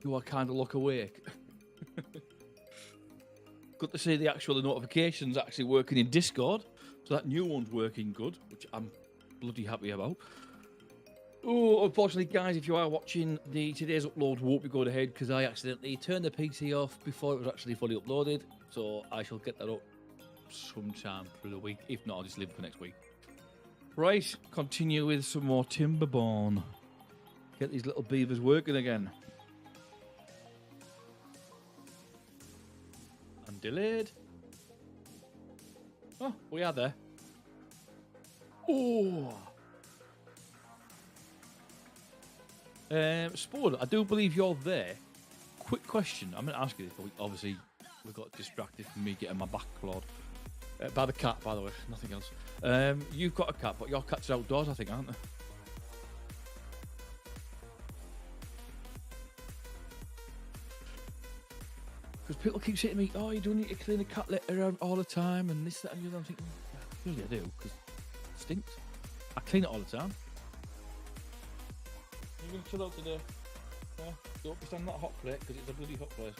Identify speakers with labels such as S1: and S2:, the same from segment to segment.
S1: Do I kind of look awake? Good to see the actual notifications actually working in Discord. So that new one's working good, which I'm bloody happy about. Oh, unfortunately, guys, if you are watching, today's upload won't be going ahead because I accidentally turned the PC off before it was actually fully uploaded. So I shall get that up sometime through the week. If not, I'll just leave it for next week. Right, continue with some more Timberborn. Get these little beavers working again. And delayed. Oh, we are there. Oh. Spud, I do believe you're there. Quick question. I'm going to ask you this, but obviously we got distracted from me getting my back clawed. By the cat, by the way. Nothing else. You've got a cat, but your cats are outdoors, I think, aren't they? Because people keep saying to me, oh, you don't need to clean the cat litter all the time, and this, that, and the other. I'm thinking, really I do, because it stinks. I clean it all the time. You're going to chill out today? Yeah. Don't be standing on that hot plate, because it's a bloody hot place.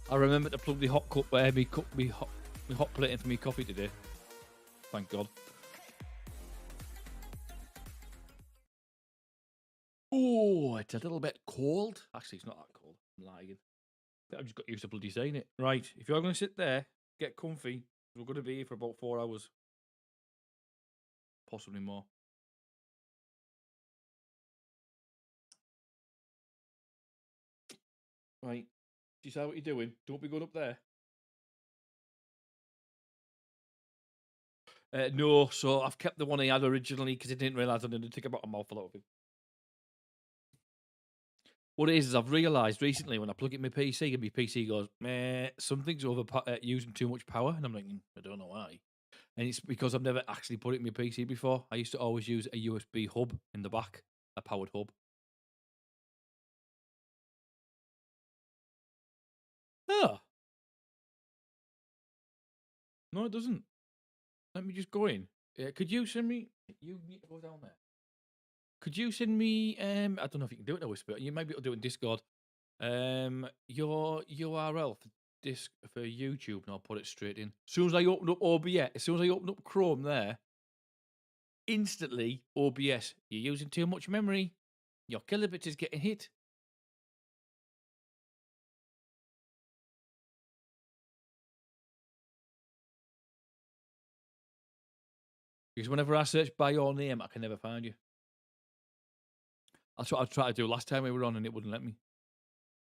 S1: I remember to plug the hot cup where me hot plate in for me coffee today. Thank God. Oh, it's a little bit cold. Actually, it's not that cold. I'm lying. I've just got used to bloody saying it. Right, if you're going to sit there, get comfy. We're going to be here for about 4 hours. Possibly more. Right, decide what you're doing. Don't be going up there. No, so I've kept the one I had originally because I didn't realise I needed to take about a mouthful out of it. What it is I've realised recently when I plug it in my PC and my PC goes, meh, something's using too much power. And I'm like, I don't know why. And it's because I've never actually put it in my PC before. I used to always use a USB hub in the back, a powered hub. Ah. No, it doesn't. Let me just go in. Could you send me... You need to go down there. Could you send me... I don't know if you can do it in a whisper. You might be able to do it in Discord. Your URL for YouTube, and I'll put it straight in. As soon as I open up OBS, as soon as I open up Chrome there, instantly OBS, you're using too much memory. Your kilobit is getting hit. Because whenever I search by your name, I can never find you. That's what I tried to do last time we were on, and it wouldn't let me.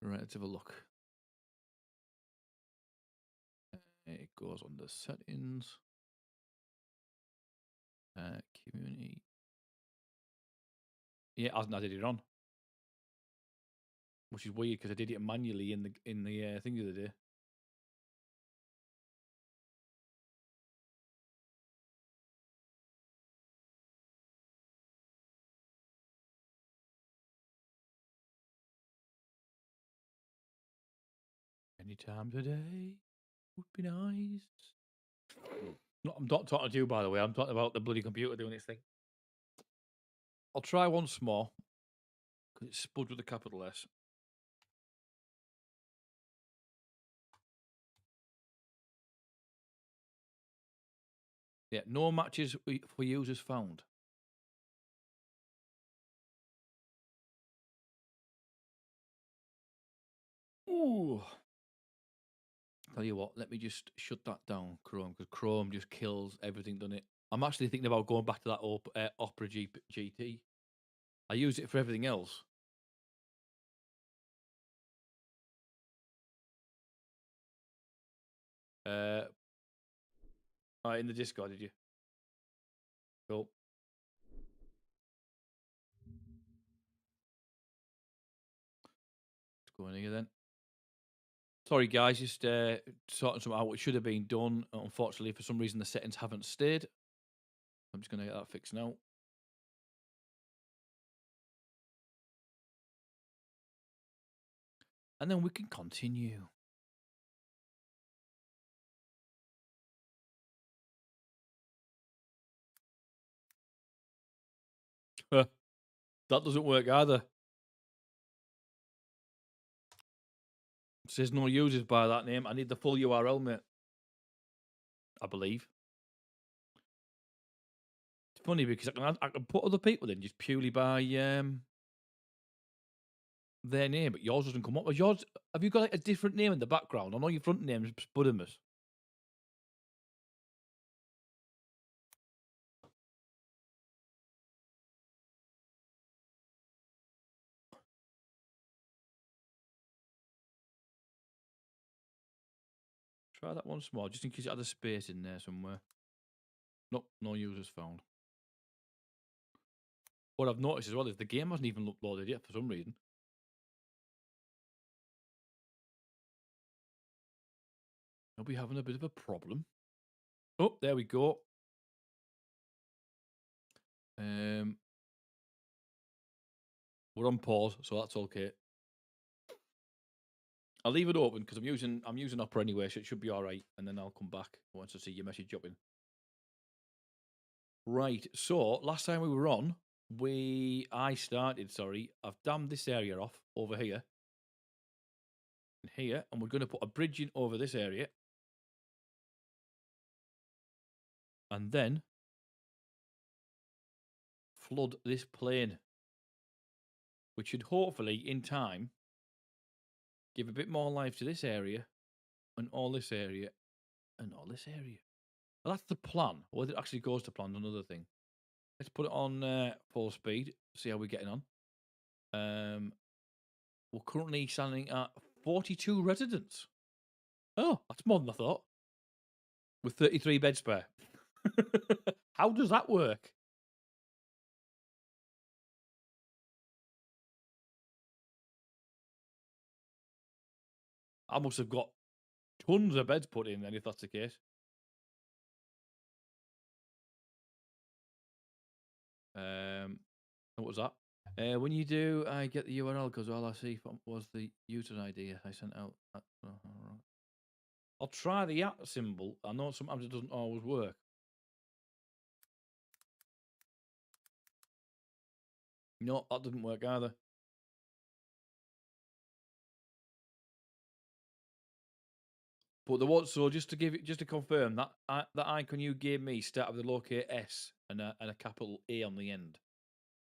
S1: Right, let's have a look. It goes under settings. Community. Yeah, I did it on. Which is weird because I did it manually in the thing the other day. Anytime today would be nice. No, I'm not talking to you, by the way. I'm talking about the bloody computer doing its thing. I'll try once more. Because it's Spud with a capital S. Yeah, no matches for users found. Ooh. Tell you what, let me just shut that down, Chrome, because Chrome just kills everything, doesn't it? I'm actually thinking about going back to that Opera GT. I use it for everything else. In the Discord, did you? Cool. Let's go in here then. Sorry, guys, just sorting something out. It should have been done. Unfortunately, for some reason, the settings haven't stayed. I'm just going to get that fixed now. And then we can continue. That doesn't work either. It says no users by that name. I need the full URL, mate. I believe. It's funny because I can put other people in just purely by their name, but yours doesn't come up. Yours, have you got like a different name in the background? I know your front name is Spudimus. Try that once more, just in case it had a space in there somewhere. Nope, no users found. What I've noticed as well is the game hasn't even uploaded yet for some reason. Are we having a bit of a problem? Oh, there we go. We're on pause, so that's okay. I'll leave it open because I'm using Opera anyway, so it should be all right. And then I'll come back once I see your message up in. Right. So last time we were on, I've dammed this area off over here and here, and we're going to put a bridge in over this area, and then flood this plain, which should hopefully, in time, give a bit more life to this area, and all this area, and all this area. Well, that's the plan. Whether it actually goes to plan is another thing. Let's put it on full speed, see how we're getting on. We're currently standing at 42 residents. Oh, that's more than I thought. With 33 beds spare. How does that work? I must have got tons of beds put in then, if that's the case. What was that? When you do, I get the URL because all I see was the user ID I sent out. I'll try the @ symbol. I know sometimes it doesn't always work. No, that doesn't work either. But there was, so just to confirm that that icon you gave me started with a lowercase s and a capital A on the end.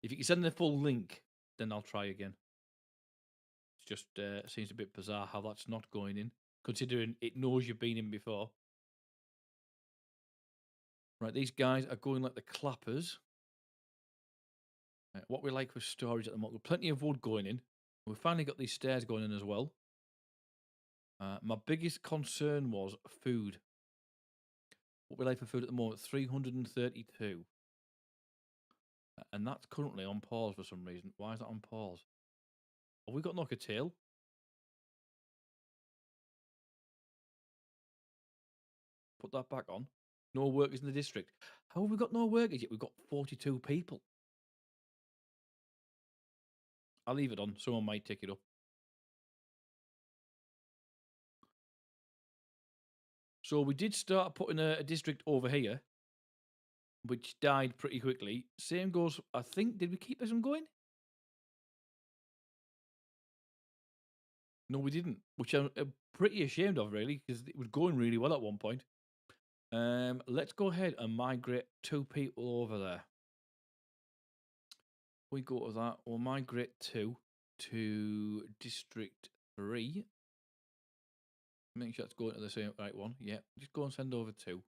S1: If you can send the full link, then I'll try again. It just seems a bit bizarre how that's not going in, considering it knows you've been in before. Right, these guys are going like the clappers. What we like with storage at the moment, plenty of wood going in. We've finally got these stairs going in as well. My biggest concern was food. What we like for food at the moment, 332. And that's currently on pause for some reason. Why is that on pause? Have we got knock a tail? Put that back on. No workers in the district. How have we got no workers yet? We've got 42 people. I'll leave it on. Someone might take it up. So we did start putting a district over here, which died pretty quickly. Same goes, I think, did we keep this one going? No, we didn't, which I'm pretty ashamed of, really, because it was going really well at one point. Let's go ahead and migrate 2 people over there. We go to that. We'll migrate 2 to District 3. Make sure it's going to the same right one. Yeah, just go and send over 2.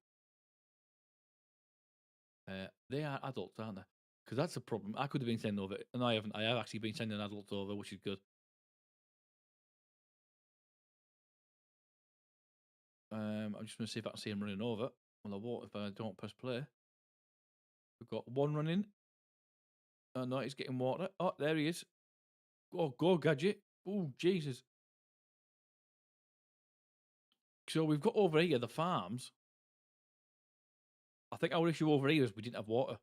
S1: They are adults, aren't they? Because that's the problem. I could have been sending over, and I haven't. I have actually been sending adults over, which is good. I'm just going to see if I can see him running over. Well, I won't if I don't press play. We've got 1 running. Oh, no, he's getting water. Oh, there he is. Go, Gadget. Oh, Jesus. So we've got over here the farms. I think our issue over here is we didn't have water.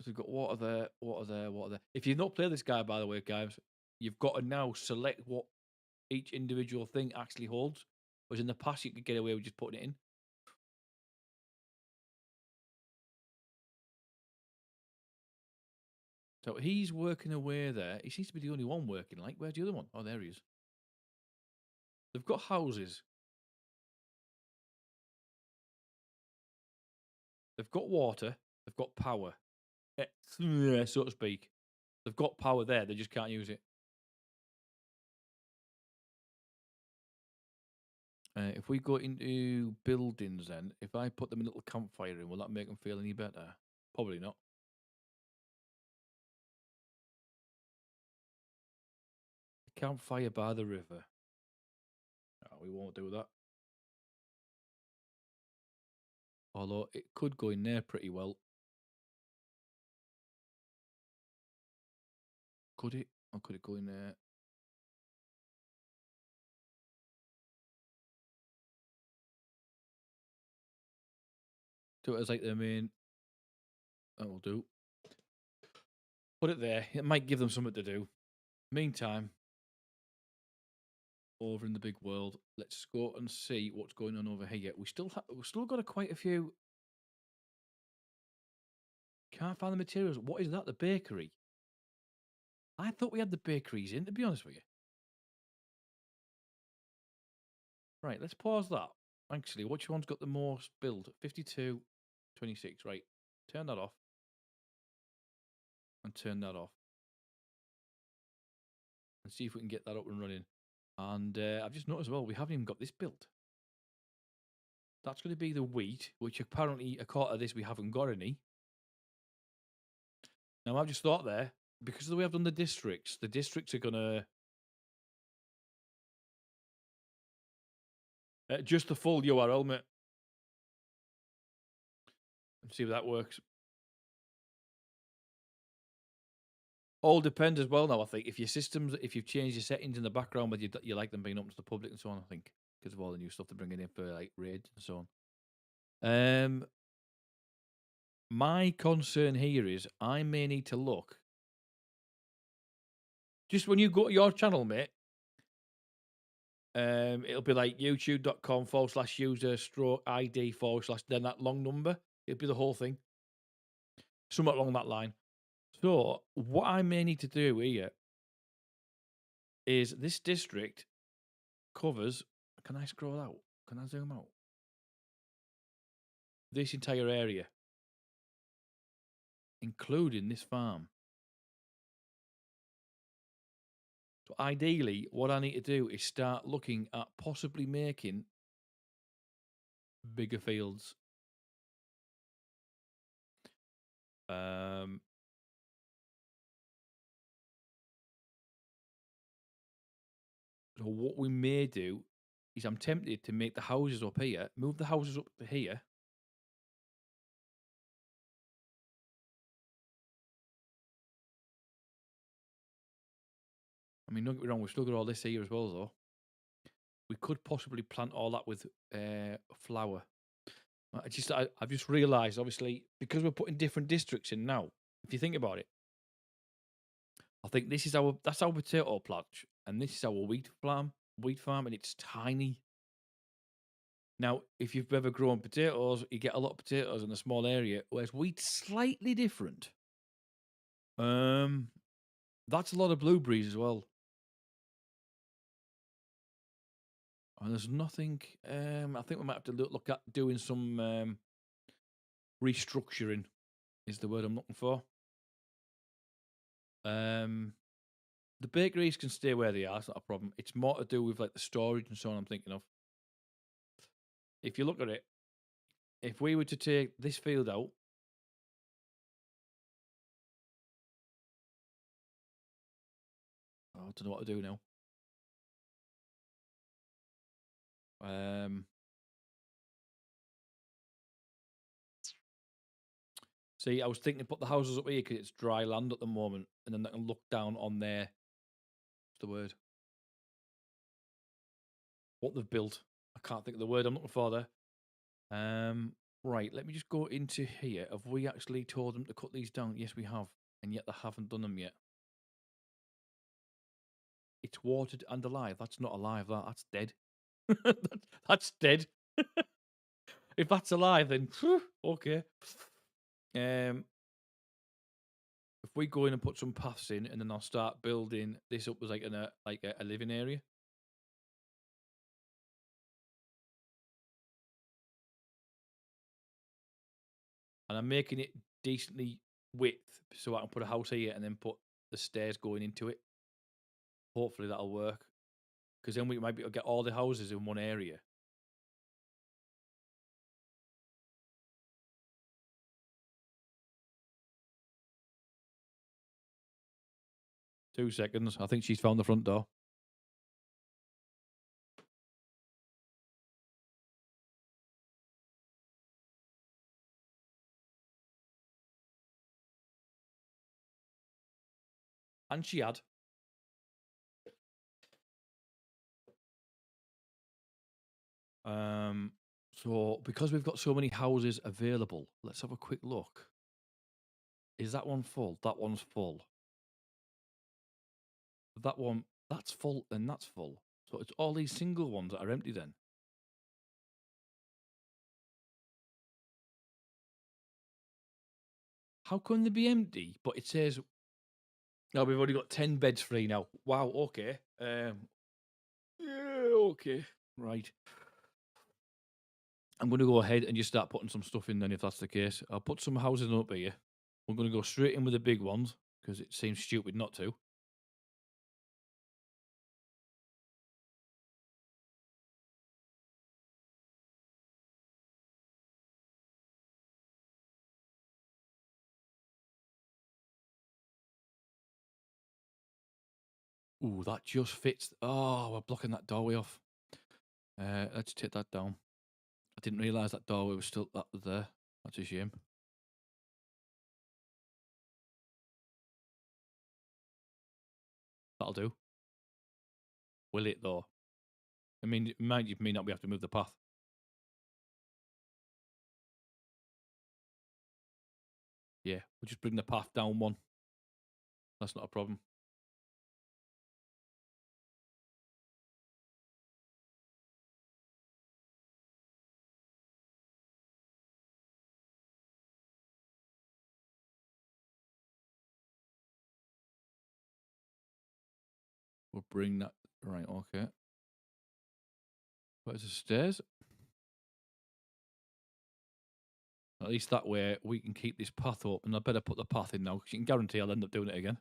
S1: So we've got water there, water there, water there. If you've not played this guy, by the way, guys, you've got to now select what each individual thing actually holds. Whereas in the past, you could get away with just putting it in. So he's working away there. He seems to be the only one working. Like, where's the other one? Oh, there he is. They've got houses. They've got water. They've got power. So to speak. They've got power there. They just can't use it. If we go into buildings then, if I put them a little campfire in, will that make them feel any better? Probably not. Campfire by the river. No, we won't do that. Although it could go in there pretty well. Could it? Or could it go in there? Do it as like the main. That will do. Put it there. It might give them something to do. Meantime, over in the big world, let's go and see what's going on over here. We've still got quite a few. Can't find the materials. What is that? The bakery. I thought we had the bakeries in, to be honest with you. Right, let's pause that. Actually, which one's got the most build? 52, 26. Right, turn that off. And turn that off. And see if we can get that up and running. And I've just noticed as well, we haven't even got this built. That's going to be the wheat, which apparently, according to this, we haven't got any. Now, I've just thought there, because of the way I've done the districts are going to... just the full URL, mate. Let's see if that works. All depends as well now, I think. If your systems, if you've changed your settings in the background, whether you like them being open to the public and so on, I think, because of all the new stuff they're bringing in for like raids and so on. My concern here is I may need to look. Just when you go to your channel, mate, it'll be like youtube.com/user/ID/ then that long number. It'll be the whole thing. Somewhat along that line. So what I may need to do here is this district covers. Can I scroll out? Can I zoom out? This entire area, including this farm. So ideally, what I need to do is start looking at possibly making bigger fields. So what we may do is I'm tempted to make the houses up here, move the houses up to here. I mean, don't get me wrong, we've still got all this here as well, though. We could possibly plant all that with flour. I've just realised, obviously, because we're putting different districts in now, if you think about it, I think that's our potato patch, and this is our wheat farm, and it's tiny. Now, if you've ever grown potatoes, you get a lot of potatoes in a small area, whereas wheat's slightly different. That's a lot of blueberries as well. And there's nothing. I think we might have to look at doing some restructuring. Is the word I'm looking for. The bakeries can stay where they are. It's not a problem. It's more to do with like the storage and so on. I'm thinking of. If you look at it, if we were to take this field out, I don't know what to do now. See, I was thinking to put the houses up here because it's dry land at the moment, and then I can look down on there. What's the word? What they've built. I can't think of the word I'm looking for there. Right, let me just go into here. Have we actually told them to cut these down? Yes, we have, and yet they haven't done them yet. It's watered and alive. That's not alive. That's dead. That's dead. If that's alive, then okay. If we go in and put some paths in, and then I'll start building this up as like a living area. And I'm making it decently width so I can put a house here and then put the stairs going into it. Hopefully that'll work, because then we might be able to get all the houses in one area. Two seconds. I think she's found the front door. And she had. So because we've got so many houses available, let's have a quick look. Is that one full? That one's full. That one, that's full, and that's full. So it's all these single ones that are empty then. How can they be empty? But it says, no, we've already got 10 beds free now. Wow, okay. Yeah, okay. Right. I'm going to go ahead and just start putting some stuff in then, if that's the case. I'll put some houses up here. We're going to go straight in with the big ones, because it seems stupid not to. Ooh, that just fits. Oh, we're blocking that doorway off. Let's take that down. I didn't realise that doorway was still there. That's a shame. That'll do. Will it, though? I mean, it may not be able to move the path. Yeah, we'll just bring the path down one. That's not a problem. We'll bring that. Right, okay. Where's the stairs? At least that way we can keep this path up, and I better put the path in now, because you can guarantee I'll end up doing it again.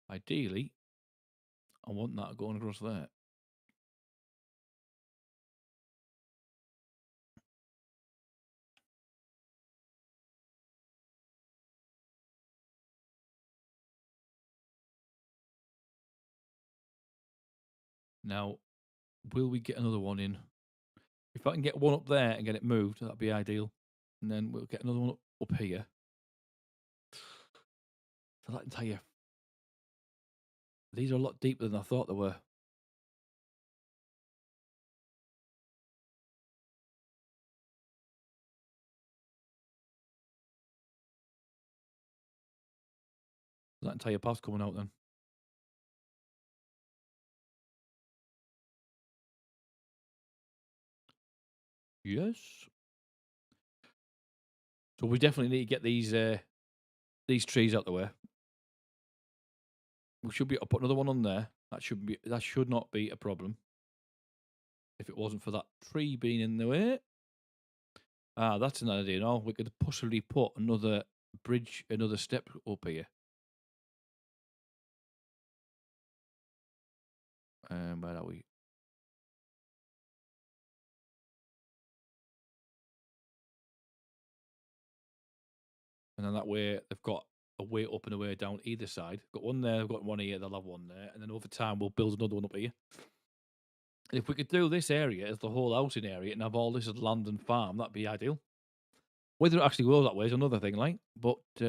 S1: Ideally, I want that going across there. Now, will we get another one in? If I can get one up there and get it moved, that'd be ideal. And then we'll get another one up here. So that entire... These are a lot deeper than I thought they were. That entire path's coming out then. Yes. So we definitely need to get these trees out the way. We should be able to put another one on there. That should not be a problem. If it wasn't for that tree being in the way. Ah, that's an idea. No, we could possibly put another bridge, another step up here. Where are we? And then that way they've got a way up and a way down either side. Got one there, I've got one here, they'll have one there, and then over time we'll build another one up here. And if we could do this area as the whole housing area and have all this as land and farm, that'd be ideal. Whether it actually goes that way is another thing, like. But what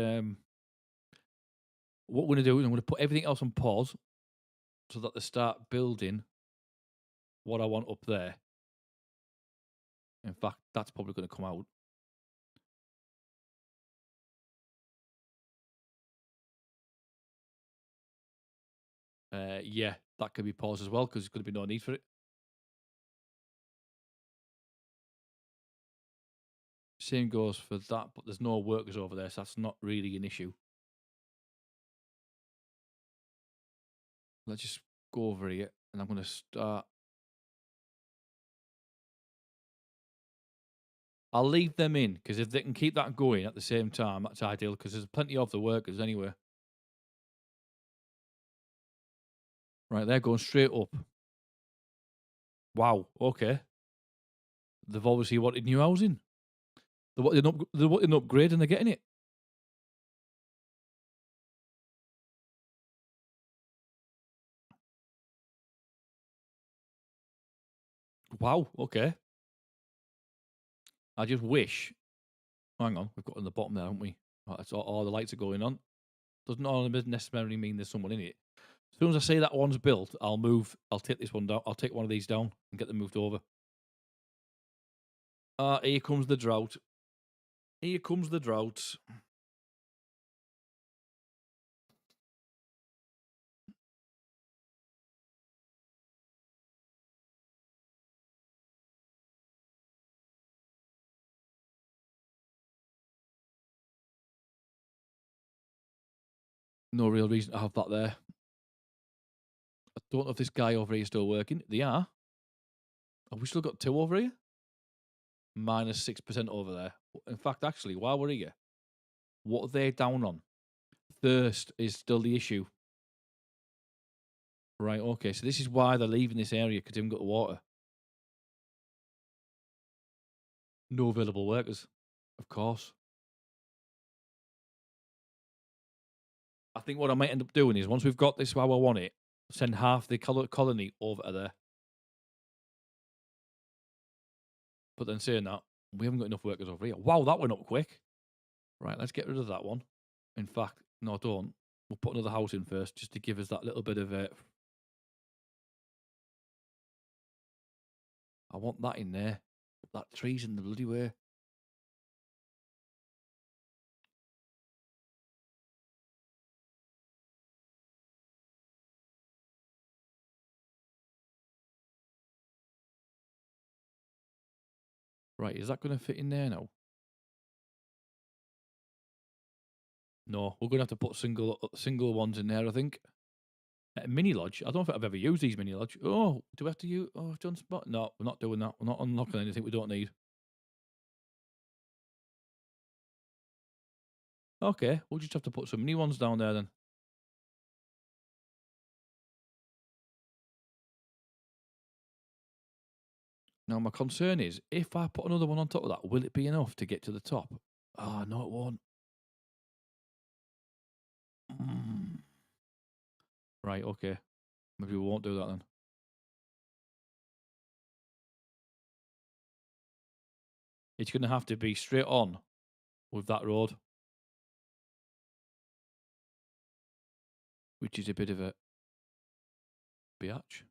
S1: we're going to do is I'm going to put everything else on pause so that they start building what I want up there. In fact, that's probably going to come out. Yeah, that could be paused as well because there's going to be no need for it. Same goes for that, but there's no workers over there, so that's not really an issue. Let's just go over here, and I'm going to start. I'll leave them in, because if they can keep that going at the same time, that's ideal, because there's plenty of the workers anyway. Right, they're going straight up. Wow, okay. They've obviously wanted new housing. They're wanting an upgrade, and they're getting it. Wow, okay. I just wish. Hang on, we've got on the bottom there, haven't we? Oh, that's all the lights are going on. Doesn't necessarily mean there's someone in it. As soon as I say that one's built, I'll move. I'll take this one down. I'll take one of these down and get them moved over. Here comes the drought. Here comes the drought. No real reason to have that there. I don't know if this guy over here is still working. They are. Have we still got 2 over here? Minus 6% over there. In fact, actually, while we're here, what are they down on? Thirst is still the issue. Right, okay. So this is why they're leaving this area, because they haven't got the water. No available workers, of course. I think what I might end up doing is, once we've got this how I want it, send half the colony over to there. But then saying that, we haven't got enough workers over here. Wow, that went up quick. Right, let's get rid of that one. In fact, no, don't. We'll put another house in first, just to give us that little bit of I want that in there. That tree's in the bloody way. Right, is that going to fit in there now? No, we're going to have to put single ones in there, I think. Mini lodge. I don't know if I've ever used these mini lodge. Oh, do we have to use? Oh, John Spot? No, we're not doing that. We're not unlocking anything we don't need. Okay, we'll just have to put some new ones down there then. Now, my concern is, if I put another one on top of that, will it be enough to get to the top? Oh, no, it won't. Right, okay. Maybe we won't do that then. It's going to have to be straight on with that road, which is a bit of a biatch.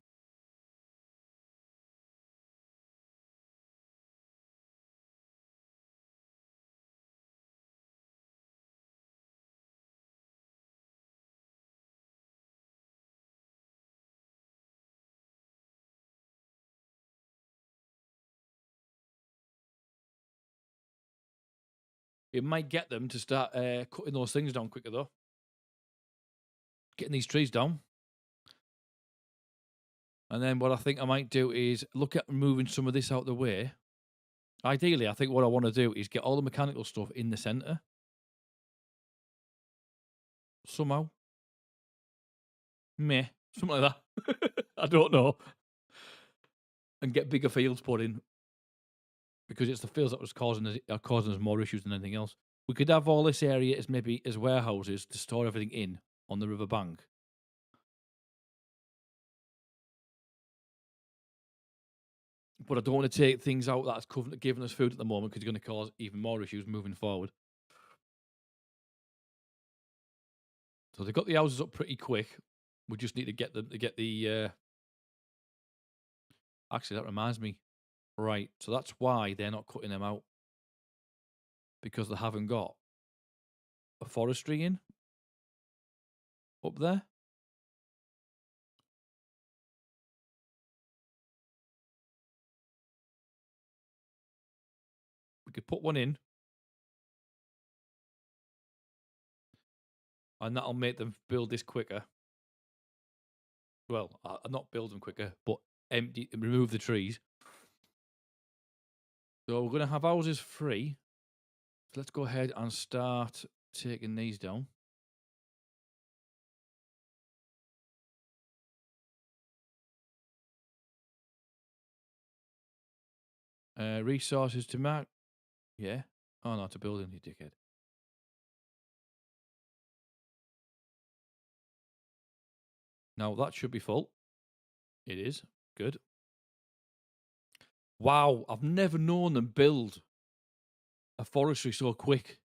S1: It might get them to start cutting those things down quicker, though. Getting these trees down. And then what I think I might do is look at moving some of this out of the way. Ideally, I think what I want to do is get all the mechanical stuff in the centre. Somehow. Meh. Something like that. I don't know. And get bigger fields put in. Because it's the fields that was causing us more issues than anything else. We could have all this area as maybe as warehouses to store everything in on the river bank. But I don't want to take things out that's giving us food at the moment, because it's going to cause even more issues moving forward. So they've got the houses up pretty quick. We just need to get them to get the. Actually, that reminds me. Right, so that's why they're not cutting them out, because they haven't got a forestry in up there. could put one in, and that'll make them build this quicker. Well, not build them quicker, but empty and remove the trees. So we're going to have houses free. So let's go ahead and start taking these down. Resources to mark. Yeah. Oh, no, to building, you dickhead. Now, that should be full. It is. Good. Wow, I've never known them build a forestry so quick.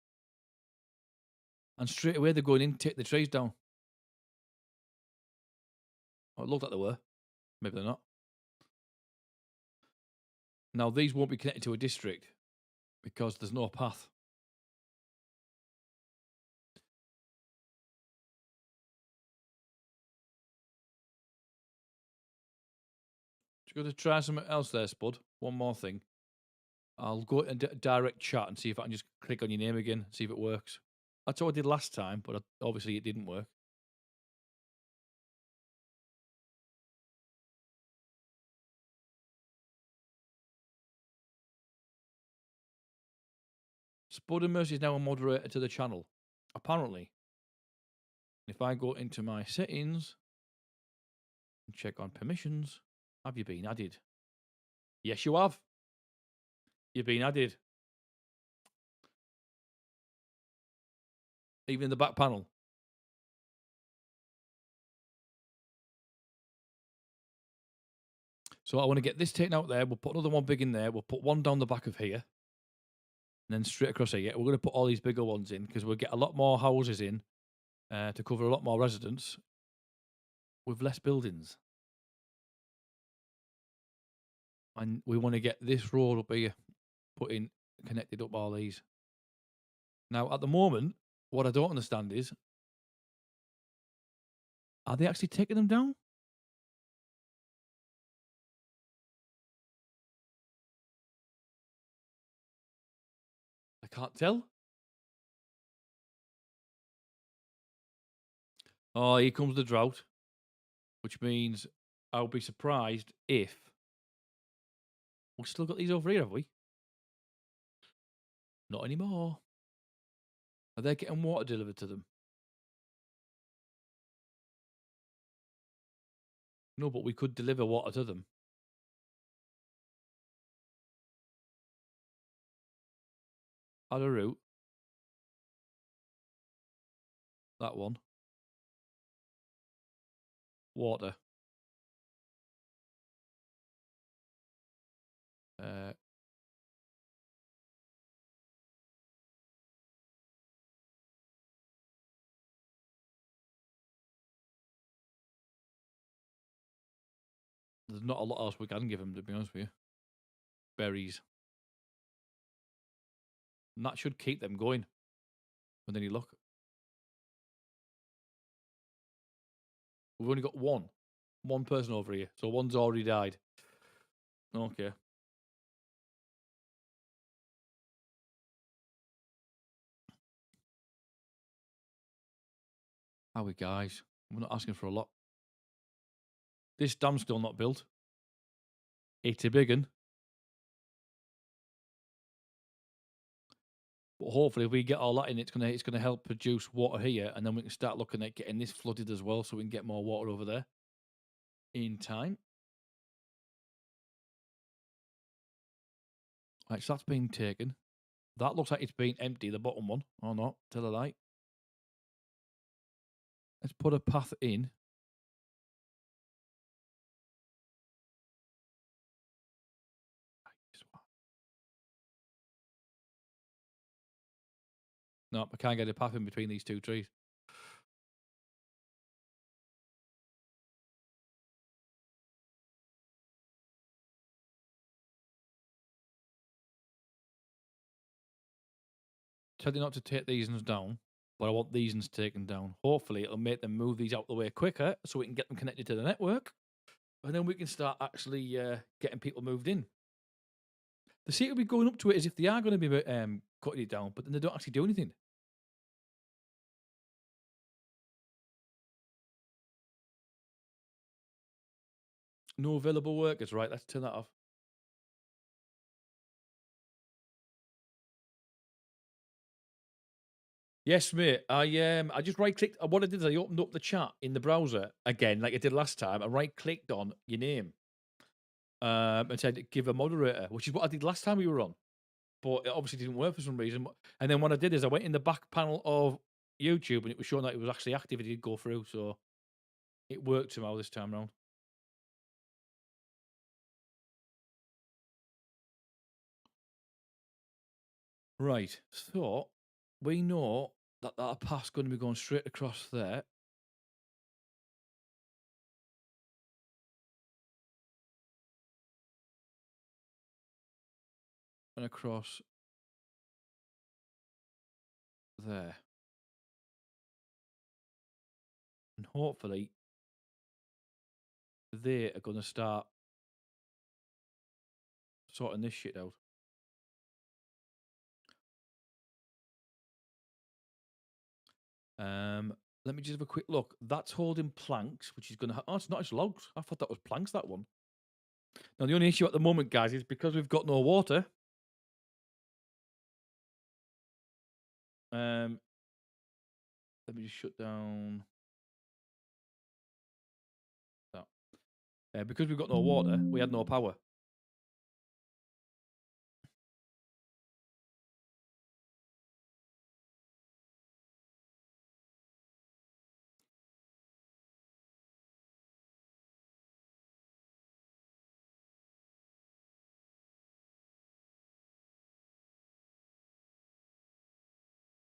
S1: And straight away they're going in, take the trees down. Oh, it looked like they were. Maybe they're not. Now, these won't be connected to a district because there's no path. Just going to try something else there, Spud. One more thing. I'll go into direct chat and see if I can just click on your name again, see if it works. That's what I did last time, but obviously it didn't work. Spud and Mercy is now a moderator to the channel. Apparently. If I go into my settings and check on permissions, have you been added? Yes, you have. You've been added. Even in the back panel. So I want to get this taken out there. We'll put another one big in there. We'll put one down the back of here. And then straight across here. We're going to put all these bigger ones in because we'll get a lot more houses in to cover a lot more residents with less buildings. And we want to get this road up here connected up all these. Now, at the moment, what I don't understand is, are they actually taking them down? I can't tell. Oh, here comes the drought, which means I'll be surprised if we've still got these over here, have we? Not anymore. Are they getting water delivered to them? No, but we could deliver water to them. Add a route. That one. Water. There's not a lot else we can give them, to be honest with you. Berries. And that should keep them going. And then you look. We've only got one person over here, so one's already died. Okay. How are we, guys? We're not asking for a lot. This dam's still not built. It's a big one. But hopefully, if we get all that in, it's gonna help produce water here, and then we can start looking at getting this flooded as well, so we can get more water over there in time. Right, so that's been taken. That looks like it's been empty, the bottom one. Or not, tell a lie. Let's put a path in. No, I can't get a path in between these two trees. Tell you not to take these ones down, but I want these ones taken down. Hopefully, it'll make them move these out the way quicker so we can get them connected to the network. And then we can start actually getting people moved in. They seem to be going up to it as if they are going to be cutting it down, but then they don't actually do anything. No available workers. Right, let's turn that off. Yes, mate. I just right clicked. What I did is I opened up the chat in the browser again, like I did last time. I right clicked on your name, and said give a moderator, which is what I did last time we were on. But it obviously didn't work for some reason. And then what I did is I went in the back panel of YouTube, and it was showing that it was actually active. It did go through, so it worked somehow this time round. Right. So we know that that path's going to be going straight across there. And across there. And hopefully they are going to start sorting this shit out. Let me just have a quick look. That's holding planks, which is going to. Oh, it's not. It's logs. I thought that was planks. That one. Now the only issue at the moment, guys, is because we've got no water. Let me just shut down that. Because we've got no water, we had no power.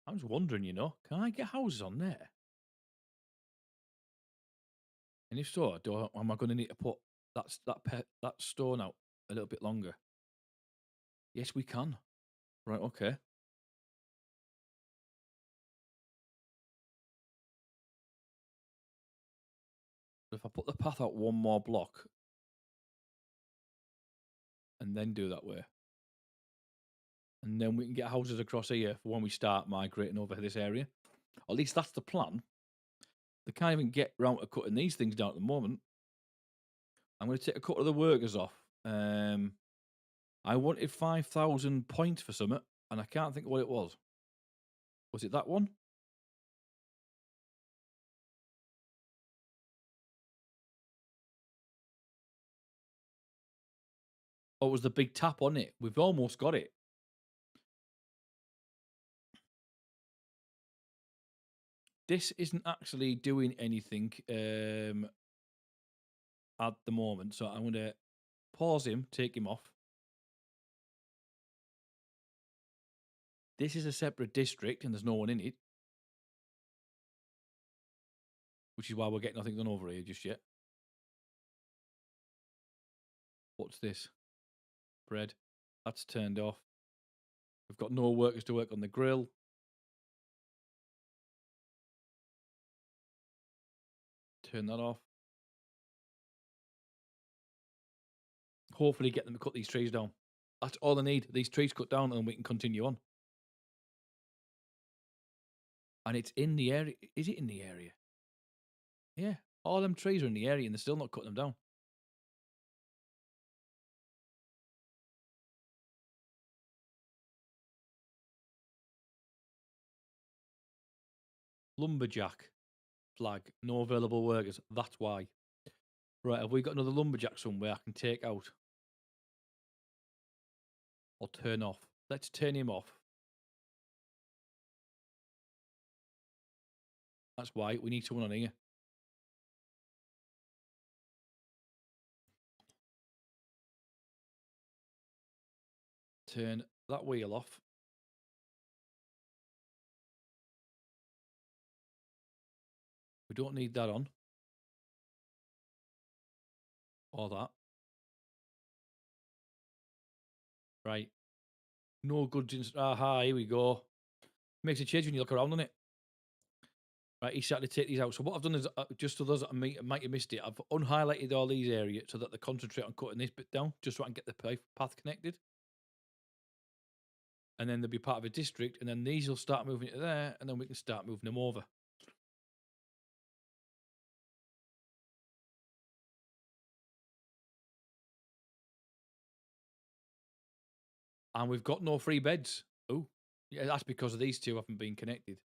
S1: I was wondering, can I get houses on there? And if so, am I going to need to put that stone out a little bit longer? Yes, we can. Right, okay. So if I put the path out one more block and then do that way, and then we can get houses across here for when we start migrating over this area. Or at least that's the plan. They can't even get round to cutting these things down at the moment. I'm going to take a couple of the workers off. I wanted 5,000 points for something, and I can't think of what it was. Was it that one? Or was the big tap on it? We've almost got it. This isn't actually doing anything at the moment, so I'm going to pause him, take him off. This is a separate district, and there's no one in it, which is why we're getting nothing done over here just yet. What's this? Bread. That's turned off. We've got no workers to work on the grill. Turn that off. Hopefully get them to cut these trees down. That's all I need. These trees cut down and we can continue on. And it's in the area. Is it in the area? Yeah. All them trees are in the area and they're still not cutting them down. Lumberjack flag. No available workers. That's why. Right, have we got another lumberjack somewhere I can take out? Or turn off? Let's turn him off. That's why we need someone on here. Turn that wheel off. We don't need that on. Or that. Right. No goods in. Aha, here we go. Makes a change when you look around on it. Right, he's starting to take these out. So what I've done is, just so those that might have missed it, I've unhighlighted all these areas so that they concentrate on cutting this bit down, just so I can get the path connected. and then they'll be part of a district, and then these will start moving to there, and then we can start moving them over. And we've got no free beds. Oh, yeah, that's because of these two haven't been connected.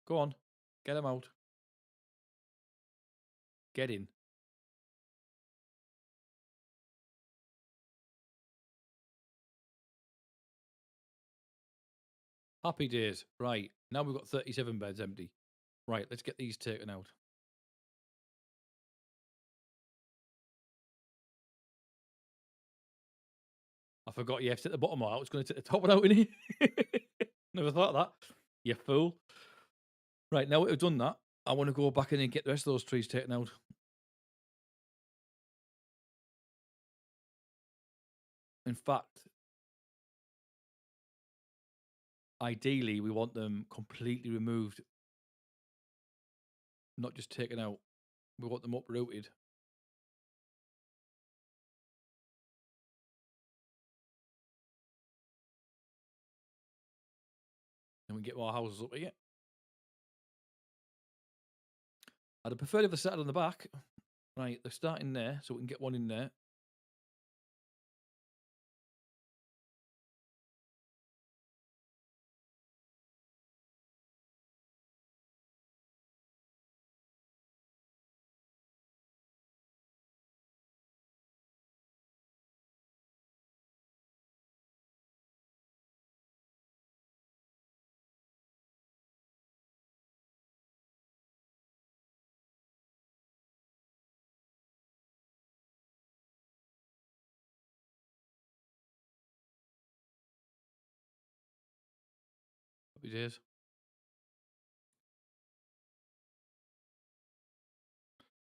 S1: Go on, get them out. Get in. Happy days. Right, now we've got 37 beds empty. Right, let's get these taken out. I forgot you have to take the bottom out. I was going to take the top one out in here. Never thought of that. You fool. Right, now we've done that, I want to go back in and get the rest of those trees taken out. In fact, ideally, we want them completely removed, not just taken out. We want them uprooted. And we get more houses up here. I'd have preferred if they started on the back. Right, they're starting there, so we can get one in there. Happy days.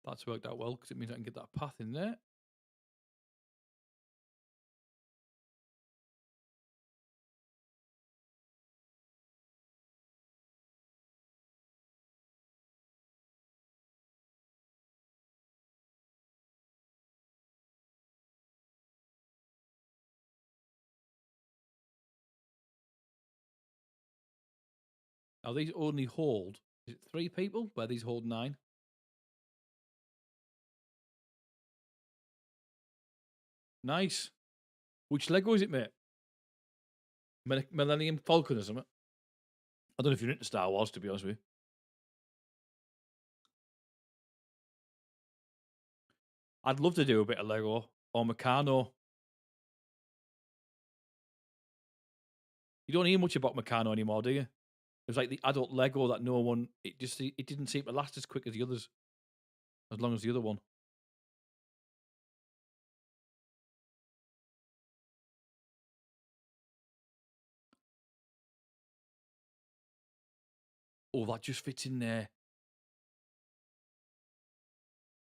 S1: That's worked out well because it means I can get that path in there. Now these only hold, is it 3 people? Where these hold 9? Nice. Which Lego is it, mate? Millennium Falcon or something? I don't know if you're into Star Wars, to be honest with you. I'd love to do a bit of Lego or Meccano. You don't hear much about Meccano anymore, do you? It was like the adult Lego that no one. It didn't seem to last as quick as the others, as long as the other one. Oh, that just fits in there.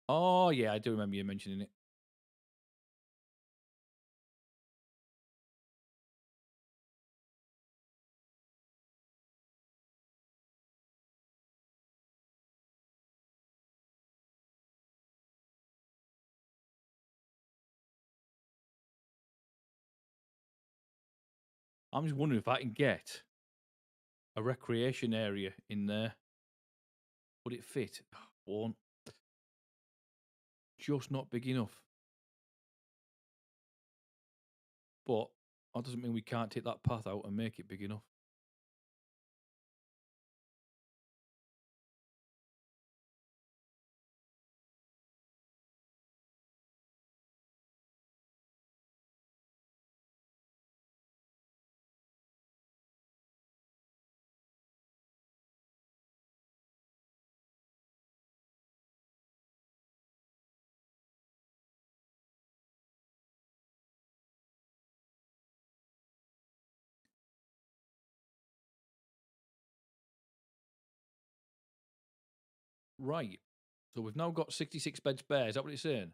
S1: Oh yeah, I do remember you mentioning it. I'm just wondering if I can get a recreation area in there. Would it fit? Won't. Just not big enough. But that doesn't mean we can't take that path out and make it big enough. Right. So we've now got 66 beds spare. Is that what it's saying?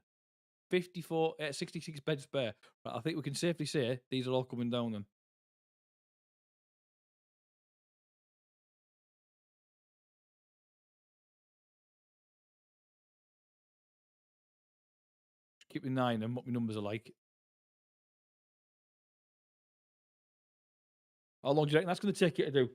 S1: 66 beds spare. Right, I think we can safely say these are all coming down then. keep an eye on them, what my numbers are like. How long do you reckon that's going to take you to do?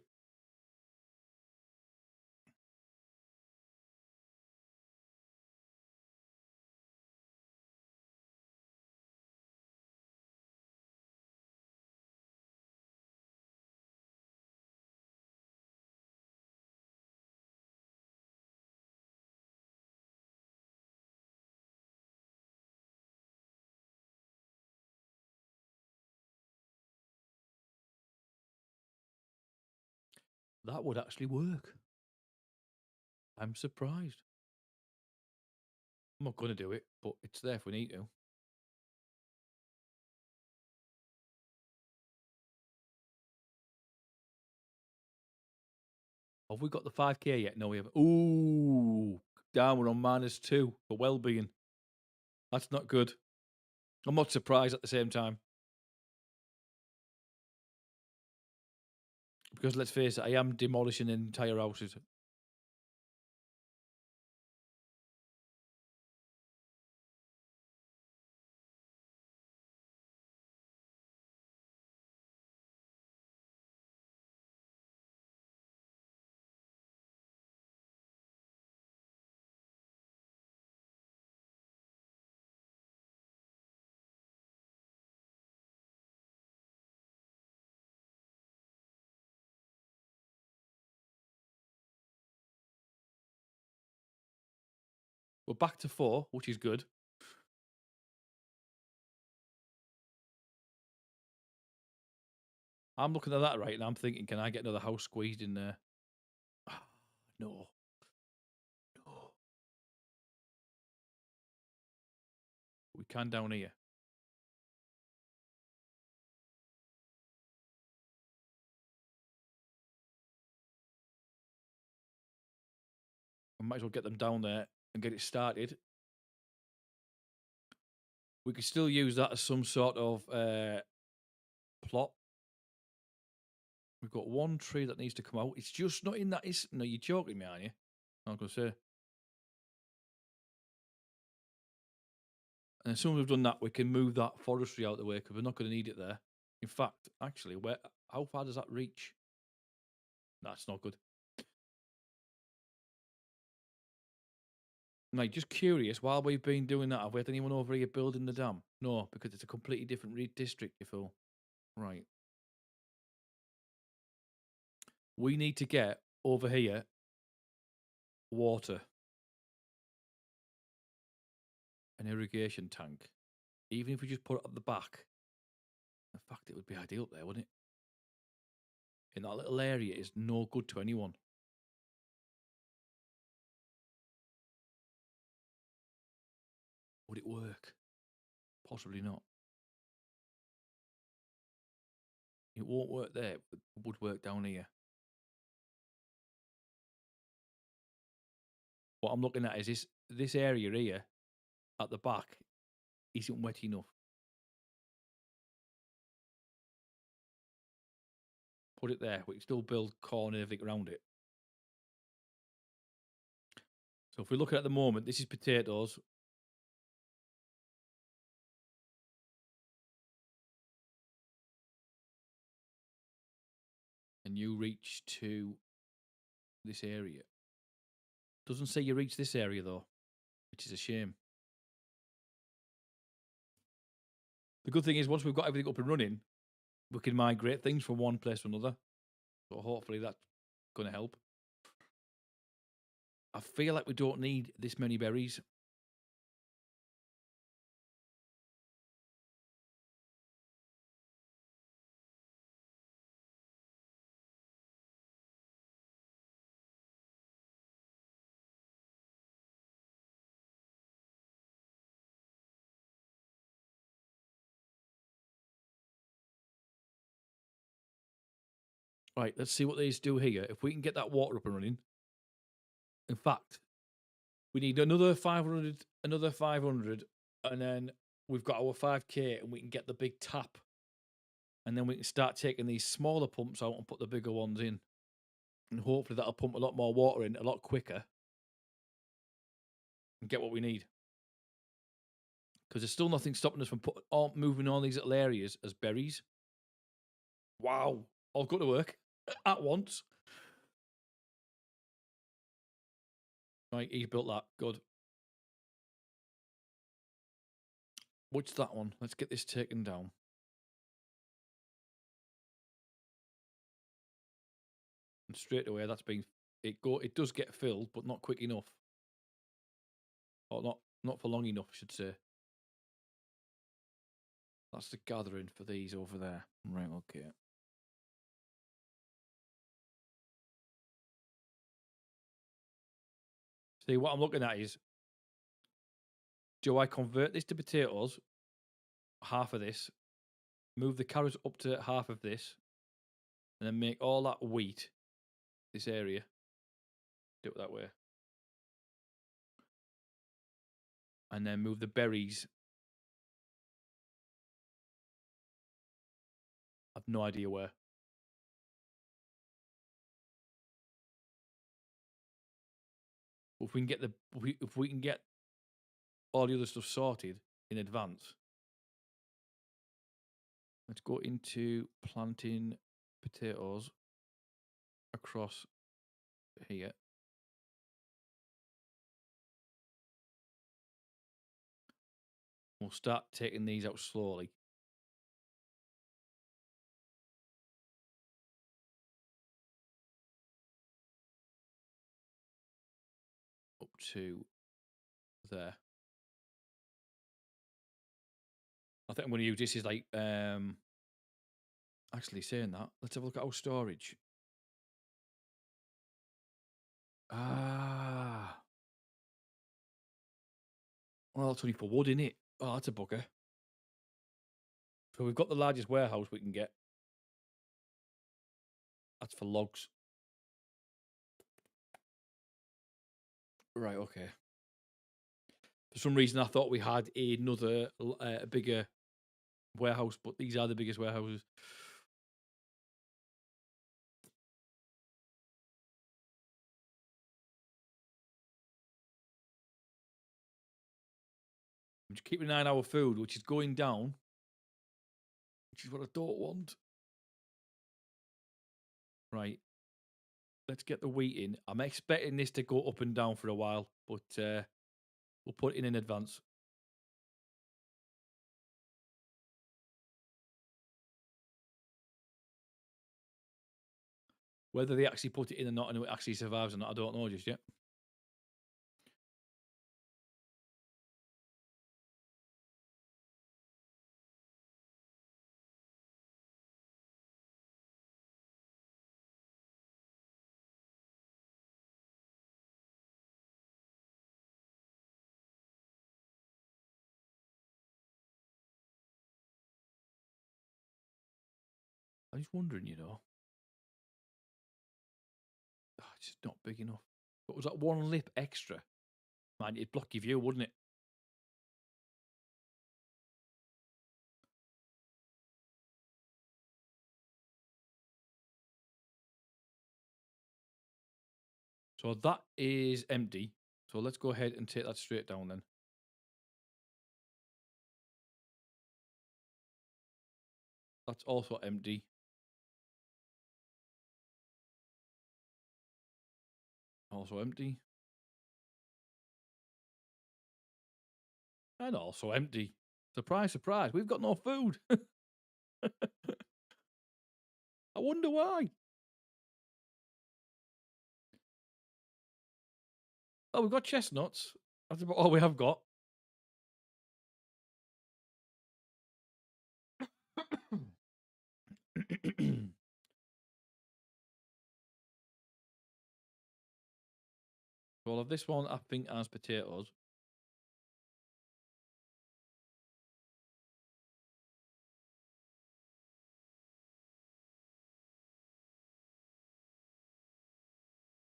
S1: That would actually work. I'm surprised. I'm not going to do it, but it's there if we need to. Have we got the 5k yet? No, we haven't. Ooh, down. We're on -2 for well-being. That's not good. I'm not surprised at the same time. Because let's face it, I am demolishing entire houses. We're back to 4, which is good. I'm looking at that right now. I'm thinking, can I get another house squeezed in there? No. No. We can down here. I might as well get them down there and get it started. We could still use that as some sort of plot. We've got one tree that needs to come out. It's just not in that. No, you're joking me, aren't you? I'm going to say. And as soon as we've done that, we can move that forestry out of the way because we're not going to need it there. In fact, actually, how far does that reach? That's not good. Like, just curious, while we've been doing that, have we had anyone over here building the dam? No, because it's a completely different district, you fool. Right. We need to get over here water. An irrigation tank. Even if we just put it at the back. In fact, it would be ideal there, wouldn't it? In that little area, it's no good to anyone. Would it work? Possibly not. It won't work there, but it would work down here. What I'm looking at is this area here at the back isn't wet enough. Put it there. We can still build corn and everything around it. So if we look at the moment, this is potatoes. And you reach to this area. Doesn't say you reach this area though, which is a shame. The good thing is once we've got everything up and running, we can migrate things from one place to another. So hopefully that's going to help. I feel like we don't need this many berries. Right, let's see what these do here. If we can get that water up and running. In fact, we need another 500, and then we've got our 5k and we can get the big tap. And then we can start taking these smaller pumps out and put the bigger ones in. And hopefully that'll pump a lot more water in a lot quicker and get what we need. Because there's still nothing stopping us from moving all these little areas as berries. Wow. All got to work at once. Right, he's built that. Good. What's that one? Let's get this taken down. And straight away, that's been it does get filled, but not quick enough. Or not for long enough, I should say. That's the gathering for these over there. Right, okay. See, what I'm looking at is, do I convert this to potatoes, half of this, move the carrots up to half of this, and then make all that wheat, this area, do it that way. And then move the berries. I've no idea where. If we can get if we can get all the other stuff sorted in advance, let's go into planting potatoes across here. We'll start taking these out slowly. Up to there. I think I'm going to use this as like, actually saying that, let's have a look at our storage. Ah. Well, that's only for wood, isn't it? Oh, that's a bugger. So we've got the largest warehouse we can get. That's for logs. Right, okay. For some reason, I thought we had another bigger warehouse, but these are the biggest warehouses. I'm just keeping an eye on our food, which is going down, which is what I don't want. Right. Let's get the wheat in. I'm expecting this to go up and down for a while, but we'll put it in advance. Whether they actually put it in or not and it actually survives or not, I don't know just yet. I'm just wondering, it's just not big enough. But was that one lip extra? Man, it'd block your view, wouldn't it? So that is empty. So let's go ahead and take that straight down then. That's also empty. Also empty. And also empty. Surprise, surprise. We've got no food. I wonder why. Oh, we've got chestnuts. That's about all we have got. All of this one, I think, has potatoes.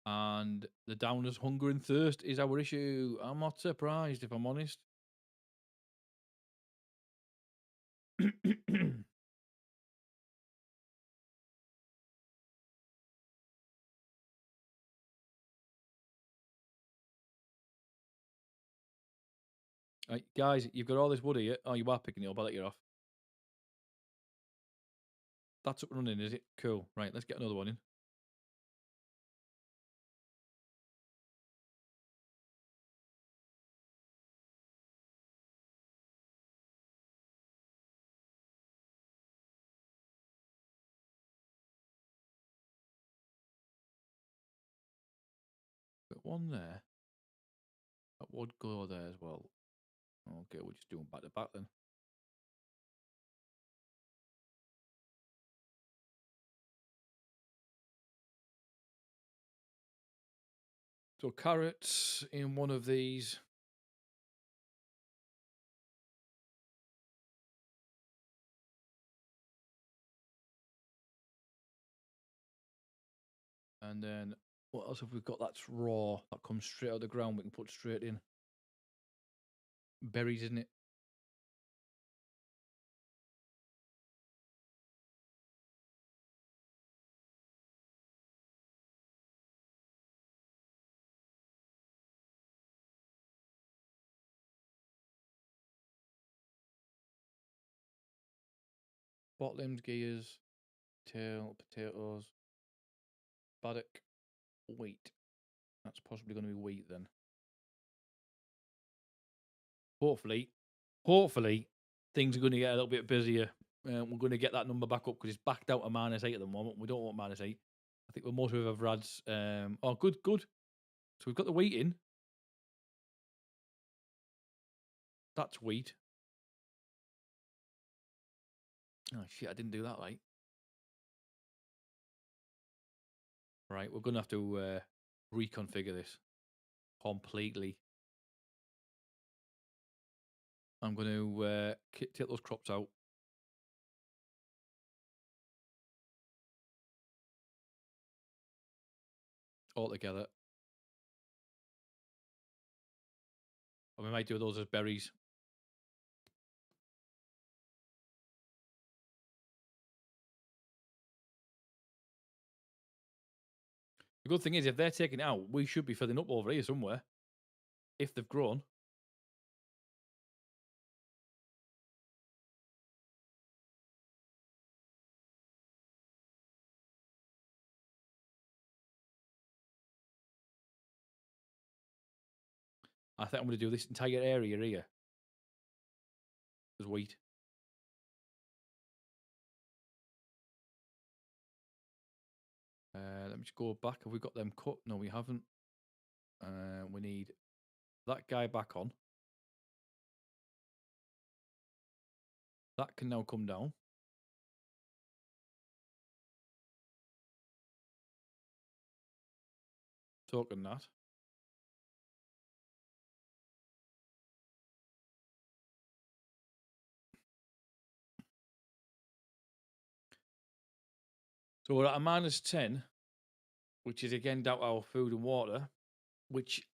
S1: And the Downers' hunger and thirst is our issue. I'm not surprised, if I'm honest. Right, guys, you've got all this wood here. Oh, you are picking it up. I'll let you off. That's up and running, is it? Cool. Right, let's get another one in. Got one there. That would go there as well. Okay, we're just doing back to back then. So carrots in one of these. And then what else have we got that's raw? That comes straight out of the ground. We can put straight in. Berries, isn't it? Bot limbs, gears, tail, potatoes, baddock, wheat. That's possibly going to be wheat then. Hopefully, things are going to get a little bit busier. We're going to get that number back up because it's backed out of -8 at the moment. We don't want -8. I think we're most of our rads. Oh, good. So we've got the wheat in. That's wheat. Oh shit! I didn't do that right. Right, we're going to have to reconfigure this completely. I'm going to take those crops out. All together. And we might do those as berries. The good thing is, if they're taking it out, we should be filling up over here somewhere. If they've grown. I think I'm going to do this entire area here as wheat. Let me just go back. Have we got them cut? No, we haven't. We need that guy back on. That can now come down. Token that. So we're at a -10, which is again down to our food and water, which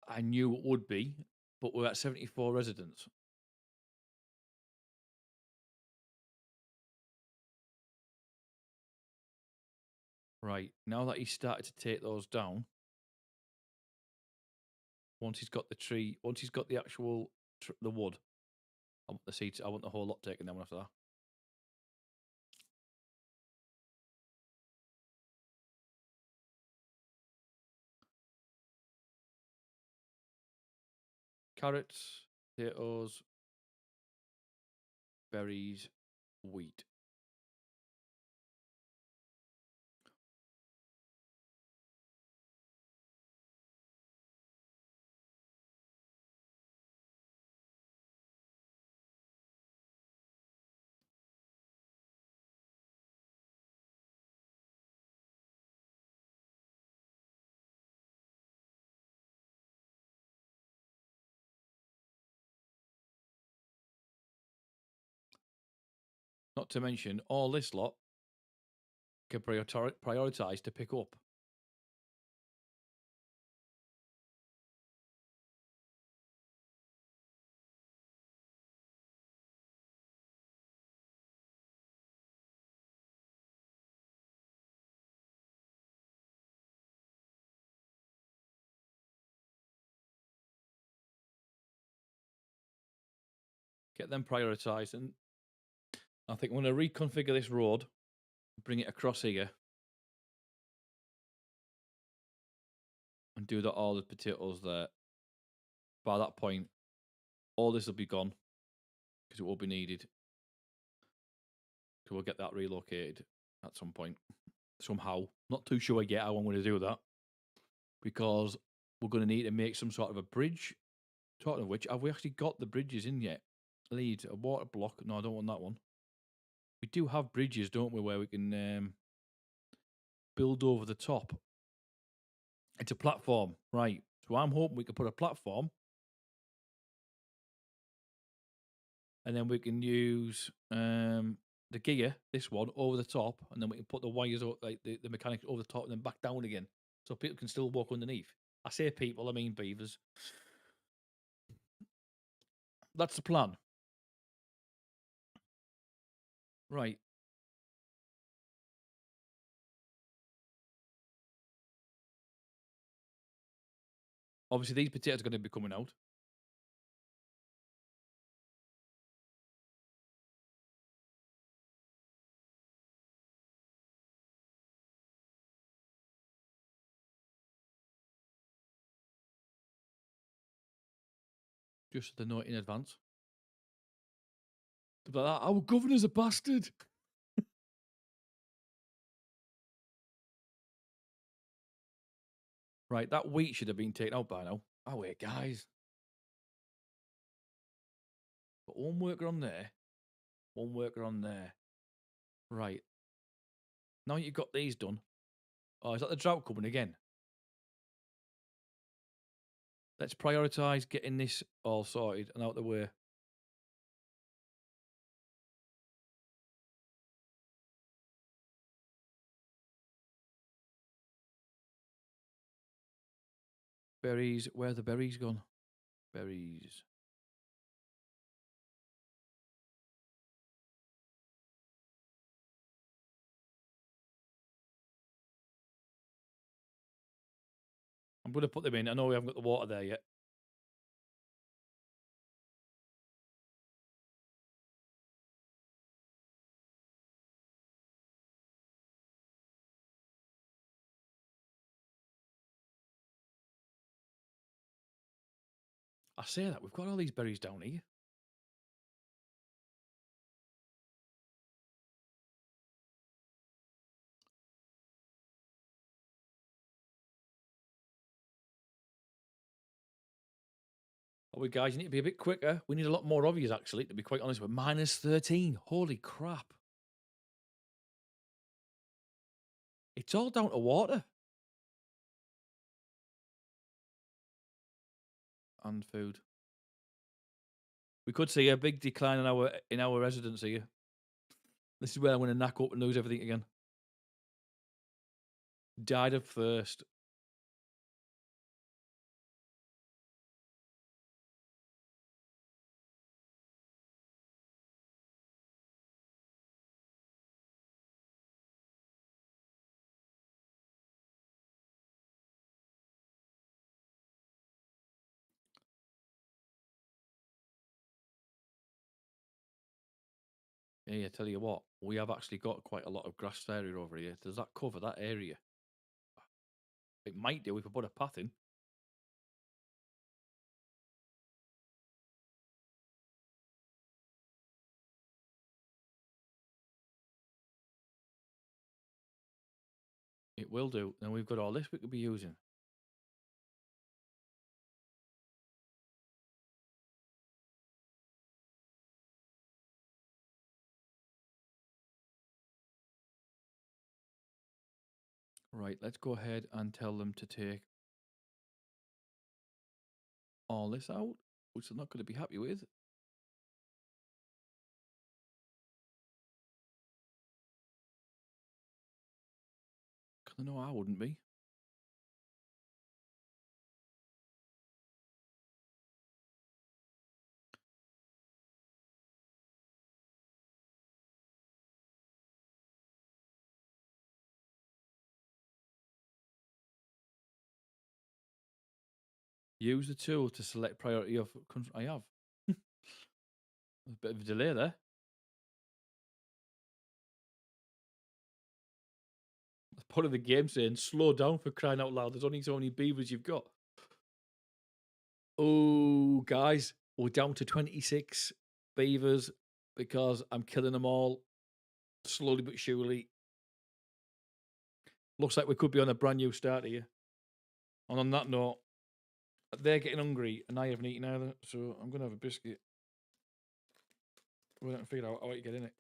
S1: I knew it would be, but we're at 74 residents. Right, now that he's started to take those down, once he's got the tree, once he's got the actual, the wood, I want the seeds, I want the whole lot taken down after that. Carrots, potatoes, berries, wheat. Not to mention, all this lot can prioritise to pick up. Get them prioritised. And I think I'm going to reconfigure this road, bring it across here, and do that all the potatoes there. By that point, all this will be gone because it will be needed. So we'll get that relocated at some point. Somehow. Not too sure yet how I'm going to do that. Because we're going to need to make some sort of a bridge. Talking of which, have we actually got the bridges in yet? Lead, a water block. No, I don't want that one. We do have bridges, don't we, where we can build over the top. It's a platform, right. So I'm hoping we can put a platform. And then we can use the gear, this one, over the top. And then we can put the wires, like the mechanics over the top and then back down again. So people can still walk underneath. I say people, I mean beavers. That's the plan. Right. Obviously, these potatoes are going to be coming out. Just so they know it in advance. Like that. Our governor's a bastard. Right, that wheat should have been taken out by now. Oh, wait, guys. Got one worker on there. One worker on there. Right. Now you've got these done. Oh, is that the drought coming again? Let's prioritise getting this all sorted and out the way. Berries. Where are the berries gone? Berries. I'm going to put them in. I know we haven't got the water there yet. I say that. We've got all these berries down here. Oh, we guys, you need to be a bit quicker. We need a lot more of you, actually, to be quite honest. We're minus 13. Holy crap. It's all down to water. And food. We could see a big decline in our residents here. This is where I'm going to knack up and lose everything again. Died of thirst. Yeah, I tell you what, we have actually got quite a lot of grass area over here. Does that cover that area? It might do if we put a path in. It will do. Then we've got all this we could be using. Right, let's go ahead and tell them to take all this out, which they're not going to be happy with. Because I know I wouldn't be. Use the tool to select priority of country. I have. Bit of a delay there. That's part of the game saying, slow down for crying out loud. There's only so many beavers you've got. Oh, guys, we're down to 26 beavers because I'm killing them all slowly but surely. Looks like we could be on a brand new start here. And on that note, they're getting hungry and I haven't eaten either, so I'm going to have a biscuit. We haven't figured out how to get in it.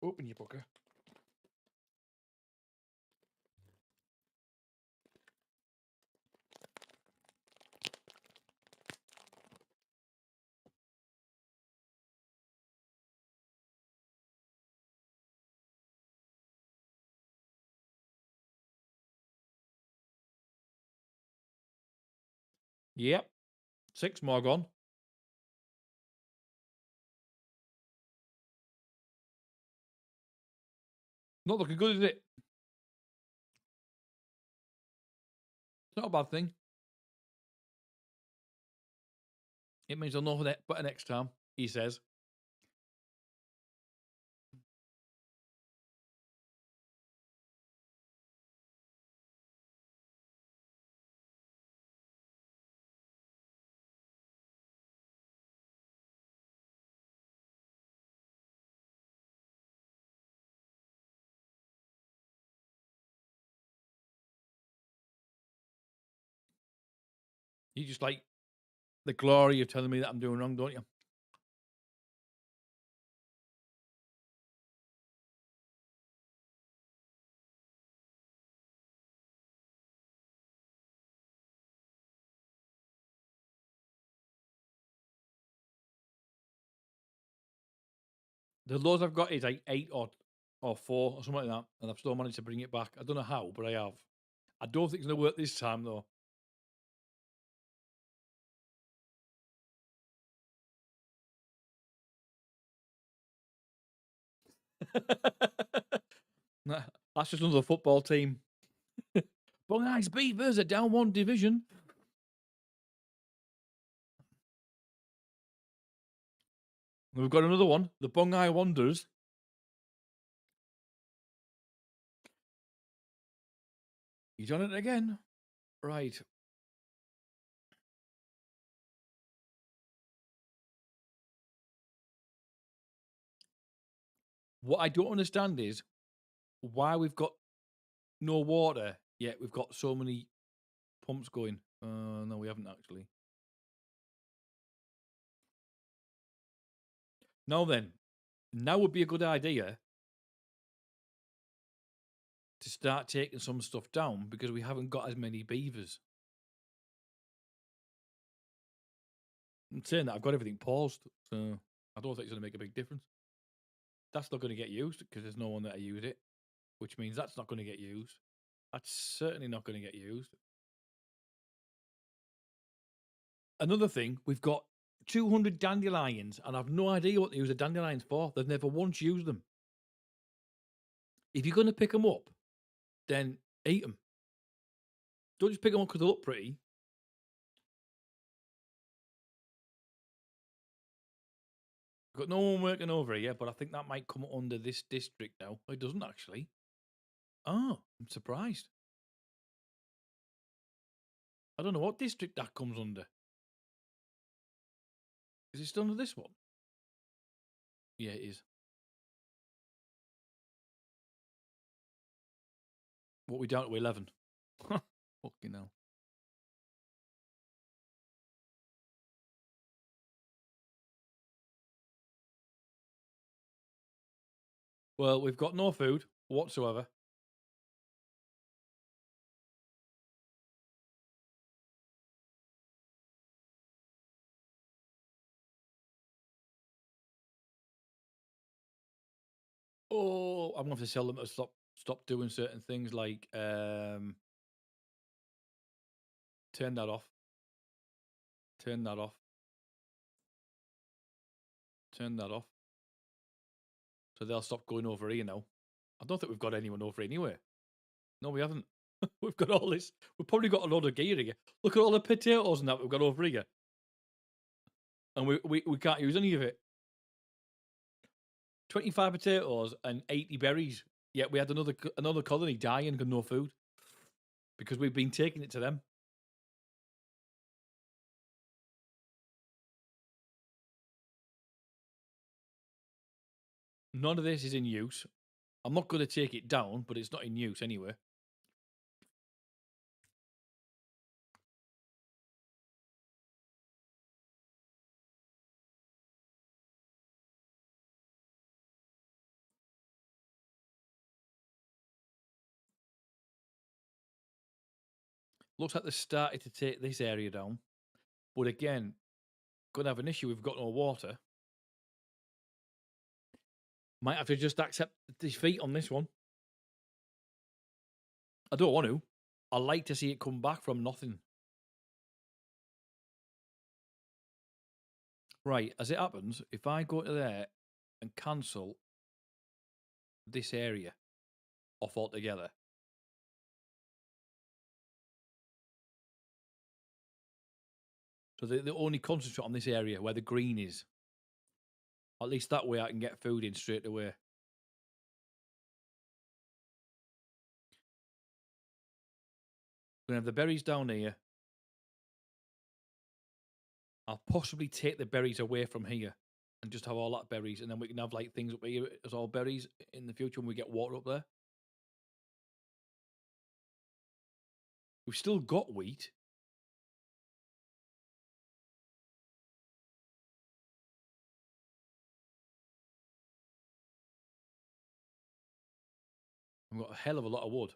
S1: Open your booker. Yep. 6 more gone. Not looking good, is it? It's not a bad thing. It means I'll know that better next time, he says. You just like the glory of telling me that I'm doing wrong, don't you? The lowest I've got is like 8 or 4 or something like that, and I've still managed to bring it back. I don't know how, but I have. I don't think it's going to work this time, though. That's just another football team. Bungai's Beavers are down 1 division. We've got another one, the Bungai Wanderers. He's done it again. Right. What I don't understand is why we've got no water yet we've got so many pumps going. No, we haven't actually. Now then, now would be a good idea to start taking some stuff down because we haven't got as many beavers. I'm saying that I've got everything paused, so I don't think it's going to make a big difference. That's not going to get used because there's no one that use it, which means that's not going to get used. That's certainly not going to get used. Another thing, we've got 200 dandelions, and I've no idea what they use the dandelions for. They've never once used them. If you're going to pick them up, then eat them. Don't just pick them up because they look pretty. Got no one working over here, but I think that might come under this district now. It doesn't actually. Oh, I'm surprised. I don't know what district that comes under. Is it still under this one? Yeah, it is. What, we down to 11? Fucking hell. Well, we've got no food whatsoever. Oh, I'm going to have to tell them to stop doing certain things like Turn that off. Turn that off. Turn that off. So they'll stop going over here now. I don't think we've got anyone over anyway. No, we haven't. We've got all this. We've probably got a lot of gear here. Look at all the potatoes and that we've got over here. And we can't use any of it. 25 potatoes and 80 berries. Yet we had another colony dying and no food. Because we've been taking it to them. None of this is in use. I'm not going to take it down, but it's not in use anyway. Looks like they started to take this area down. But again, going to have an issue. We've got no water. Might have to just accept defeat on this one. I don't want to. I like to see it come back from nothing. Right, as it happens, if I go to there and cancel this area off altogether, so they only concentrate on this area where the green is. At least that way I can get food in straight away. We're going to have the berries down here. I'll possibly take the berries away from here and just have all that berries, and then we can have like things up here as all berries in the future when we get water up there. We've still got wheat. We've got a hell of a lot of wood.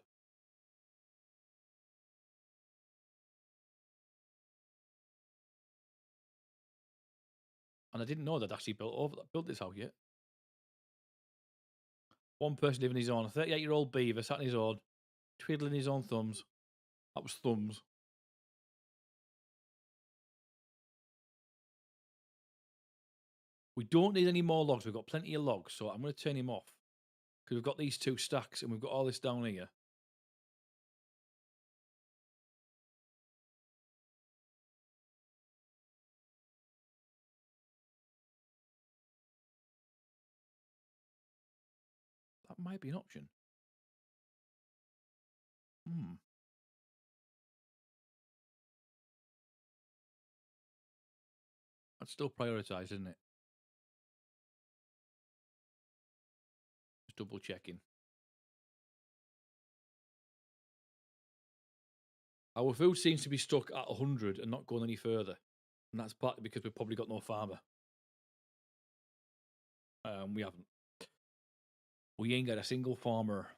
S1: And I didn't know they'd actually built this house yet. One person living his own. A 38-year-old beaver sat on his own, twiddling his own thumbs. That was thumbs. We don't need any more logs. We've got plenty of logs, so I'm going to turn him off. Because we've got these 2 stacks and we've got all this down here. That might be an option. That's still prioritised, isn't it? Just double checking. Our food seems to be stuck at 100 and not going any further. And that's partly because we've probably got no farmer. We haven't. We ain't got a single farmer.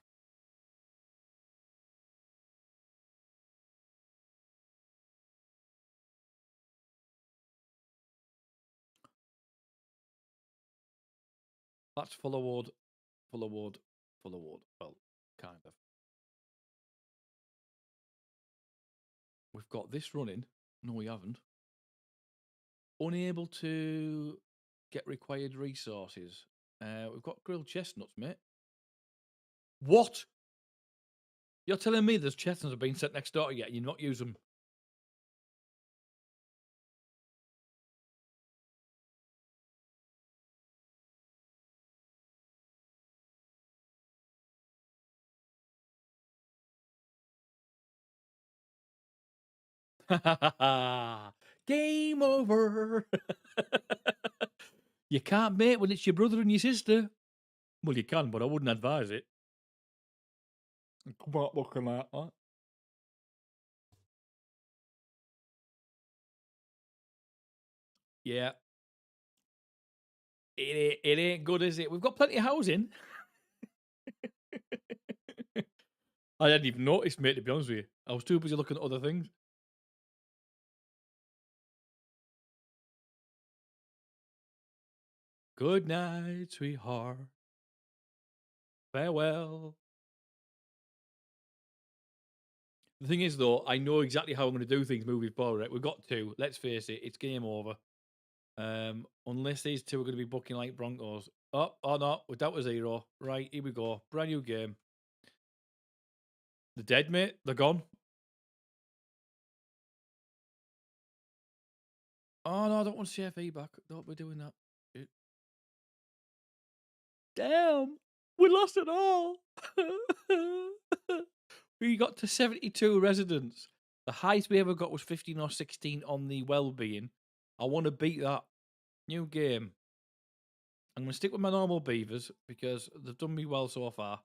S1: That's full of wood, full of wood, full of wood. Well, kind of. We've got this running. No, we haven't. Unable to get required resources. We've got grilled chestnuts, mate. What? You're telling me there's chestnuts have been set next door yet and you're not using them? Game over. You can't mate when it's your brother and your sister. Well, you can, but I wouldn't advise it. Come on, looking at that. Yeah. It ain't good, is it? We've got plenty of housing. I hadn't even noticed, mate, to be honest with you. I was too busy looking at other things. Good night, sweetheart. Farewell. The thing is, though, I know exactly how I'm going to do things moving forward. Right? We've got two. Let's face it, it's game over. Unless these two are going to be booking like Broncos. Oh no, we're down to 0. Right, here we go. Brand new game. They're dead, mate. They're gone. Oh no, I don't want CFE back. Don't be doing that. Damn, we lost it all. We got to 72 residents. The highest we ever got was 15 or 16 on the well-being. I want to beat that. New game. I'm going to stick with my normal beavers because they've done me well so far.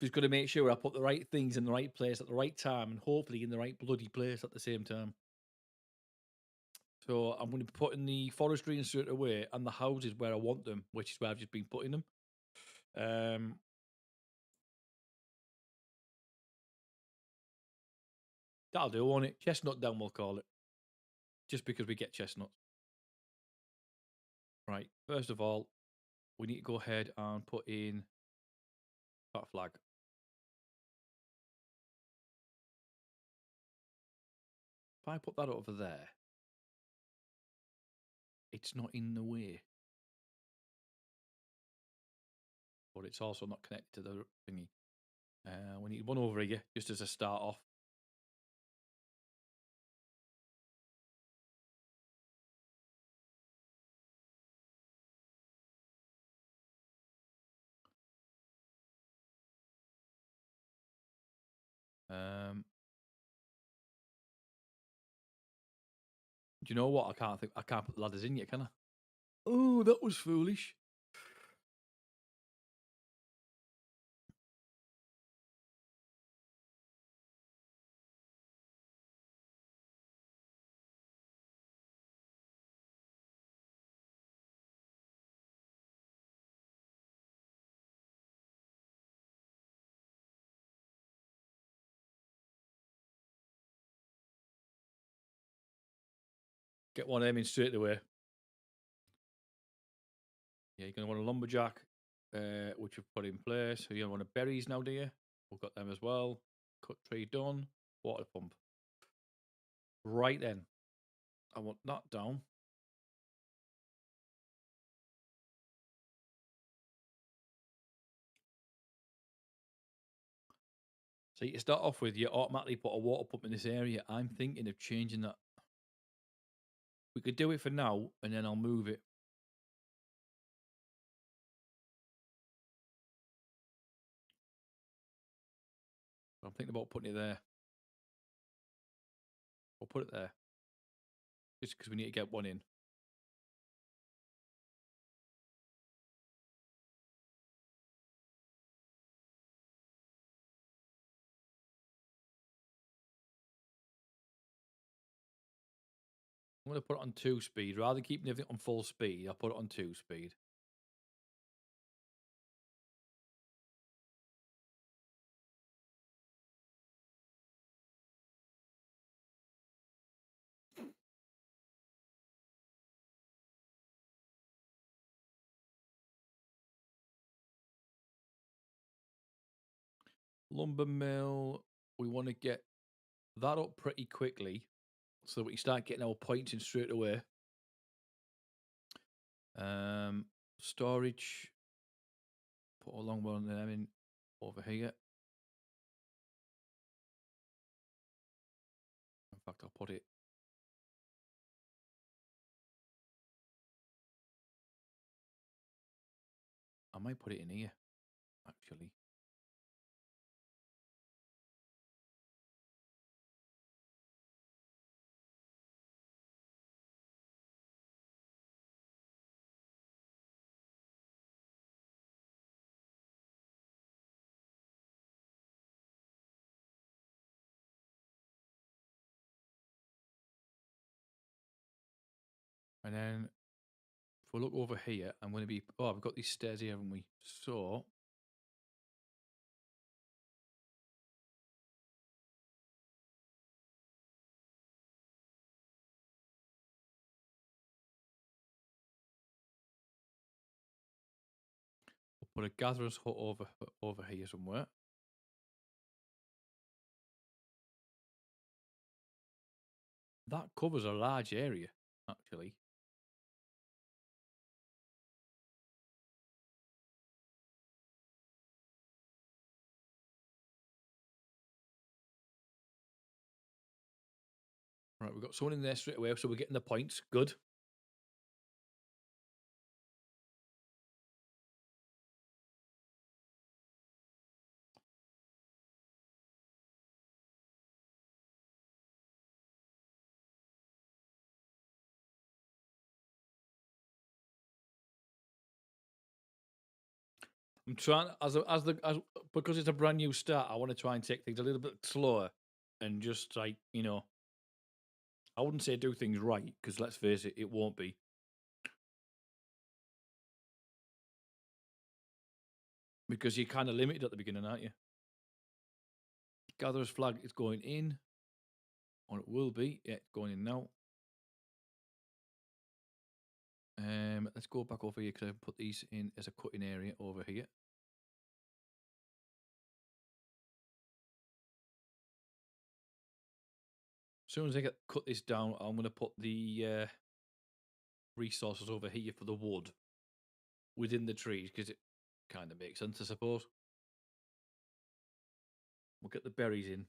S1: Just got to make sure I put the right things in the right place at the right time and hopefully in the right bloody place at the same time. So I'm going to be putting the forestry in straight away and the houses where I want them, which is where I've just been putting them. That'll do, won't it? Chestnut down, we'll call it. Just because we get chestnuts. Right, first of all, we need to go ahead and put in that flag. If I put that over there, it's not in the way. But it's also not connected to the thingy. We need one over here, just as a start off. Do you know what? I can't put the ladders in yet, can I? Oh, that was foolish. Get one of them in straight away. Yeah, you're going to want a lumberjack, which we've put in place. So you don't want a berries now, do you? We've got them as well. Cut tree done. Water pump. Right then. I want that down. So you start off with, you automatically put a water pump in this area. I'm thinking of changing that. We could do it for now, and then I'll move it. I'm thinking about putting it there. We'll put it there. Just because we need to get one in. I'm going to put it on 2 speed. Rather than keeping everything on full speed, I'll put it on 2 speed. Lumber mill, we want to get that up pretty quickly so we can start getting our points in straight away. Storage, put a long one of them in over here. In fact, I'll put it. I might put it in here, actually. And then If we look over here, I'm going to be... Oh, we've got these stairs here, haven't we? So... we'll put a gatherer's hut over here somewhere. That covers a large area, actually. Right, we've got someone in there straight away, so we're getting the points. Good. I'm trying because it's a brand new start. I want to try and take things a little bit slower, and just like I wouldn't say do things right because let's face it, it won't be. Because you're kind of limited at the beginning, aren't you? Gatherer's flag is going in, or it will be. Yeah, it's going in now. Let's go back over here because I put these in as a cutting area over here. As soon as I cut this down, I'm going to put the resources over here for the wood within the trees because it kind of makes sense, I suppose. We'll get the berries in.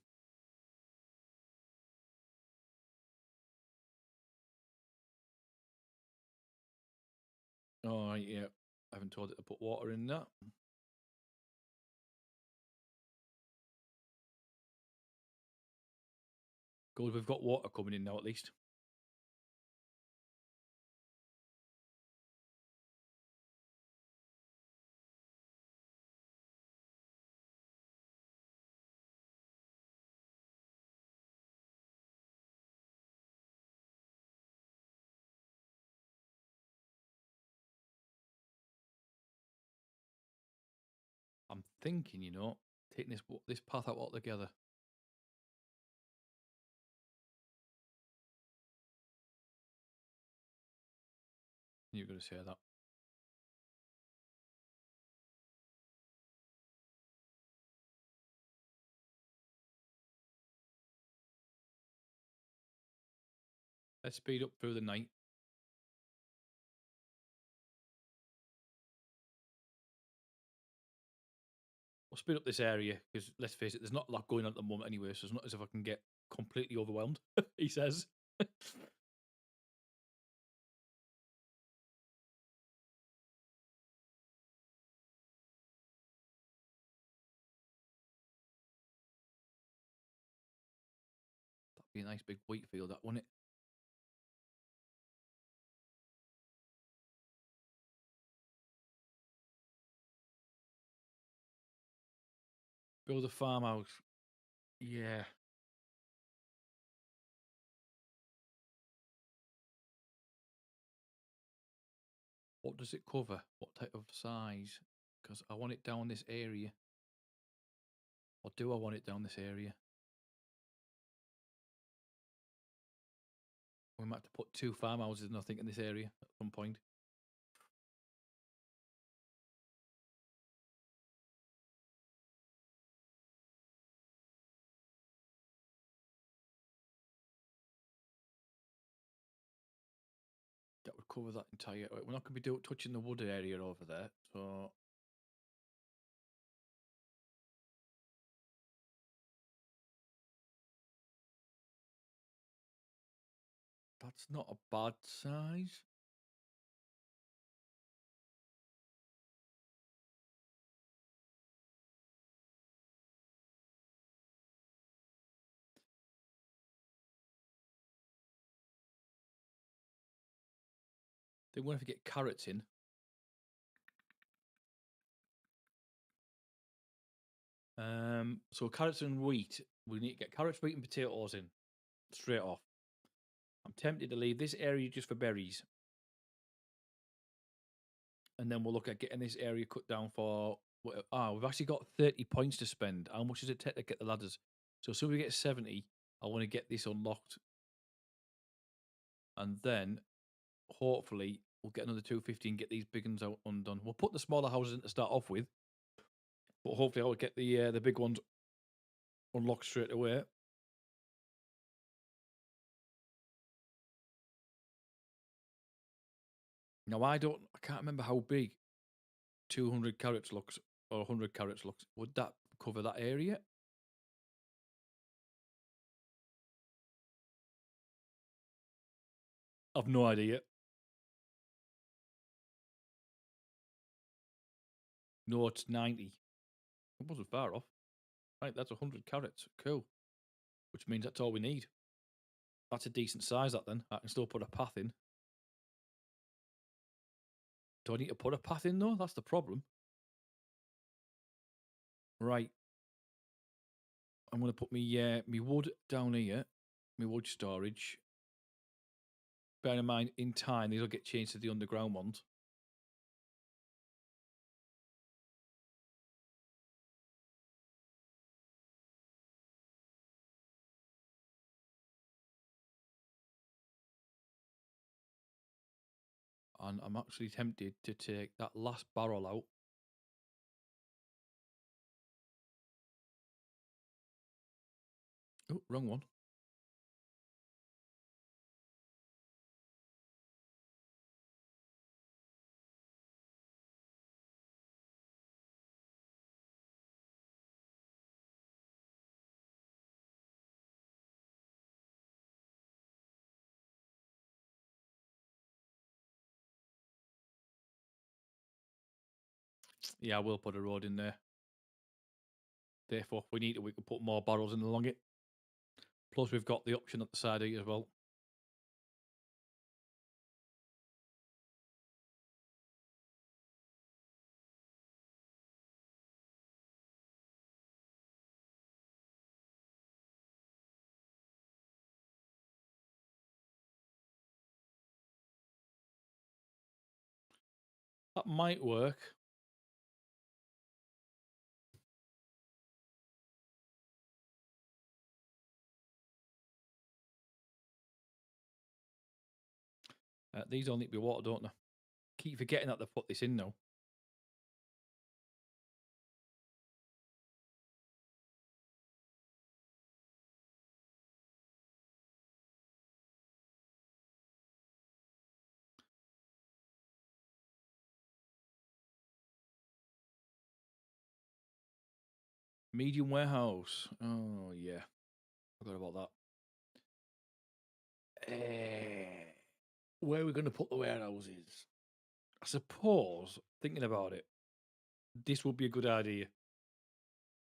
S1: Oh, yeah. I haven't told it to put water in that. Good, we've got water coming in now at least. I'm thinking, taking this path out altogether. You're going to say that. Let's speed up through the night. We'll speed up this area because let's face it, there's not a lot going on at the moment anyway, so it's not as if I can get completely overwhelmed, he says. That'd be a nice big wheat field, that, wouldn't it? Build a farmhouse. Yeah. What does it cover? What type of size? Because I want it down this area. Or do I want it down this area? We might have to put 2 farmhouses in, I think, in this area at some point. That would cover that entire... We're not going to be touching the wood area over there, so... That's not a bad size. Then we'll have to get carrots in. So carrots and wheat. We need to get carrots, wheat, and potatoes in straight off. I'm tempted to leave this area just for berries. and then we'll look at getting this area cut down for. We've actually got 30 points to spend. How much does it take to get the ladders? So as soon as we get 70, I want to get this unlocked, and then hopefully we'll get another 250 and get these big ones out undone. We'll put the smaller houses in to start off with, but hopefully I'll get the big ones unlocked straight away. Now I can't remember how big 200 carats looks or 100 carats looks. Would that cover that area? I've no idea. No, it's 90. It wasn't far off. Right, that's 100 carats. Cool. Which means that's all we need. That's a decent size, that then. I can still put a path in. Do I need to put a path in, though? That's the problem. Right. I'm going to put me wood down here. My wood storage. Bear in mind, in time, these will get changed to the underground ones. And I'm actually tempted to take that last barrel out. Oh, wrong one. Yeah, I will put a road in there. Therefore, we can put more barrels in along it. Plus, we've got the option at the side here as well. That might work. These all need to be water, don't they? Keep forgetting that they've put this in now. Medium warehouse. Oh, yeah. Forgot about that. Where are we going to put the warehouses? I suppose, thinking about it, this would be a good idea.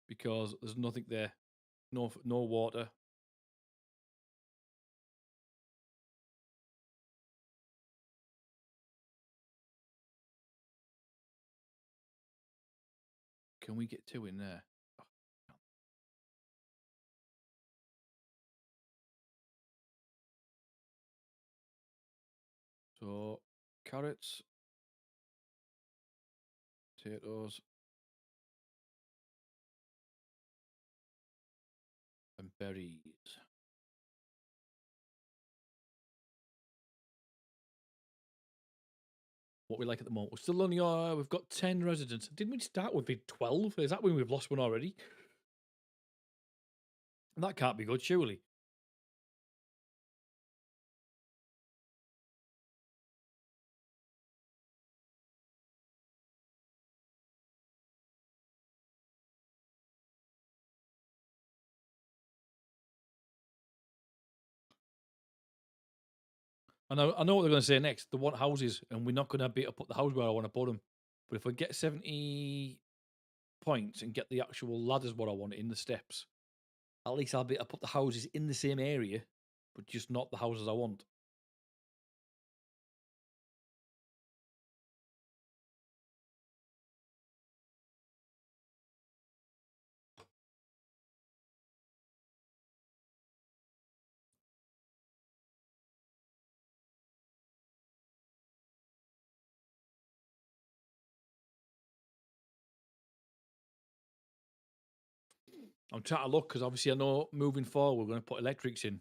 S1: Because there's nothing there. No water. Can we get two in there? So, carrots, potatoes, and berries. What we like at the moment. We're still only, we've got 10 residents. Didn't we start with 12? Is that when we've lost one already? That can't be good, surely. I know what they're going to say next. They want houses, and we're not going to be able to put the house where I want to put them. But if I get 70 points and get the actual ladders what I want in the steps, at least I'll be able to put the houses in the same area, but just not the houses I want. I'm trying to look because obviously I know moving forward we're going to put electrics in.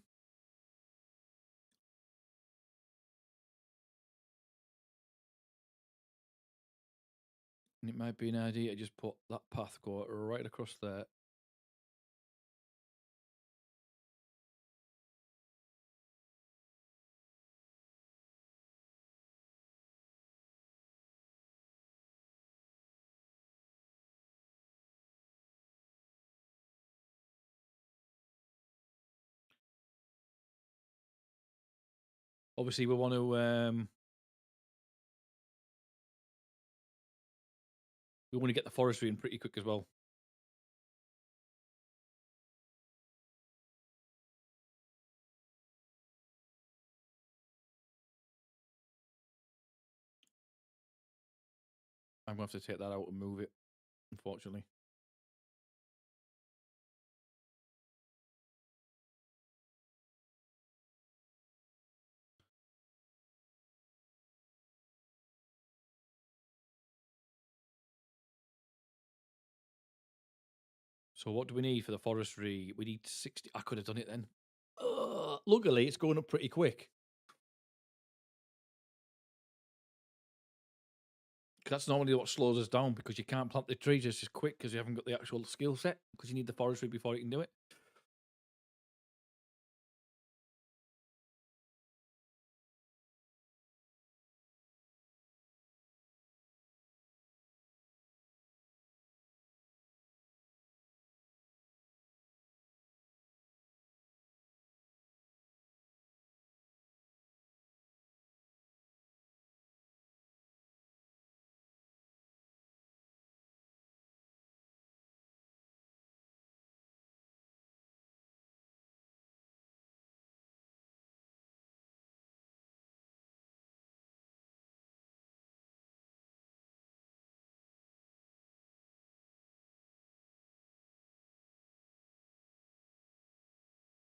S1: And it might be an idea to just put that path go right across there. Obviously we want to get the forestry in pretty quick as well. I'm going to have to take that out and move it, unfortunately. So what do we need for the forestry? We need 60. I could have done it then. Luckily, it's going up pretty quick. That's normally what slows us down, because you can't plant the trees just as quick because you haven't got the actual skill set, because you need the forestry before you can do it.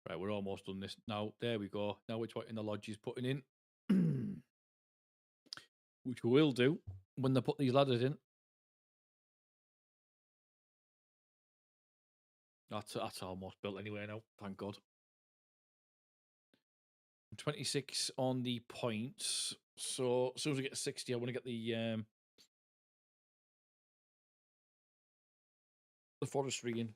S1: Right, we're almost done this now. There we go. Now we're what in the lodge is putting in, which we will do when they put these ladders in. That's almost built anyway now. Thank God. 26 on the points. So as soon as we get 60, I want to get the forestry in.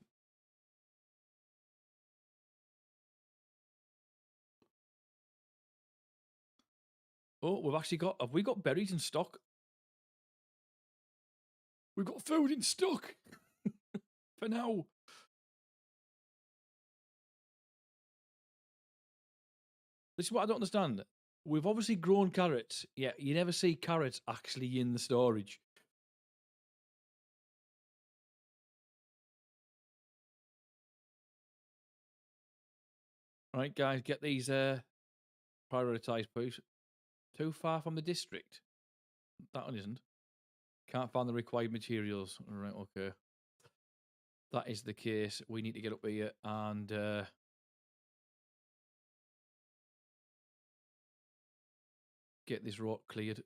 S1: Oh, we've actually got. Have we got berries in stock? We've got food in stock for now. This is what I don't understand. We've obviously grown carrots, yet you never see carrots actually in the storage. All right, guys, get these prioritised, please. Too far from the district? That one isn't. Can't find the required materials. All right, okay. That is the case. We need to get up here and get this rock cleared.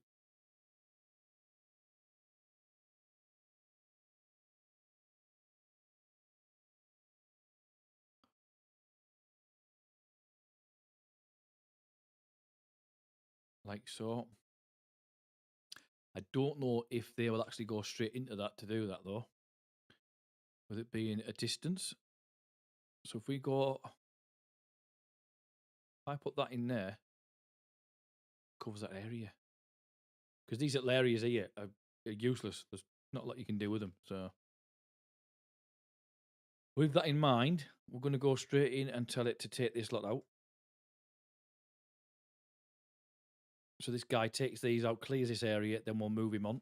S1: Like so. I don't know if they will actually go straight into that to do that, though, with it being a distance. So if we go, if I put that in there, covers that area. Because these little areas here are useless. There's not a lot you can do with them. So with that in mind, we're going to go straight in and tell it to take this lot out. So this guy takes these out, clears this area, then we'll move him on.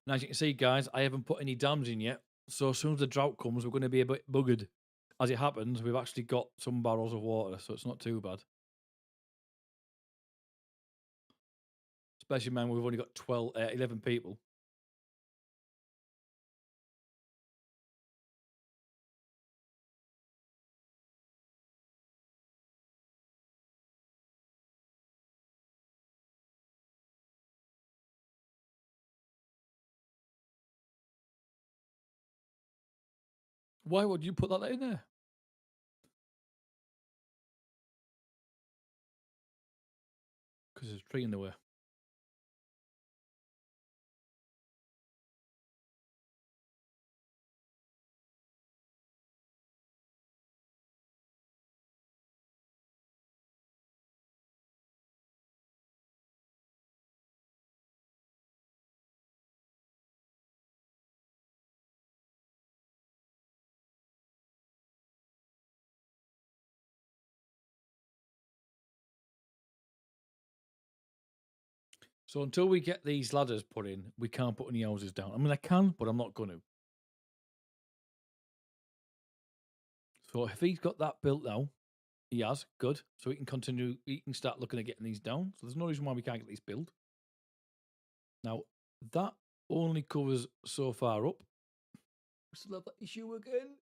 S1: And as you can see, guys, I haven't put any dams in yet. So as soon as the drought comes, we're going to be a bit buggered. As it happens, we've actually got some barrels of water, so it's not too bad. Especially, man, we've only got 11 people. Why would you put that in there? Because there's a tree in the way. So until we get these ladders put in, we can't put any houses down. I mean, I can, but I'm not going to. So if he's got that built now, he has, good. So he can continue, he can start looking at getting these down. So there's no reason why we can't get these built. Now, that only covers so far up. We still have that issue again.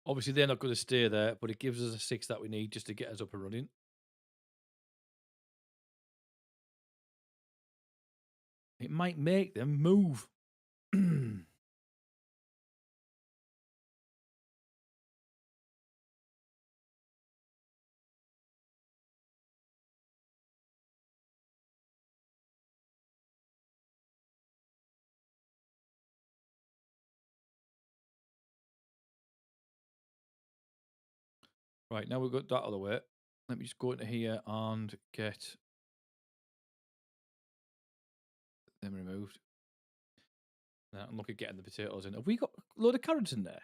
S1: Obviously, they're not going to stay there, but it gives us a 6 that we need just to get us up and running. It might make them move. Right, now we've got that out of the way. Let me just go into here and get them removed. Now, and look at getting the potatoes in. Have we got a load of carrots in there?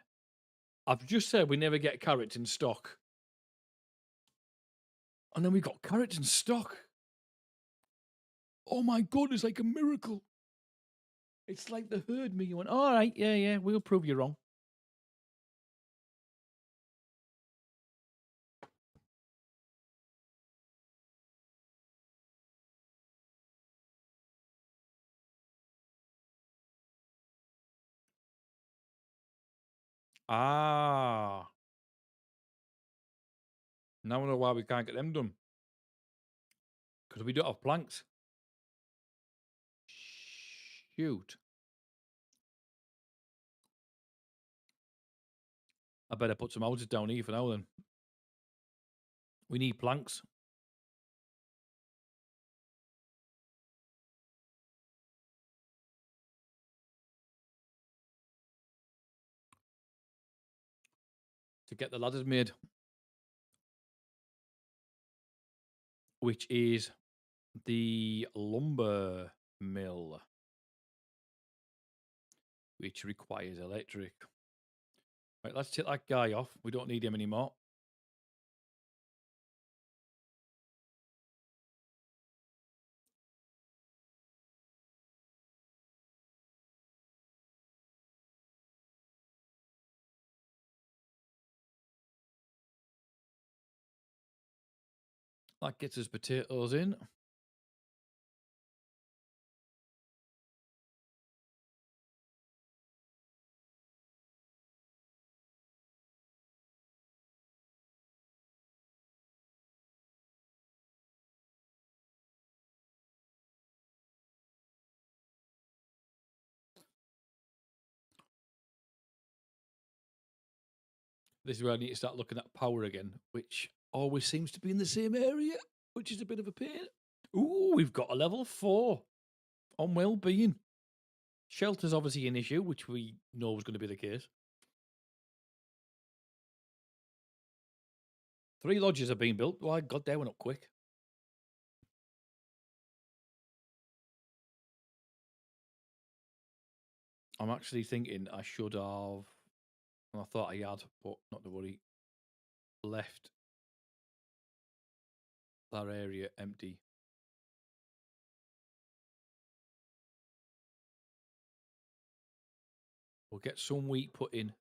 S1: I've just said we never get carrots in stock. And then we got carrots in stock. Oh my God, it's like a miracle. It's like they heard me. You went, all right, yeah, we'll prove you wrong. Ah. Now I know why we can't get them done. Because we don't have planks. Shoot. I better put some houses down here for now then. We need planks. To get the ladders made. Which is the lumber mill. Which requires electric. Right, let's take that guy off. We don't need him anymore. That gets us potatoes in. This is where I need to start looking at power again, which always seems to be in the same area, which is a bit of a pain. Ooh, we've got a level 4 on well-being. Shelter's obviously an issue, which we know was going to be the case. 3 lodges have been built. Why, God, they went up quick. I'm actually thinking I should have, and I thought I had, but not to worry, left that area empty. We'll get some wheat put in.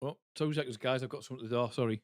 S1: Oh, 2 seconds, guys. I've got something at the door. Sorry.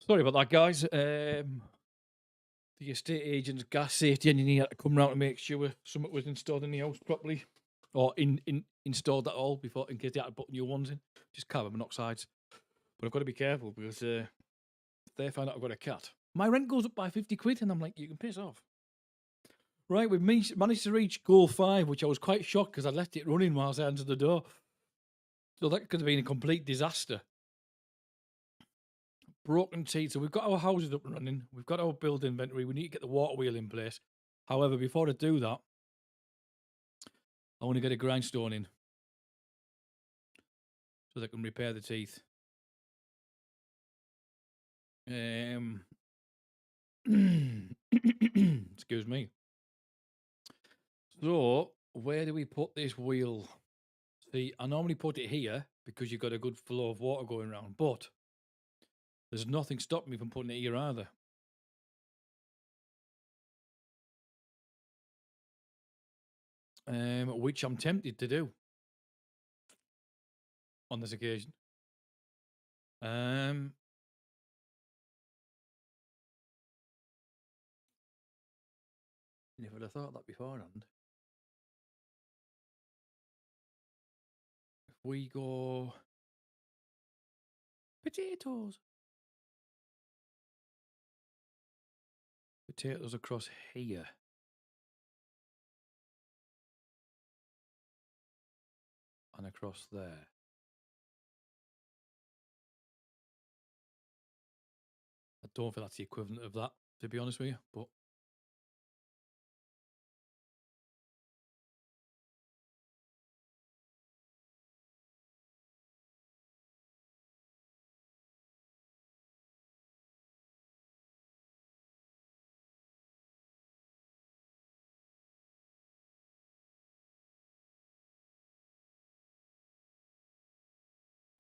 S1: Sorry about that, guys. The estate agent's gas safety engineer had to come round to make sure something was installed in the house properly, or installed at all before, in case they had to put new ones in. Just carbon monoxides. But I've got to be careful because if they find out I've got a cat, my rent goes up by 50 quid, and I'm like, you can piss off. Right, we've managed to reach goal 5, which I was quite shocked because I left it running whilst I answered the door. So that could have been a complete disaster. broken teeth. So we've got our houses up and running. We've got our build inventory. We need to get the water wheel in place. However, before I do that, I want to get a grindstone in so they can repair the teeth. Excuse me. So, where do we put this wheel? See, I normally put it here because you've got a good flow of water going around, but there's nothing stopping me from putting it here either. Which I'm tempted to do on this occasion. Never would have thought that beforehand. If we go potatoes across here. And across there. I don't think that's the equivalent of that, to be honest with you, but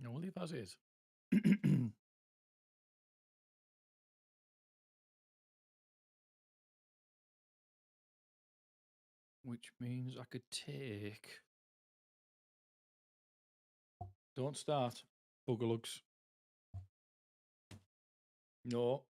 S1: no, we'll leave as is. Which means I could take. Don't start. Buggerlugs. No.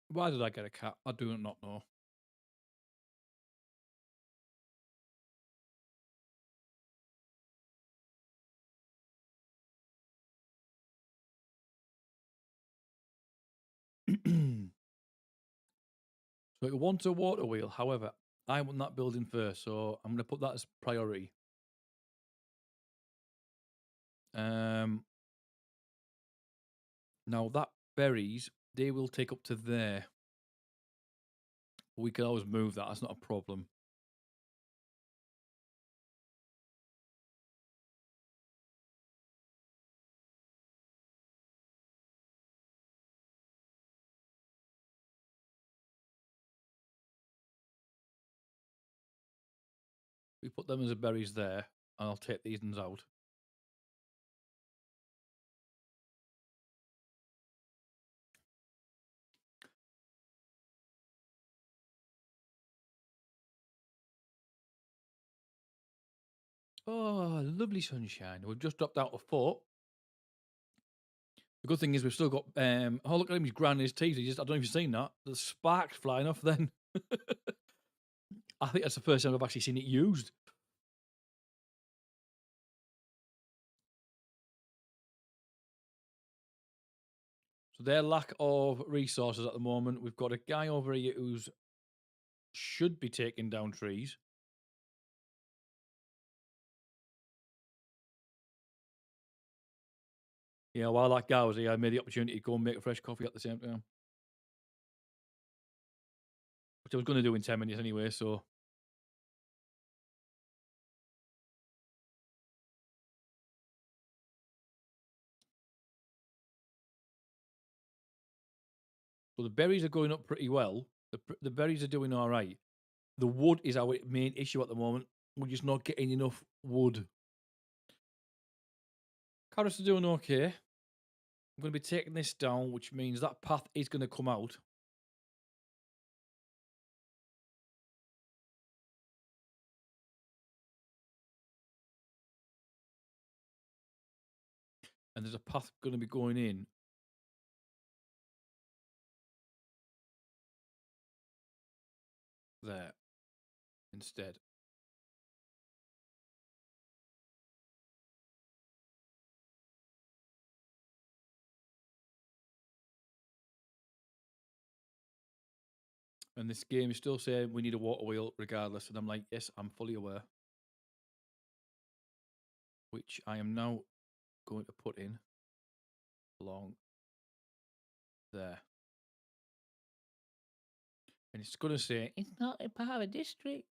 S1: Why did I get a cat? I do not know. So it wants a water wheel. However, I want that building first, so I'm going to put that as priority. Now that berries, they will take up to there. We can always move that. That's not a problem. We put them as a berries there, and I'll take these ones out. Oh, lovely sunshine. We've just dropped out a foot. The good thing is we've still got oh, look at him, he's grinding his teeth. I don't know if you've seen that. The sparks flying off then. I think that's the first time I've actually seen it used. So their lack of resources at the moment. We've got a guy over here who's should be taking down trees. Yeah, while that guy was here, I made the opportunity to go and make a fresh coffee at the same time. Which I was going to do in 10 minutes anyway, so. So the berries are going up pretty well. The berries are doing all right. The wood is our main issue at the moment. We're just not getting enough wood. Carrots are doing okay. I'm going to be taking this down, which means that path is going to come out. And there's a path going to be going in. There. instead. And this game is still saying we need a water wheel regardless. And I'm like, yes, I'm fully aware. Which I am now going to put in along there. And it's going to say, it's not a part of a district.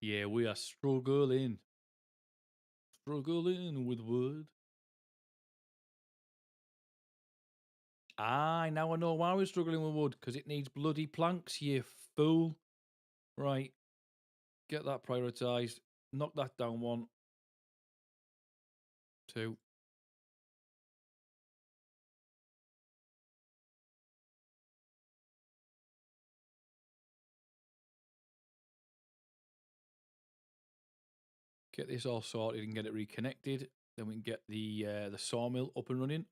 S1: Yeah, we are struggling. Struggling with wood. Now I know why we're struggling with wood. Because it needs bloody planks, you fool. Right. Get that prioritised. Knock that down 1. 2. Get this all sorted and get it reconnected. Then we can get the sawmill up and running.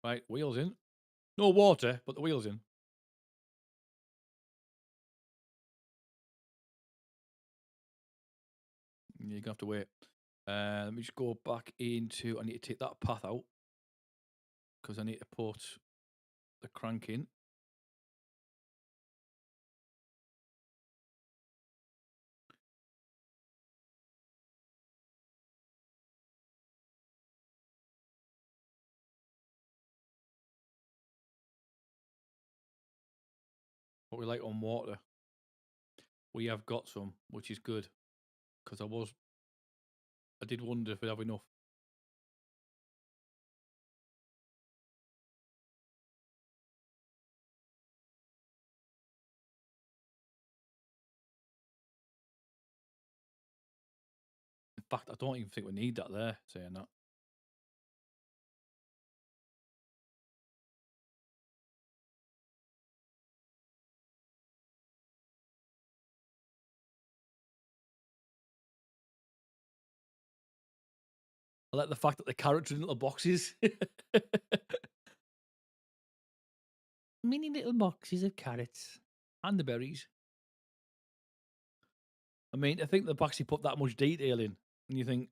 S1: Right, wheels in. No water, but the wheels in. You're going to have to wait. Let me just go back into... I need to take that path out. Because I need to put the crank in. But we like on water. We have got some, which is good. Because I did wonder if we'd have enough. In fact, I don't even think we need that there, saying that. I like the fact that the carrots are in little boxes. Mini little boxes of carrots. And the berries. I mean, I think they've actually put that much detail in. And you think,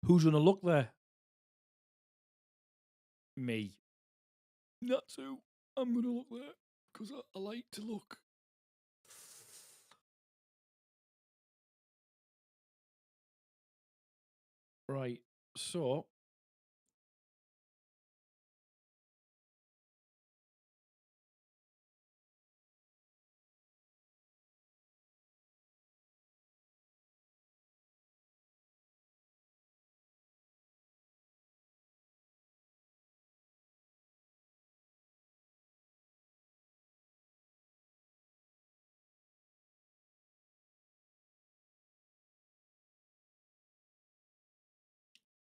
S1: who's going to look there? Me. That's who. I'm going to look there. Because I like to look. Right. So...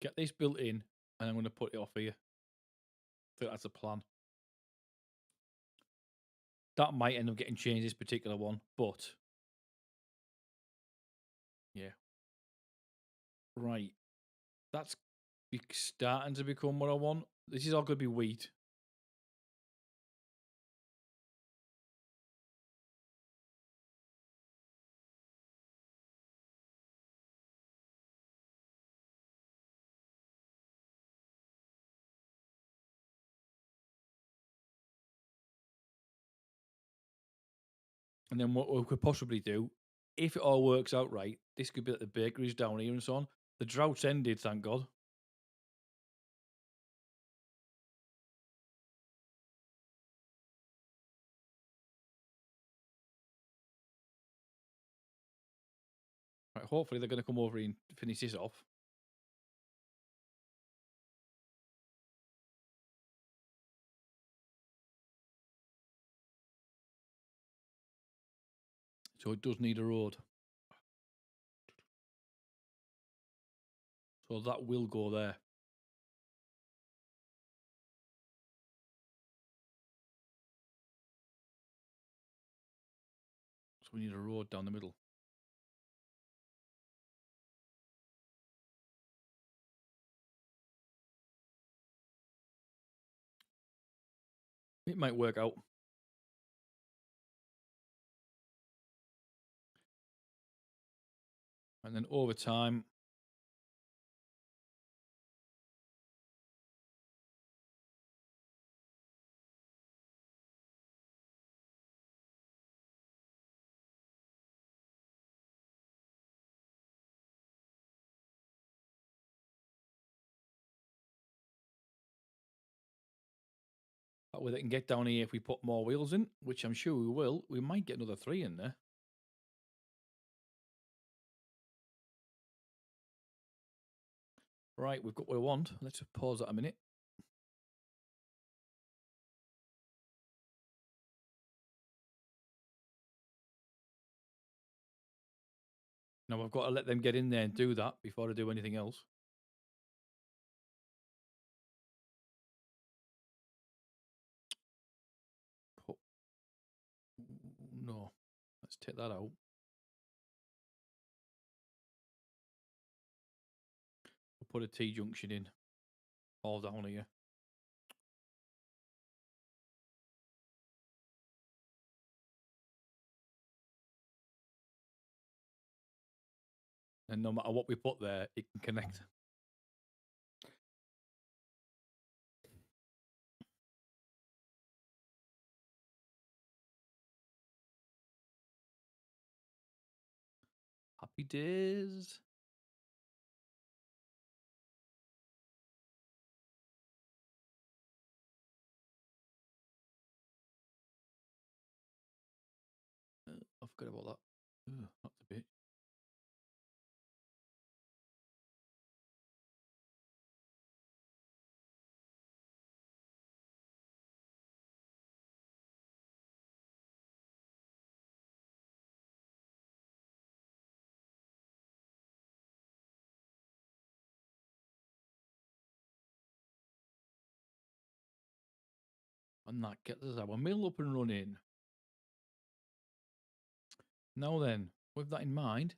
S1: get this built in, and I'm going to put it off here. I think that's a plan. That might end up getting changed, this particular one, but... Yeah. Right. That's starting to become what I want. This is all going to be wheat. And then what we could possibly do, if it all works out right, this could be like the bakeries down here and so on. The drought's ended, thank God. Right, hopefully they're going to come over and finish this off. So it does need a road. So that will go there. So we need a road down the middle. It might work out. And then over time, that way they can get down here if we put more wheels in, which I'm sure we will. We might get another 3 in there. Right, we've got what we want. Let's just pause that a minute. Now I've got to let them get in there and do that before I do anything else. No, let's take that out. We'll put a T-junction in. All down here. And no matter what we put there, it can connect. Happy days. I forgot about that. That's a bit. And that gets us our mill up and running. Now then, with that in mind,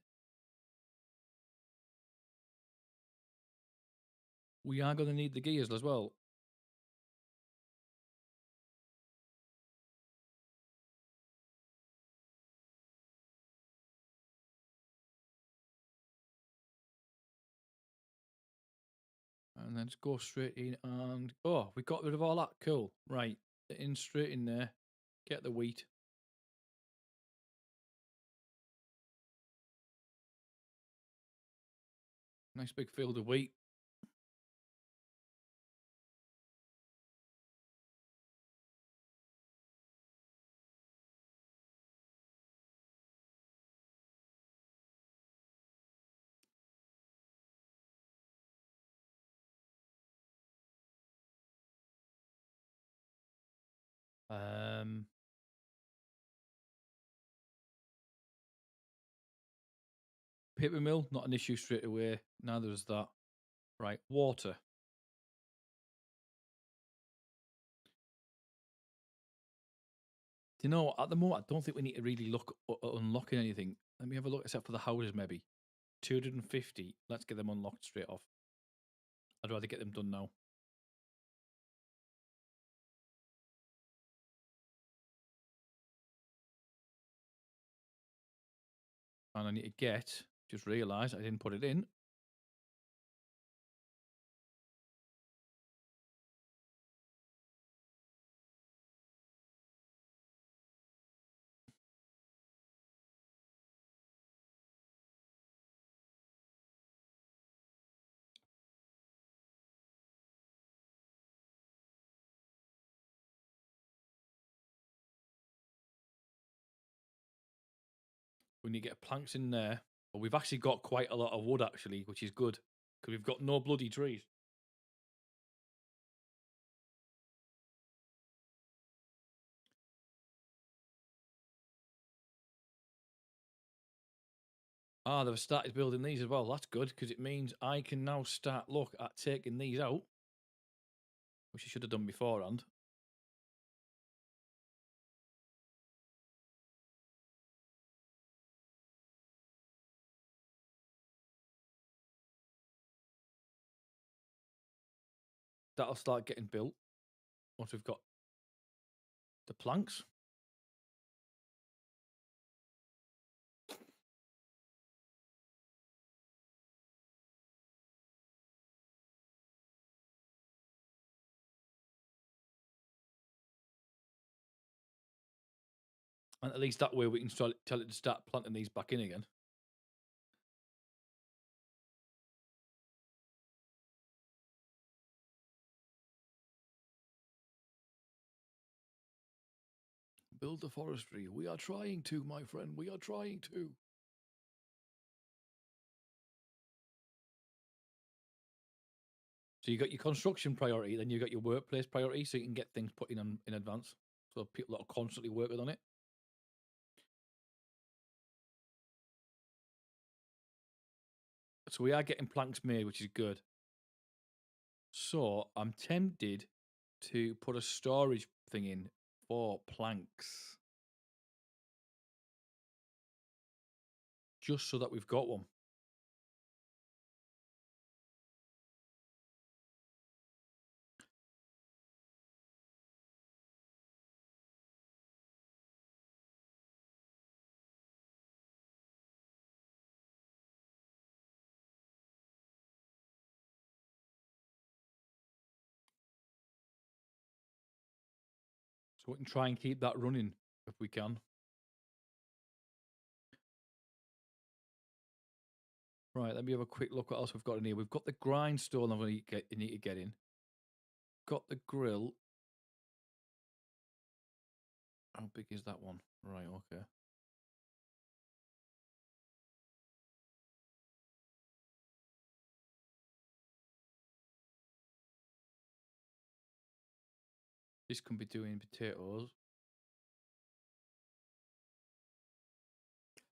S1: we are going to need the gears as well. And then just go straight in and... Oh, we got rid of all that. Cool. Right. In straight in there. Get the wheat. Nice big field of wheat. Paper mill, not an issue straight away. Neither is that. Right, water. Do you know, at the moment, I don't think we need to really look at unlocking anything. Let me have a look, except for the houses, maybe. 250. Let's get them unlocked straight off. I'd rather get them done now. And I need to get, just realised I didn't put it in. We need to get planks in there. But we've actually got quite a lot of wood, actually, which is good. Because we've got no bloody trees. Ah, they've started building these as well. That's good, because it means I can now start look at taking these out. Which I should have done beforehand. That'll start getting built once we've got the planks. And at least that way we can tell it to start planting these back in again. Build the forestry. We are trying to, my friend. We are trying to. So you got your construction priority, then you got your workplace priority, so you can get things put in advance. So people that are constantly working on it. So we are getting planks made, which is good. So I'm tempted to put a storage thing in for planks. Just so that we've got one. So we can try and keep that running if we can. Right, let me have a quick look what else we've got in here. We've got the grindstone that we need to get in. Got the grill. How big is that one? Right, okay. This can be doing potatoes.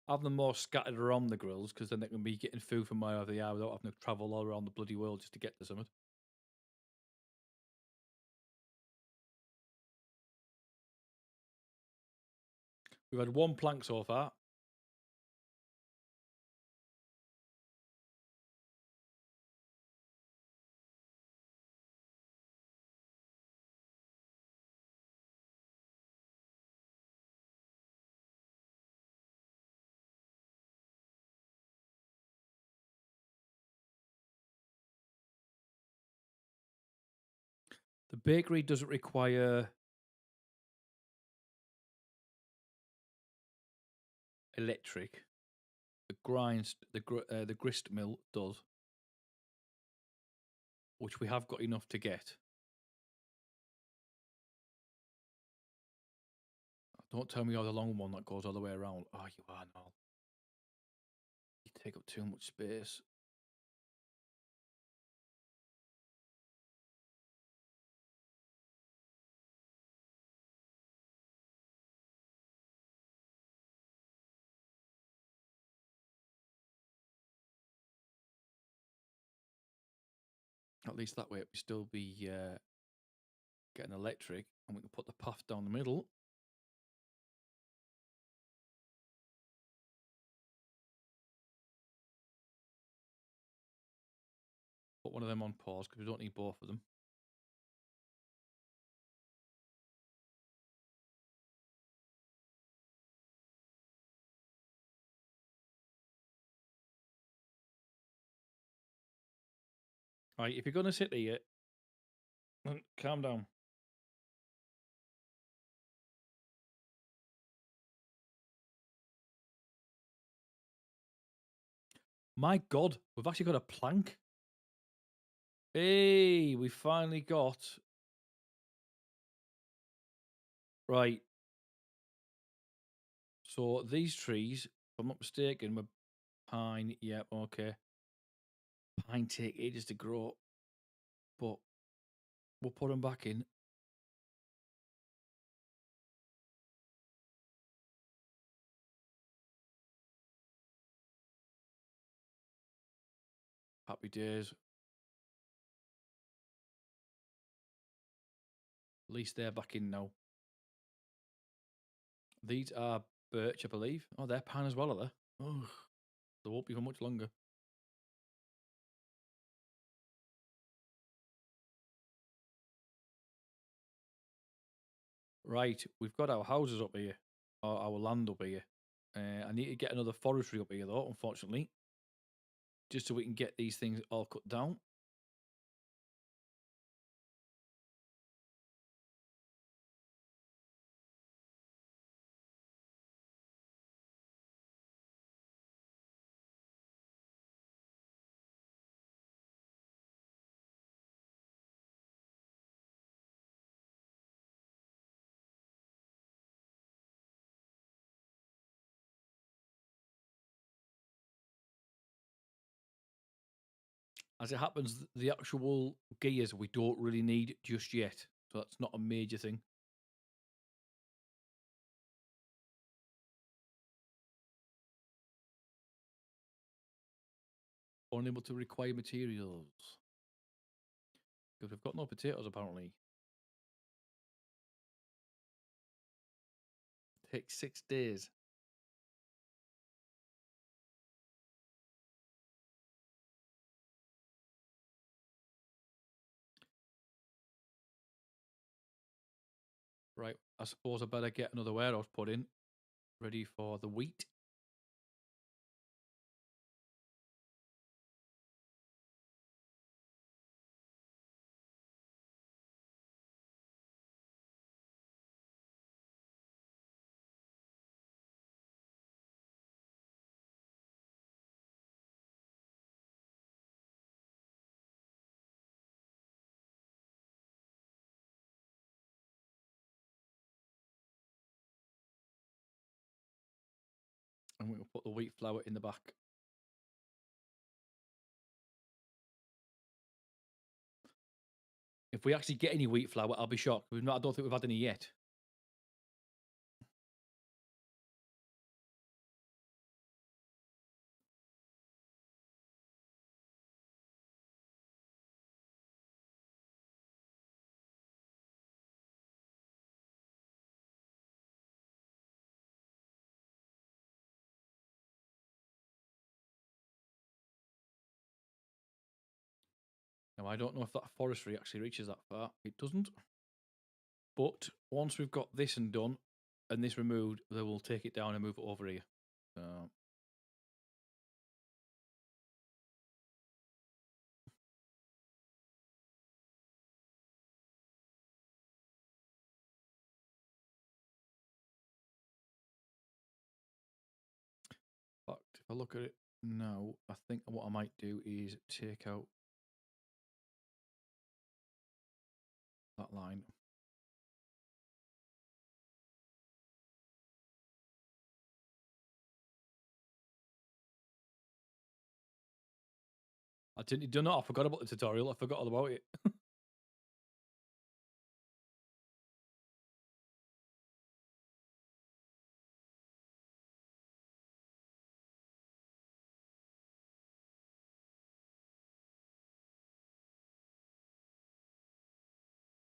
S1: Have them more scattered around the grills, because then they can be getting food from wherever they are without having to travel all around the bloody world just to get to something. We've had one plank so far. The bakery doesn't require electric. The grist mill does, which we have got enough to get. Don't tell me you're the long one that goes all the way around. Oh, you are now. You take up too much space. At least that way we still be getting electric, and we can put the path down the middle. Put one of them on pause because we don't need both of them. Right, if you're going to sit here, calm down. My God, we've actually got a plank. Hey, we finally got... Right. So these trees I'm not mistaken, with pine, yeah, okay. Pine take ages to grow, but we'll put them back in. Happy days. At least they're back in now. These are birch, I believe. Oh, they're pine as well, are they? Oh, they won't be for much longer. Right, we've got our houses up here, or our land up here. I need to get another forestry up here, though, unfortunately, just so we can get these things all cut down. As it happens, the actual gears we don't really need just yet, so that's not a major thing. Unable to require materials. Because we've got no potatoes, apparently. Takes 6 days. Right, I suppose I better get another warehouse put in, ready for the wheat. And we'll put the wheat flour in the back. If we actually get any wheat flour, I'll be shocked. I don't think we've had any yet. Now, I don't know if that forestry actually reaches that far. It doesn't. But once we've got this and done, and this removed, then we'll take it down and move it over here. So, but if I look at it now, I think what I might do is take out that line. I didn't do not. I forgot about the tutorial. I forgot all about it.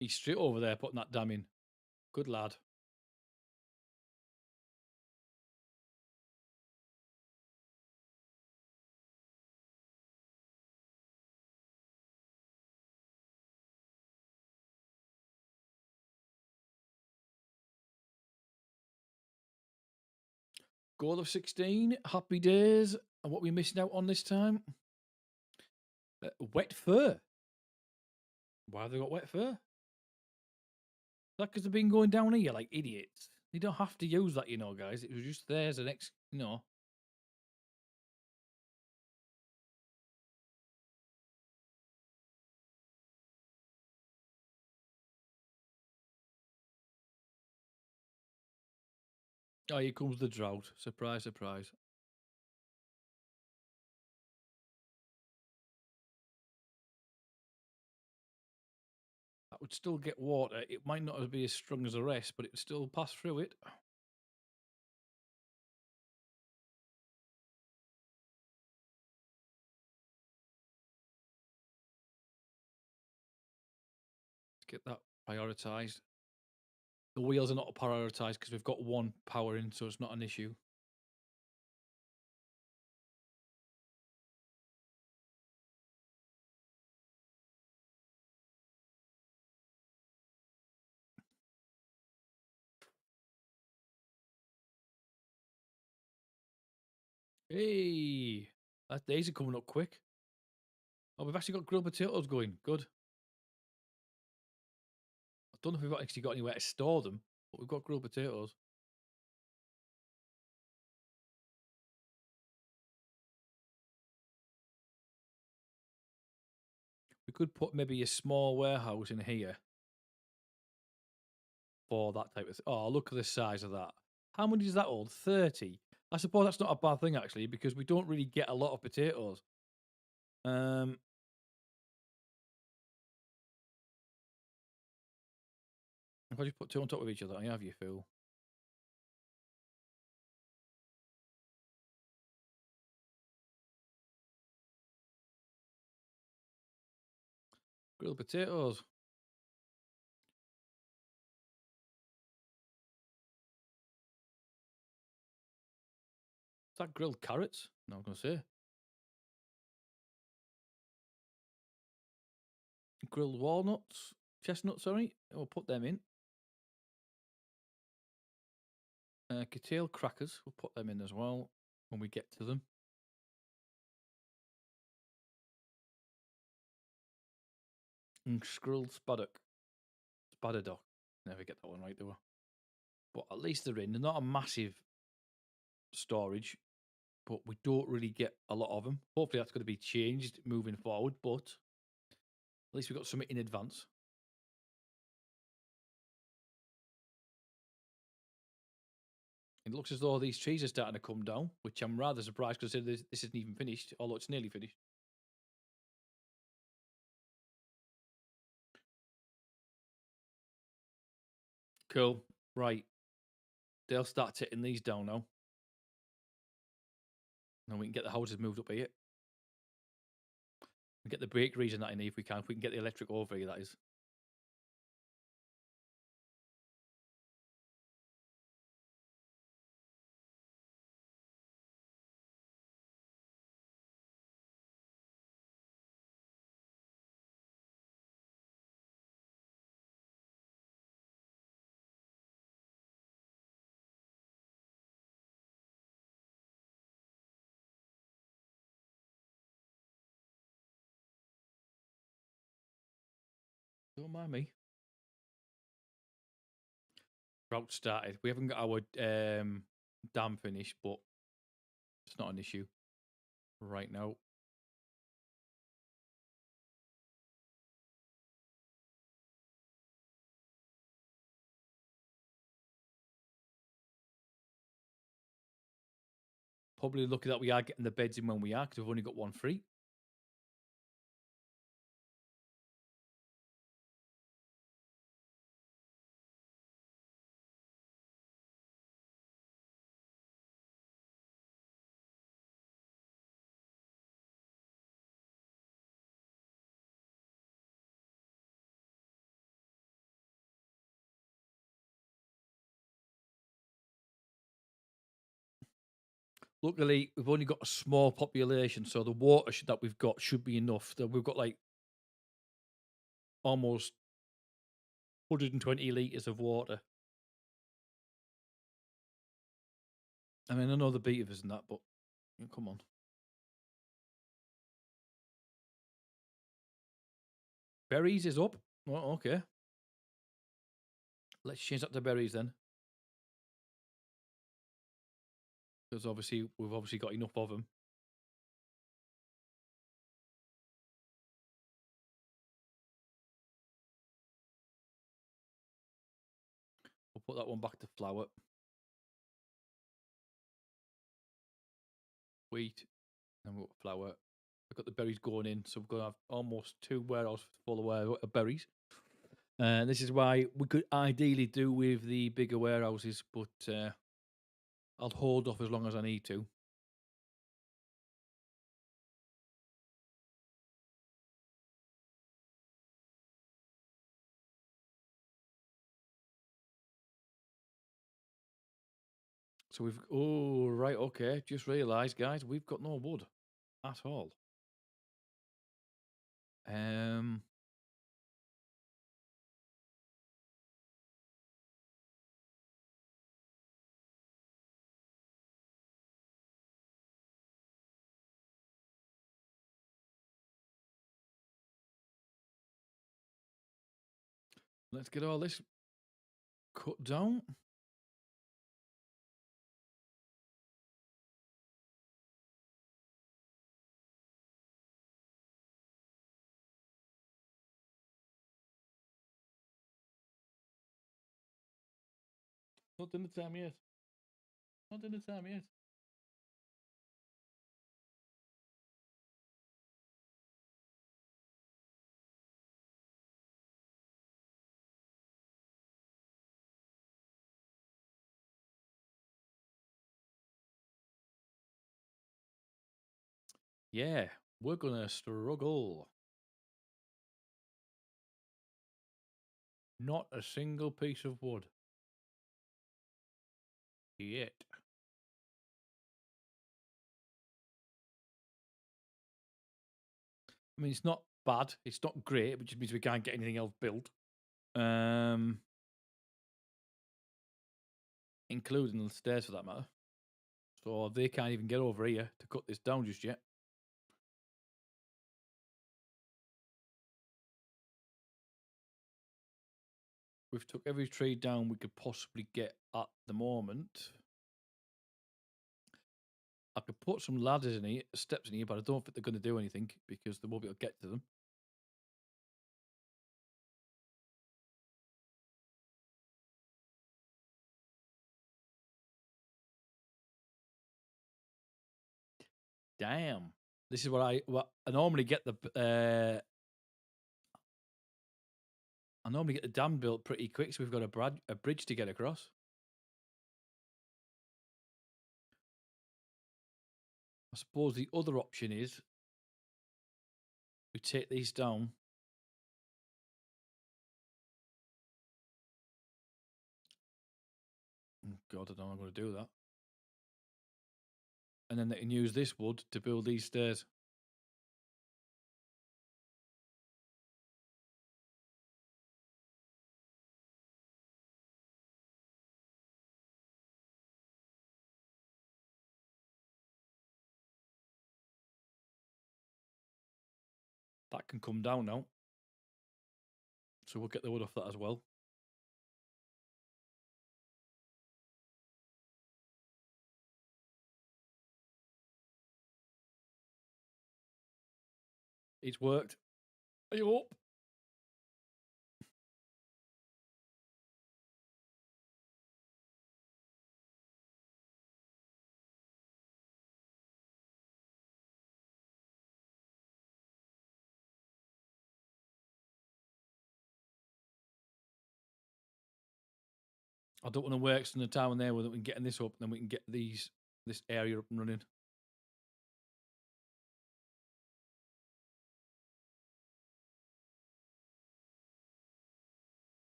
S1: He's straight over there putting that dam in. Good lad. Goal of 16. Happy days. And what are we missing out on this time? Wet fur. Why have they got wet fur? That because they've been going down here like idiots. You don't have to use that, guys. It was just there as an Oh, here comes the drought. Surprise, surprise. would still get water. It might not be as strong as the rest, but it would still pass through it. Let's get that prioritised. The wheels are not prioritised because we've got one power in, so it's not an issue. Hey, that days are coming up quick. Oh, we've actually got grilled potatoes going. Good. I don't know if we've actually got anywhere to store them, but we've got grilled potatoes. We could put maybe a small warehouse in here for that type of thing. Oh, look at the size of that. How many is that hold? 30. I suppose that's not a bad thing, actually, because we don't really get a lot of potatoes. If I just put two on top of each other, I have you, Phil. Grilled potatoes. Is that grilled carrots? No, I'm going to say. Grilled walnuts. Chestnuts, sorry. We'll put them in. Curtail crackers. We'll put them in as well when we get to them. And grilled spaddock. Spadadock. Never get that one right, though. But at least they're in. They're not a massive storage, but we don't really get a lot of them. Hopefully that's going to be changed moving forward, but at least we've got something in advance. It looks as though these trees are starting to come down, which I'm rather surprised because this isn't even finished, although it's nearly finished. Cool. Right. They'll start taking these down now. And we can get the houses moved up here. We get the bakeries and that in here if we can. If we can get the electric over here, that is. Don't mind me. Route started. We haven't got our dam finished, but it's not an issue right now. Probably lucky that we are getting the beds in when we are because we've only got one free. Luckily, we've only got a small population, so the water that we've got should be enough. That we've got like almost 120 litres of water. I mean, I know the beat of us and that, but come on. Berries is up. Oh, okay. Let's change that to berries then. Because obviously, we've obviously got enough of them. We'll put that one back to flour. Wheat. And we'll put flour. We've got the berries going in, so we're going to have almost 2 warehouses full of berries. This is why we could ideally do with the bigger warehouses, but I'll hold off as long as I need to. So we've oh right, okay. Just realised, guys, we've got no wood at all. Let's get all this cut down. Not dinner time yet. Not dinner time yet. Yeah, we're gonna struggle. Not a single piece of wood. Yet. I mean, it's not bad. It's not great, which means we can't get anything else built. Including the stairs for that matter. So they can't even get over here to cut this down just yet. We've took every tree down we could possibly get at the moment. I could put some ladders in here, steps in here, but I don't think they're going to do anything because they won't be able to get to them. Damn. This is what I normally get the I normally get the dam built pretty quick, so we've got a bridge to get across. I suppose the other option is we take these down. Oh God, I don't know how I'm going to do that. And then they can use this wood to build these stairs. That can come down now. So we'll get the wood off that as well. It's worked. I hope. I don't want to work in the town there where we can get this up, and then we can get this area up and running.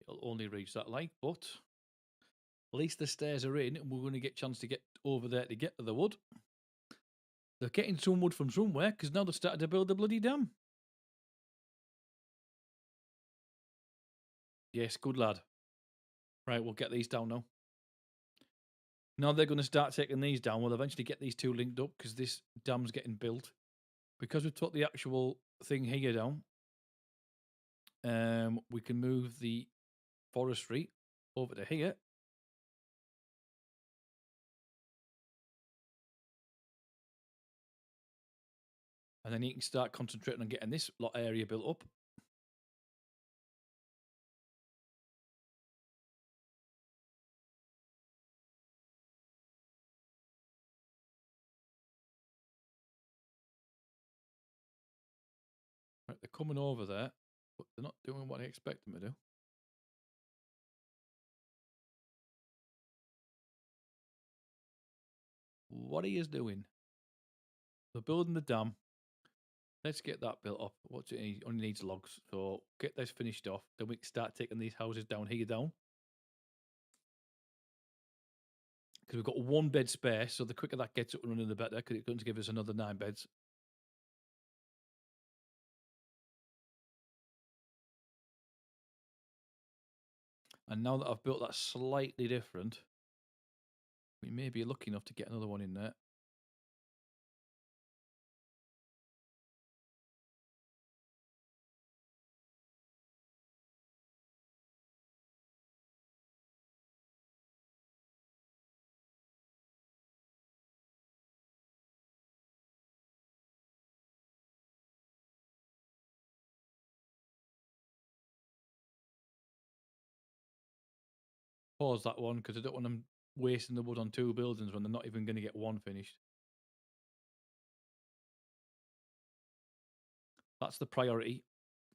S1: It'll only reach that light, but at least the stairs are in, and we're going to get a chance to get over there to get to the wood. They're getting some wood from somewhere because now they've started to build the bloody dam. Yes, good lad. Right, we'll get these down now. Now they're going to start taking these down. We'll eventually get these two linked up because this dam's getting built. Because we've took the actual thing here down, we can move the forestry over to here. And then you can start concentrating on getting this lot area built up. Right, they're coming over there, but they're not doing what I expect them to do. What he is doing? They're building the dam. Let's get that built up. What's it need? Only needs logs. So get this finished off. Then we can start taking these houses down here down. Because we've got 1 bed spare. So the quicker that gets up and running, the better. Because it's going to give us another 9 beds. And now that I've built that slightly different, we may be lucky enough to get another one in there. Pause that one because I don't want them wasting the wood on 2 buildings when they're not even going to get 1 finished. That's the priority.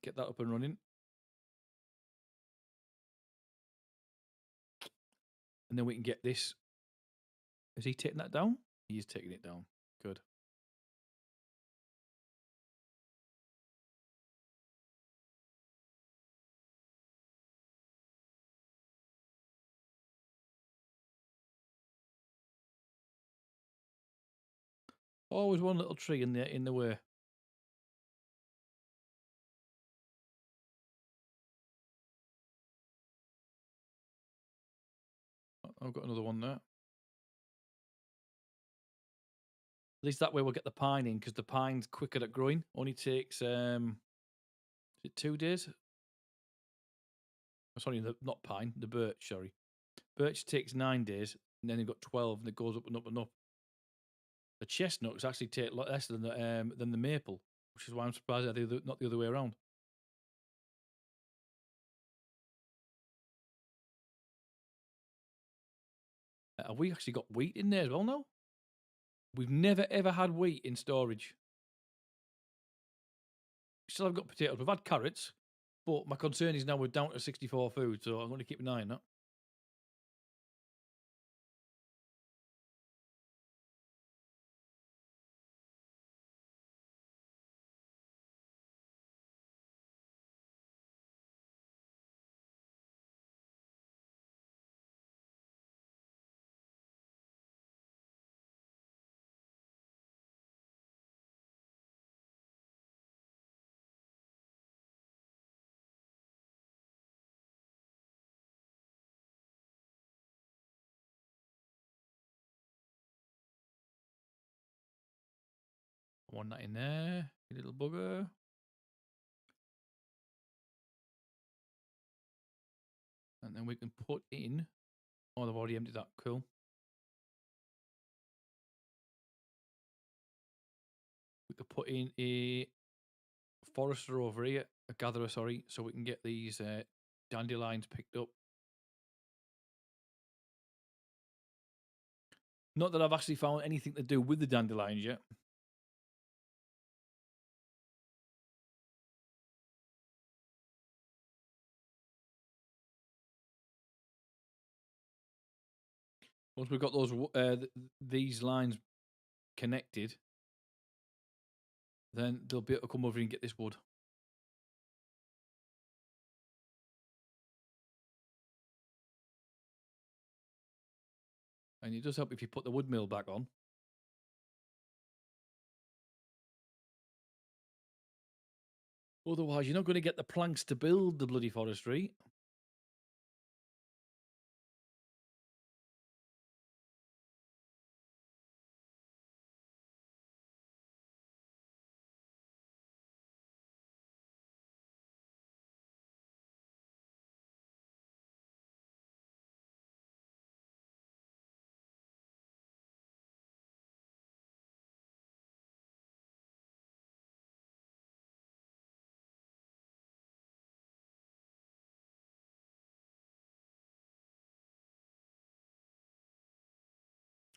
S1: Get that up and running. And then we can get this. Is he taking that down? He is taking it down. Good. Always one little tree in the way. I've got another one there. At least that way we'll get the pine in because the pine's quicker at growing. Only takes is it 2 days? Oh, sorry, not pine, the birch. Sorry, birch takes 9 days, and then you've got 12, and it goes up and up and up. The chestnuts actually take less than the maple, which is why I'm surprised they're not the other way around. Have we actually got wheat in there as well now? We've never ever had wheat in storage. Still have got potatoes. We've had carrots, but my concern is now we're down to 64 food, so I'm going to keep an eye on that. I want that in there, you little bugger. And then we can put in. Oh, they've already emptied that. Cool. We could put in a forester over here, a gatherer, sorry, so we can get these dandelions picked up. Not that I've actually found anything to do with the dandelions yet. Once we've got those these lines connected, then they'll be able to come over and get this wood. And it does help if you put the wood mill back on. Otherwise, you're not going to get the planks to build the bloody forestry.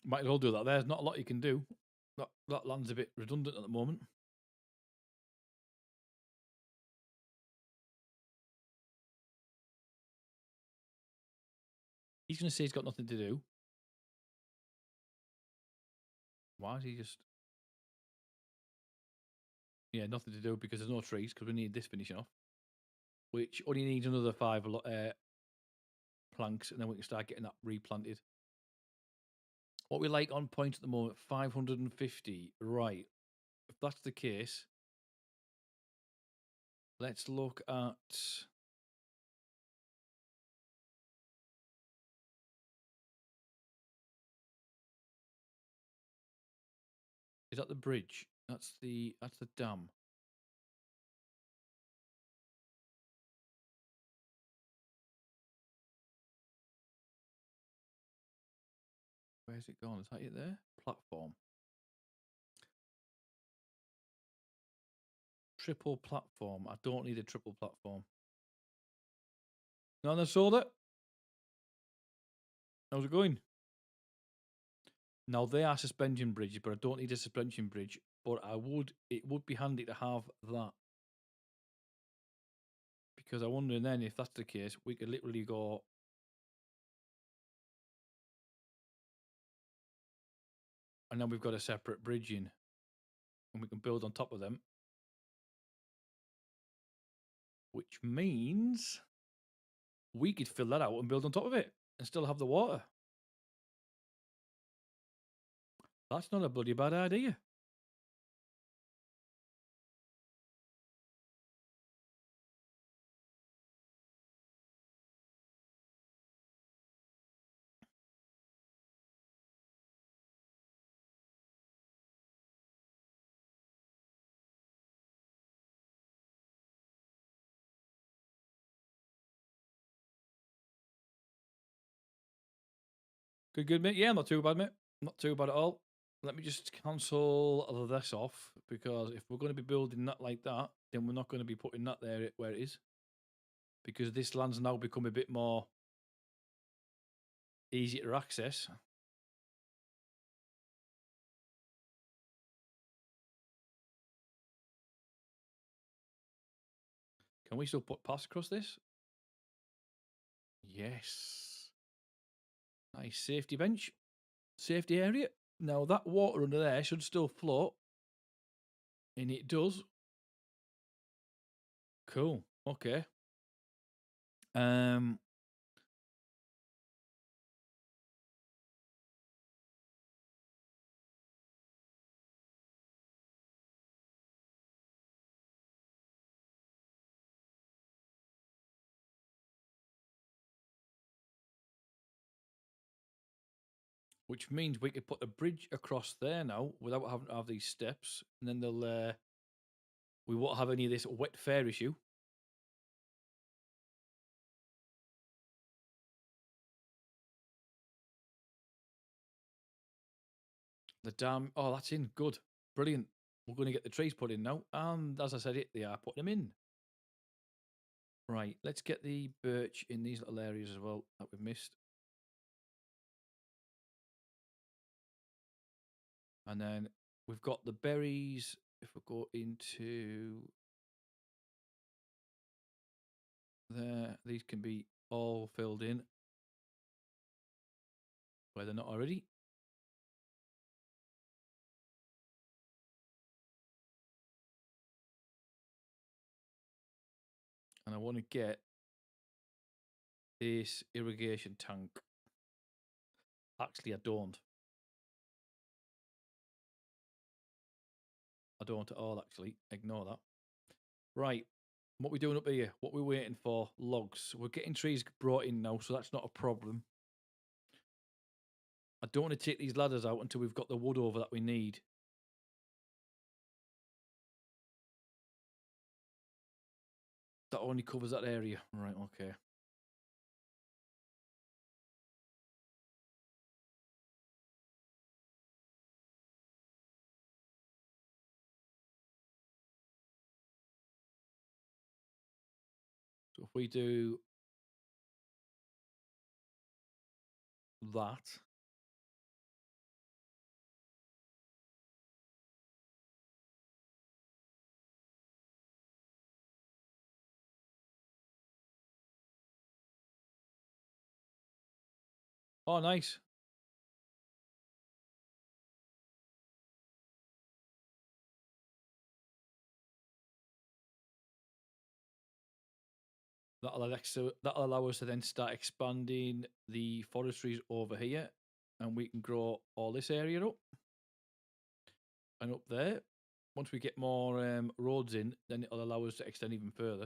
S1: Might as well do that. There's not a lot you can do. That land's a bit redundant at the moment. He's going to say he's got nothing to do. Why is he just... Yeah, nothing to do because there's no trees because we need this finishing off. Which only needs another 5 planks and then we can start getting that replanted. What we like on point at the moment, 550. Right. If that's the case, let's look at... Is that the bridge? That's the dam. Where's it gone? Is that it there? Platform. Triple platform. I don't need a triple platform. No, sold it. How's it going? Now they are suspension bridges, but I don't need a suspension bridge. But it would be handy to have that. Because I wonder then if that's the case, we could literally go... And then we've got a separate bridge in. And we can build on top of them. Which means we could fill that out and build on top of it. And still have the water. That's not a bloody bad idea. Good, mate. Yeah, not too bad, mate. Not too bad at all. Let me just cancel this off because if we're going to be building that like that, then we're not going to be putting that there where it is. Because this land's now become a bit more easy to access. Can we still put paths across this? Yes. Nice safety bench. Safety area. Now that water under there should still float. And it does. Cool. Okay. Which means we could put a bridge across there now without having to have these steps. And then they'll we won't have any of this wet fare issue. The dam. Oh, that's in. Good. Brilliant. We're going to get the trees put in now. And as I said, they are putting them in. Right. Let's get the birch in these little areas as well that we've missed. And then we've got the berries. If we go into there, these can be all filled in where they're not already. And I want to get this irrigation tank. Actually, I don't. I don't at all, actually. Ignore that. Right. What we doing up here? What we're waiting for? Logs. We're getting trees brought in now, so that's not a problem. I don't want to take these ladders out until we've got the wood over that we need. That only covers that area. Right, okay. So if we do that, Oh, nice. That'll allow us to then start expanding the forestries over here, and we can grow all this area up and up there. Once we get more roads in, then it'll allow us to extend even further.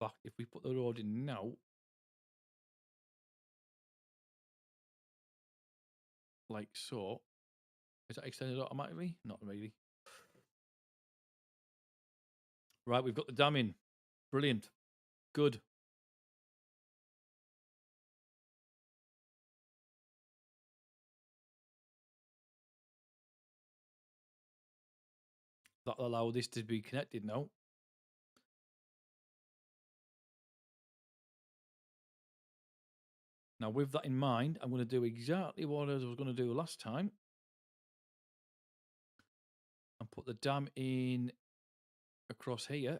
S1: In fact, if we put the road in now, like so, is that extended automatically? Not really. Right, we've got the dam in. Brilliant. Good. That'll allow this to be connected now. Now, with that in mind, I'm going to do exactly what I was going to do last time. And put the dam in across here.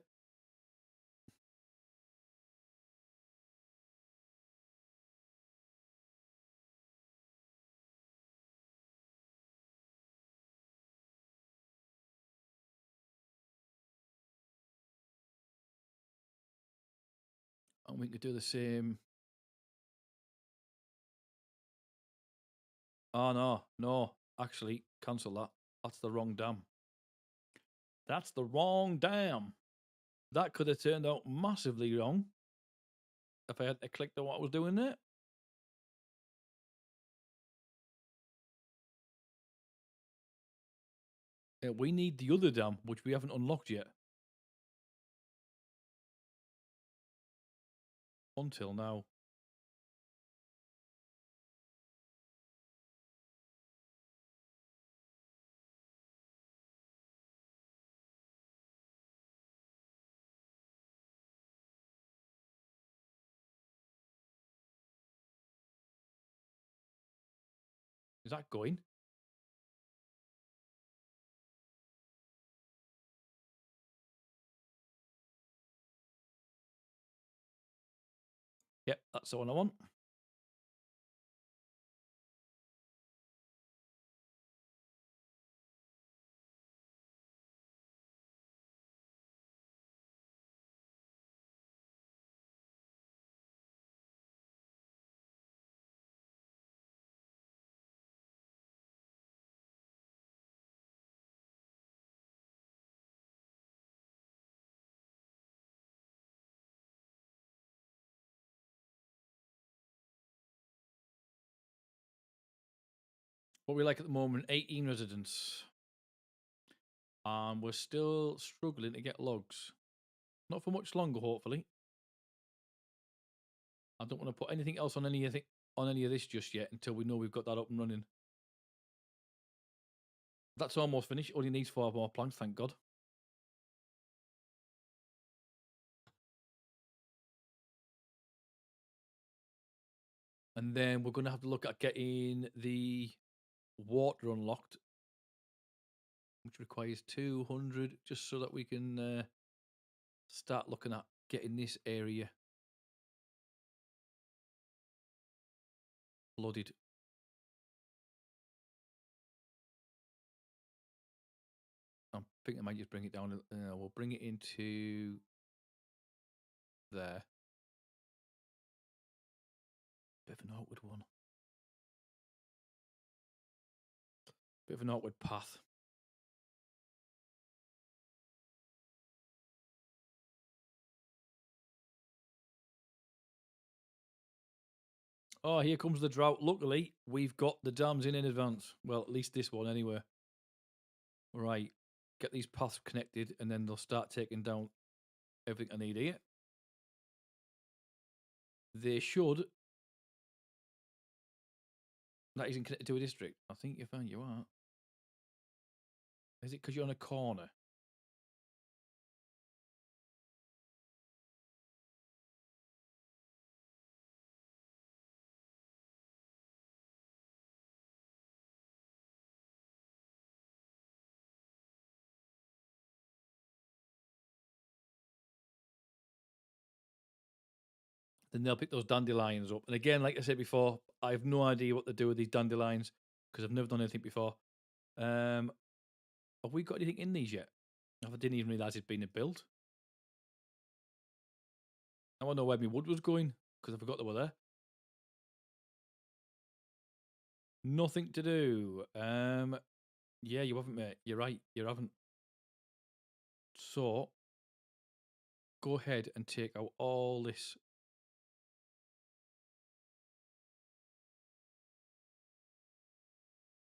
S1: And we could do the same. Oh, no, no. Actually, cancel that. That's the wrong dam. That's the wrong dam. That could have turned out massively wrong if I had to click on what I was doing there. Yeah, we need the other dam, which we haven't unlocked yet. Until now. Is that going? Yep, that's the one I want. What we like at the moment, 18 residents. And we're still struggling to get logs. Not for much longer, hopefully. I don't want to put anything else on any of this just yet until we know we've got that up and running. That's almost finished. Only needs 4 more planks, thank God. And then we're going to have to look at getting the water unlocked, which requires 200, just so that we can start looking at getting this area flooded. I think I might just bring it down. We'll bring it into there. Bit of an awkward one. Bit of an awkward path. Oh, here comes the drought. Luckily, we've got the dams in advance. Well, at least this one anyway. Right. Get these paths connected and then they'll start taking down everything I need here. They should. That isn't connected to a district. I think you found you are. Is it because you're on a corner? then they'll pick those dandelions up. And again, like I said before, I have no idea what to do with these dandelions because I've never done anything before. Have we got anything in these yet? I didn't even realise it'd been a build. I don't know where my wood was going because I forgot they were there. Nothing to do. Yeah, you haven't, mate. You're right. You haven't. So, go ahead and take out all this.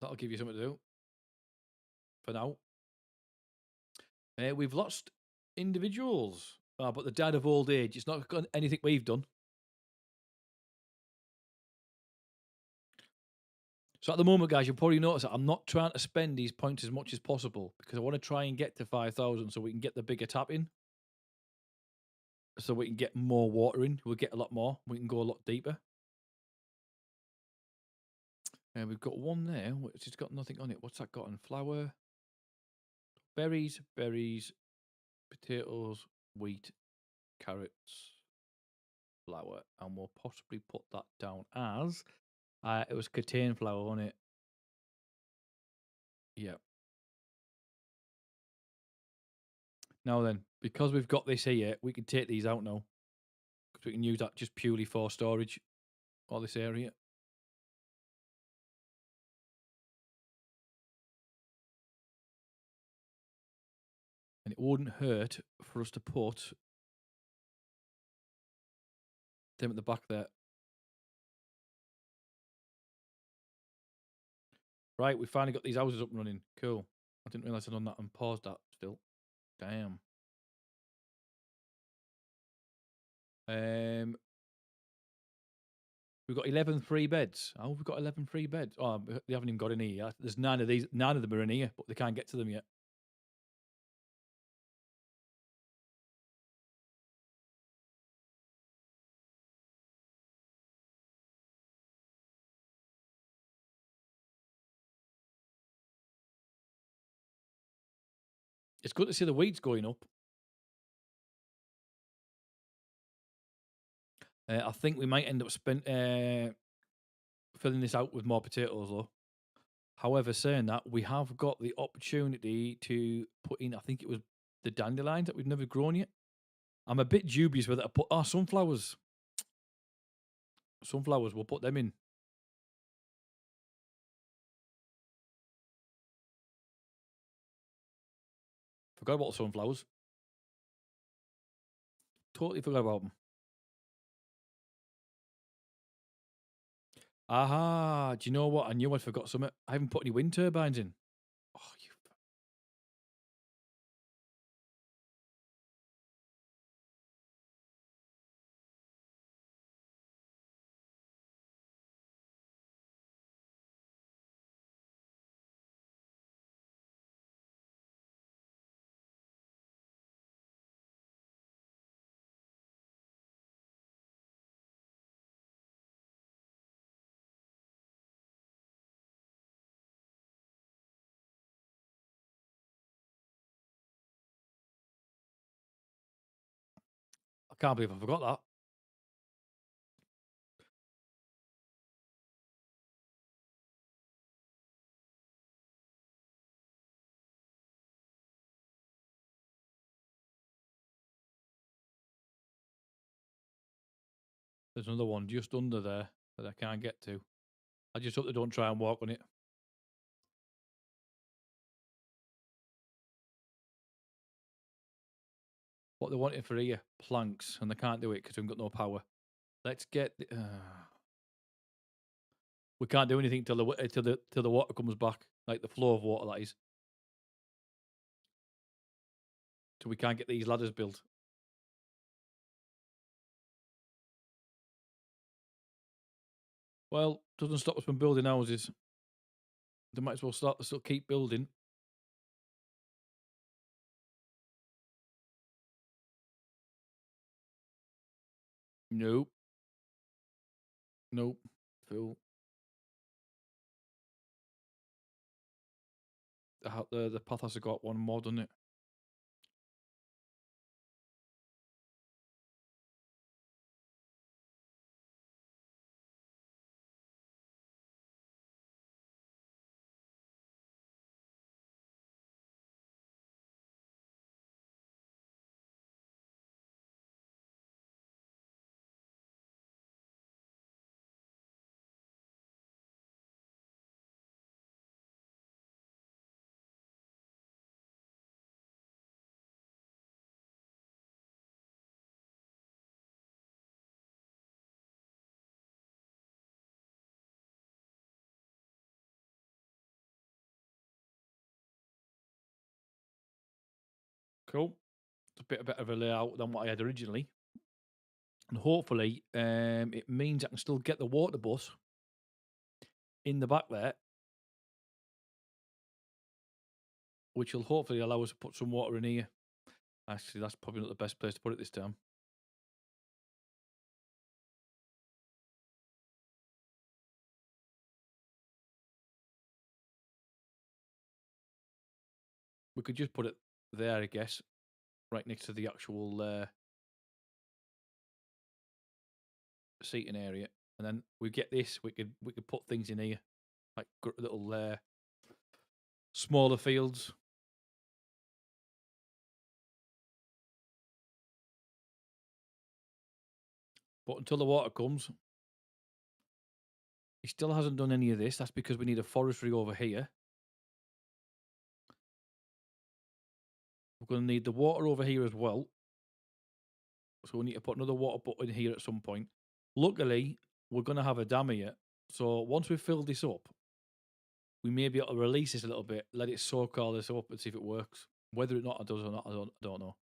S1: That'll give you something to do. For now. We've lost individuals. But the dad of old age. It's not got anything we've done. So at the moment, guys, you'll probably notice that I'm not trying to spend these points as much as possible because I want to try and get to 5,000 so we can get the bigger tap in. So we can get more water in. We'll get a lot more. We can go a lot deeper. And we've got one there, which has got nothing on it. What's that got on? Flour, berries, potatoes, wheat, carrots, flour. And we'll possibly put that down as it was Catane flour on it. Yeah. Now then, because we've got this here, we can take these out now. Because we can use that just purely for storage. All this area. And it wouldn't hurt for us to put them at the back there. Right, we finally got these houses up and running. Cool. I didn't realise I'd done that and paused that still. Damn. We've got 11 free beds. Oh, we've got 11 free beds. Oh, they haven't even got any yet. There's nine of them are in here, but they can't get to them yet. It's good to see the wheat's going up. I think we might end up filling this out with more potatoes, though. However, saying that, we have got the opportunity to put in, I think it was the dandelions that we've never grown yet. I'm a bit dubious whether to put sunflowers. Sunflowers, we'll put them in. Forgot about sunflowers. Totally forgot about them. Aha, do you know what? I knew I forgot something. I haven't put any wind turbines in. Oh, you. I can't believe I forgot that. There's another one just under there that I can't get to. I just hope they don't try and walk on it. What they wanted for here, planks, and they can't do it because we've got no power. Let's get. We can't do anything till the water comes back, like the flow of water that is. So we can't get these ladders built. Well, doesn't stop us from building houses. They might as well still keep building. Nope. Nope. Full. The path has got one more, doesn't it? Cool. It's a bit better of a layout than what I had originally. And hopefully, it means I can still get the water bus in the back there, which will hopefully allow us to put some water in here. Actually, that's probably not the best place to put it this time. We could just put it there, I guess, right next to the actual seating area, and then we get this. We could put things in here, like little smaller fields. But until the water comes, he still hasn't done any of this. That's because we need a forestry over here. We're going to need the water over here as well. So we need to put another water butt in here at some point. Luckily, we're going to have a dam here. So once we've filled this up, we may be able to release this a little bit, let it soak all this up and see if it works. Whether or not it does or not, I don't know.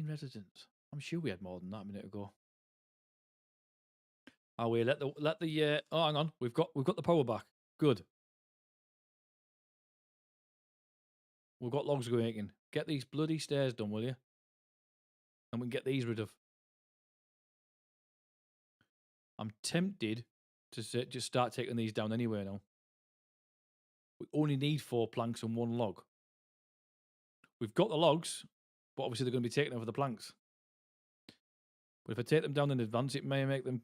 S1: Residents. I'm sure we had more than that a minute ago. Oh, we let the oh, hang on. We've got the power back. Good. We've got logs going in. Get these bloody stairs done, will you? And we can get these rid of. I'm tempted to just start taking these down anyway now. We only need 4 planks and 1 log. We've got the logs, but obviously they're going to be taken over the planks. But if I take them down in advance, it may make them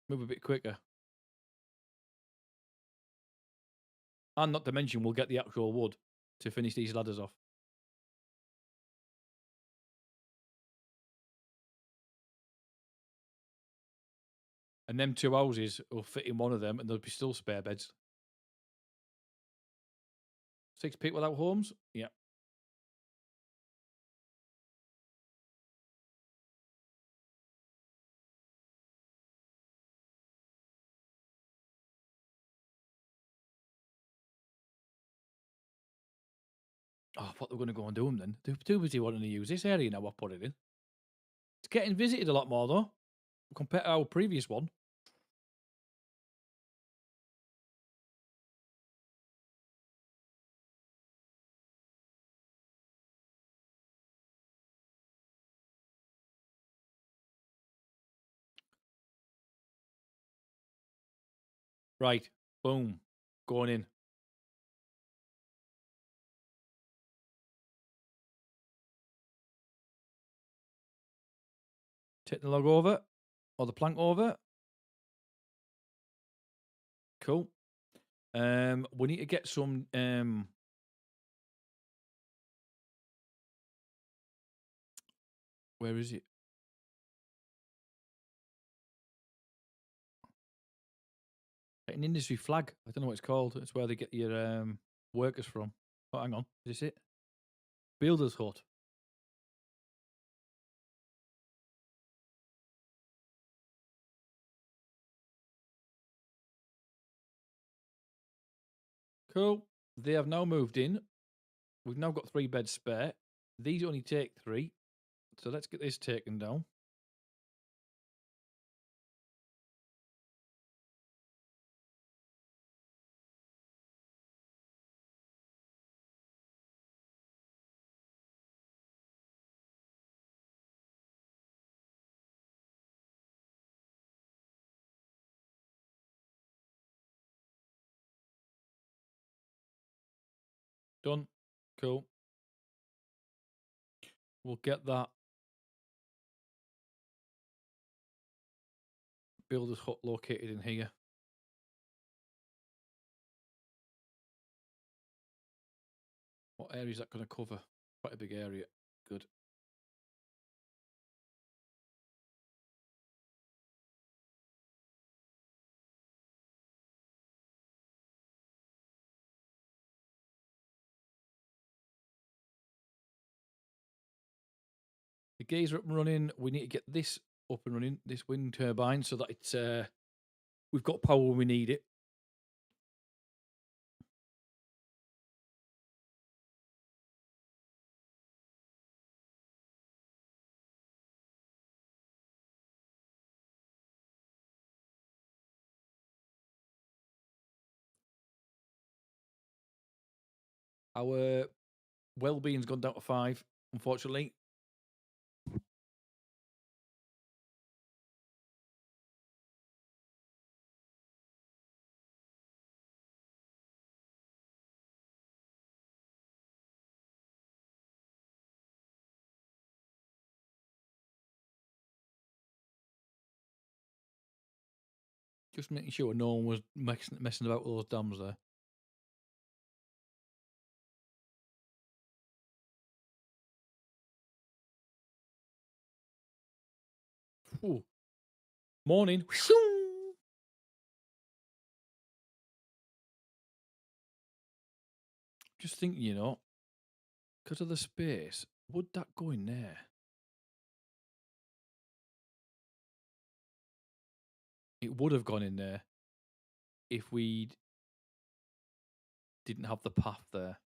S1: move a bit quicker. And not to mention, we'll get the actual wood to finish these ladders off. And them 2 houses will fit in one of them, and there'll be still spare beds. 6 people without homes? Yeah. Oh, I thought they were going to go and do them then. They're too busy wanting to use this area now. I've put it in. It's getting visited a lot more though, compared to our previous one. Right, boom, going in. Take the log over, or the plank over. Cool. We need to get some where is it? An industry flag. I don't know what it's called. It's where they get your workers from. Oh, hang on. Is this it? Builder's hut. Cool. They have now moved in. We've now got 3 beds spare. These only take 3. So let's get this taken down. Done. Cool. We'll get that builder's hut located in here. What area is that going to cover? Quite a big area. Good. geyser up and running. We need to get this up and running, this wind turbine, so that it's we've got power when we need it. Our well-being's gone down to 5, unfortunately. Just making sure no one was messing about with those dams there. Ooh. Morning. Just thinking, you know, because of the space, would that go in there? It would have gone in there if we didn't have the path there.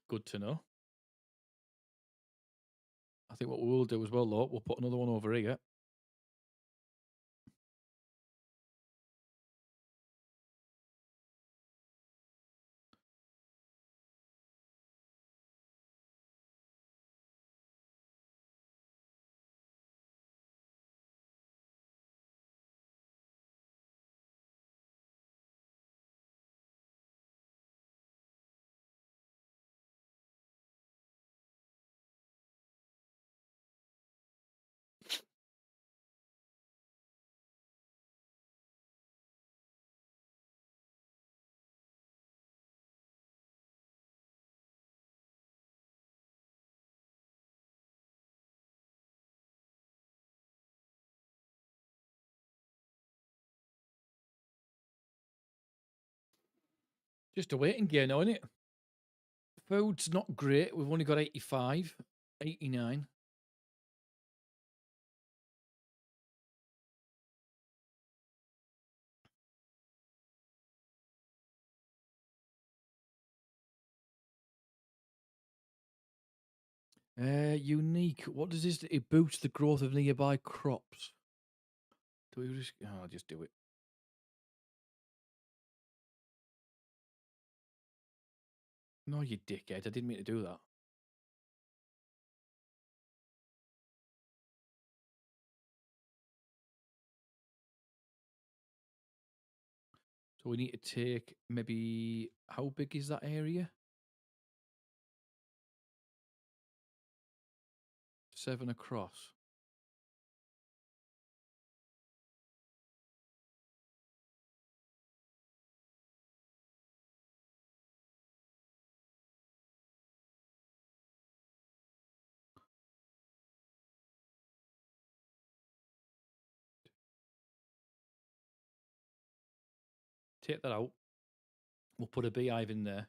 S1: Good to know. I think what we will do as well, though, we'll put another one over here. Just a waiting game now, isn't it? Food's not great. We've only got 85, 89. Unique. What does this do? It boosts the growth of nearby crops. Do we just... Oh, I'll just do it. No, you dickhead. I didn't mean to do that. So we need to take maybe... How big is that area? 7 across. Take that out. We'll put a beehive in there.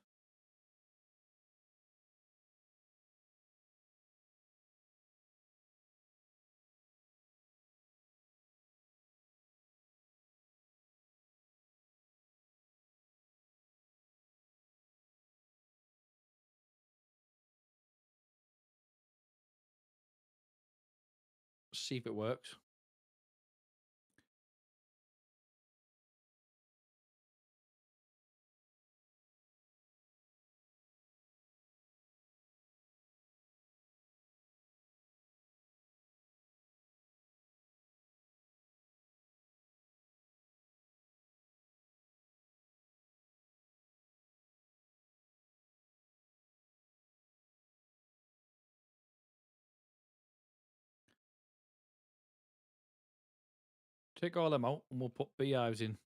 S1: See if it works. Take all them out and we'll put beehives in.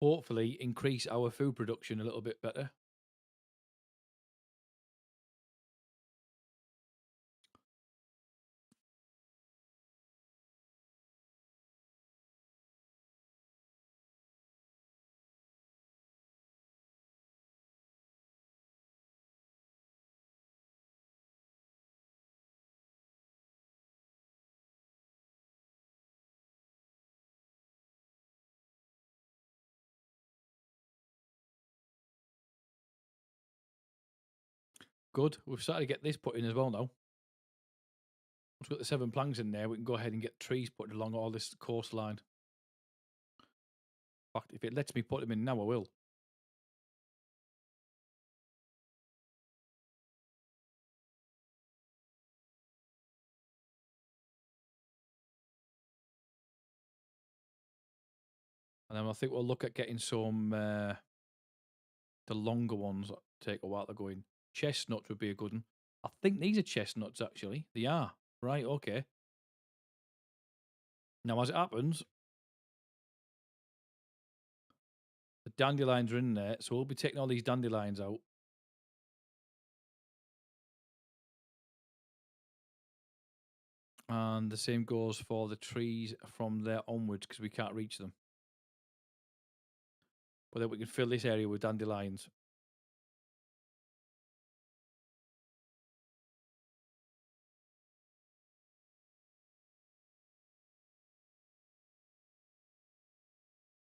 S1: Hopefully increase our food production a little bit better. Good. We've started to get this put in as well now. Once we've got the 7 planks in there, we can go ahead and get trees put along all this coastline. In fact, if it lets me put them in now, I will. And then I think we'll look at getting some, the longer ones that take a while to go in. Chestnuts would be a good one. I think these are chestnuts, actually. They are. Right, okay. Now, as it happens, the dandelions are in there, so we'll be taking all these dandelions out. And the same goes for the trees from there onwards, because we can't reach them. But then we can fill this area with dandelions.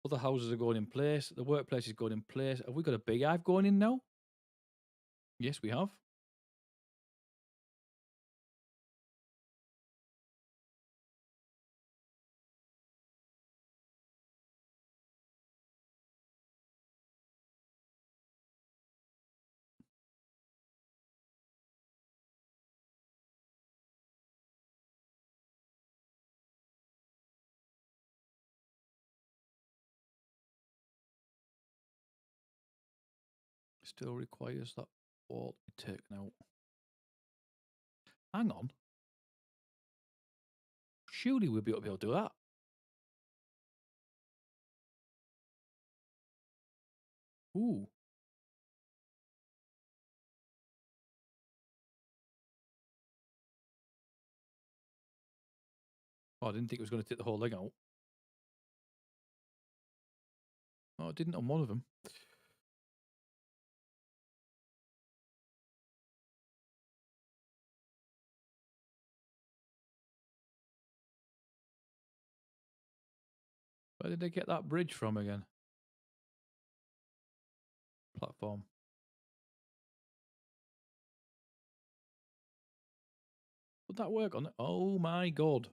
S1: Other houses are going in place. The workplace is going in place. Have we got a big hive going in now? Yes, we have. Still requires that wall to be taken out. Hang on. Surely we'll be able to do that. Ooh. Oh, I didn't think it was going to take the whole leg out. Oh, it didn't on one of them. Where did they get that bridge from again? Platform. Would that work on it? Oh my god.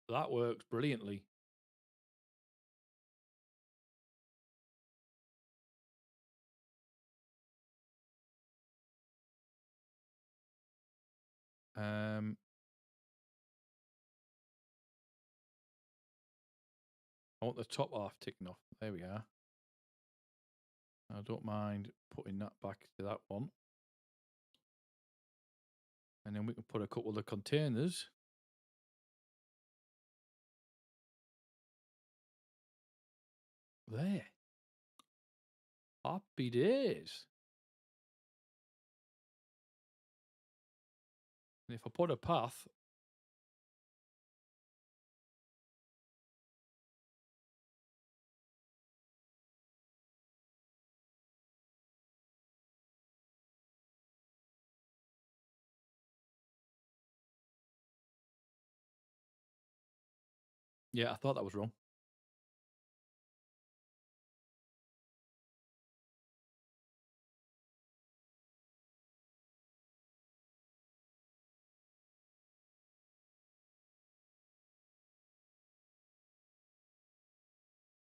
S1: That works brilliantly. I want the top half ticking off. There we are. I don't mind putting that back to that one. And then we can put a couple of the containers. There. Happy days. And if I put a path, yeah, I thought that was wrong.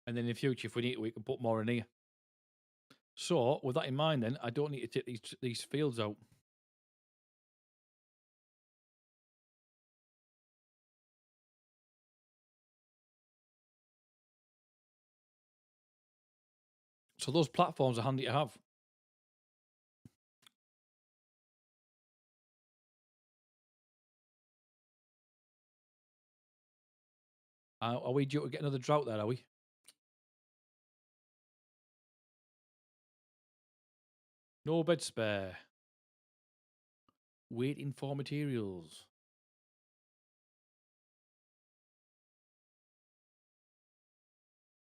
S1: And then in the future, if we need to, we can put more in here. So, with that in mind, then I don't need to take these fields out. So those platforms are handy to have. Are we due to get another drought there, are we? No bed spare. Waiting for materials.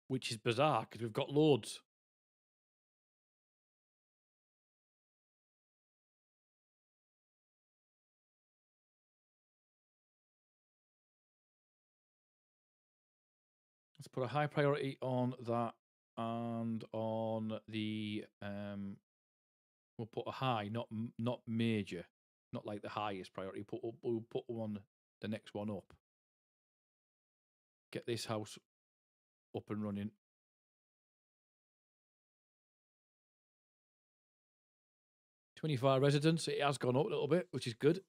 S1: Which is bizarre, because we've got loads. Let's put a high priority on that and on the we'll put a high, not major, not like the highest priority. We'll put one the next one up. Get this house up and running. $25 residents. It has gone up a little bit, which is good.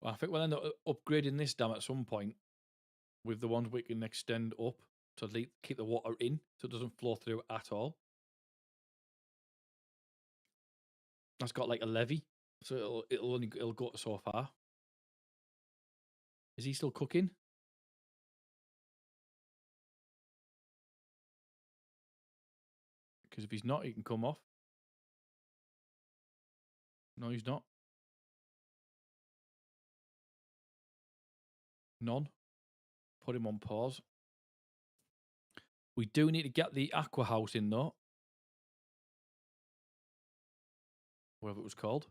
S1: Well, I think we'll end up upgrading this dam at some point with the ones we can extend up to keep the water in so it doesn't flow through at all. That's got like a levee, so it'll go so far. Is he still cooking? Because if he's not, he can come off. No, he's not. None. Put him on pause. We do need to get the aqua house in though. Whatever it was called.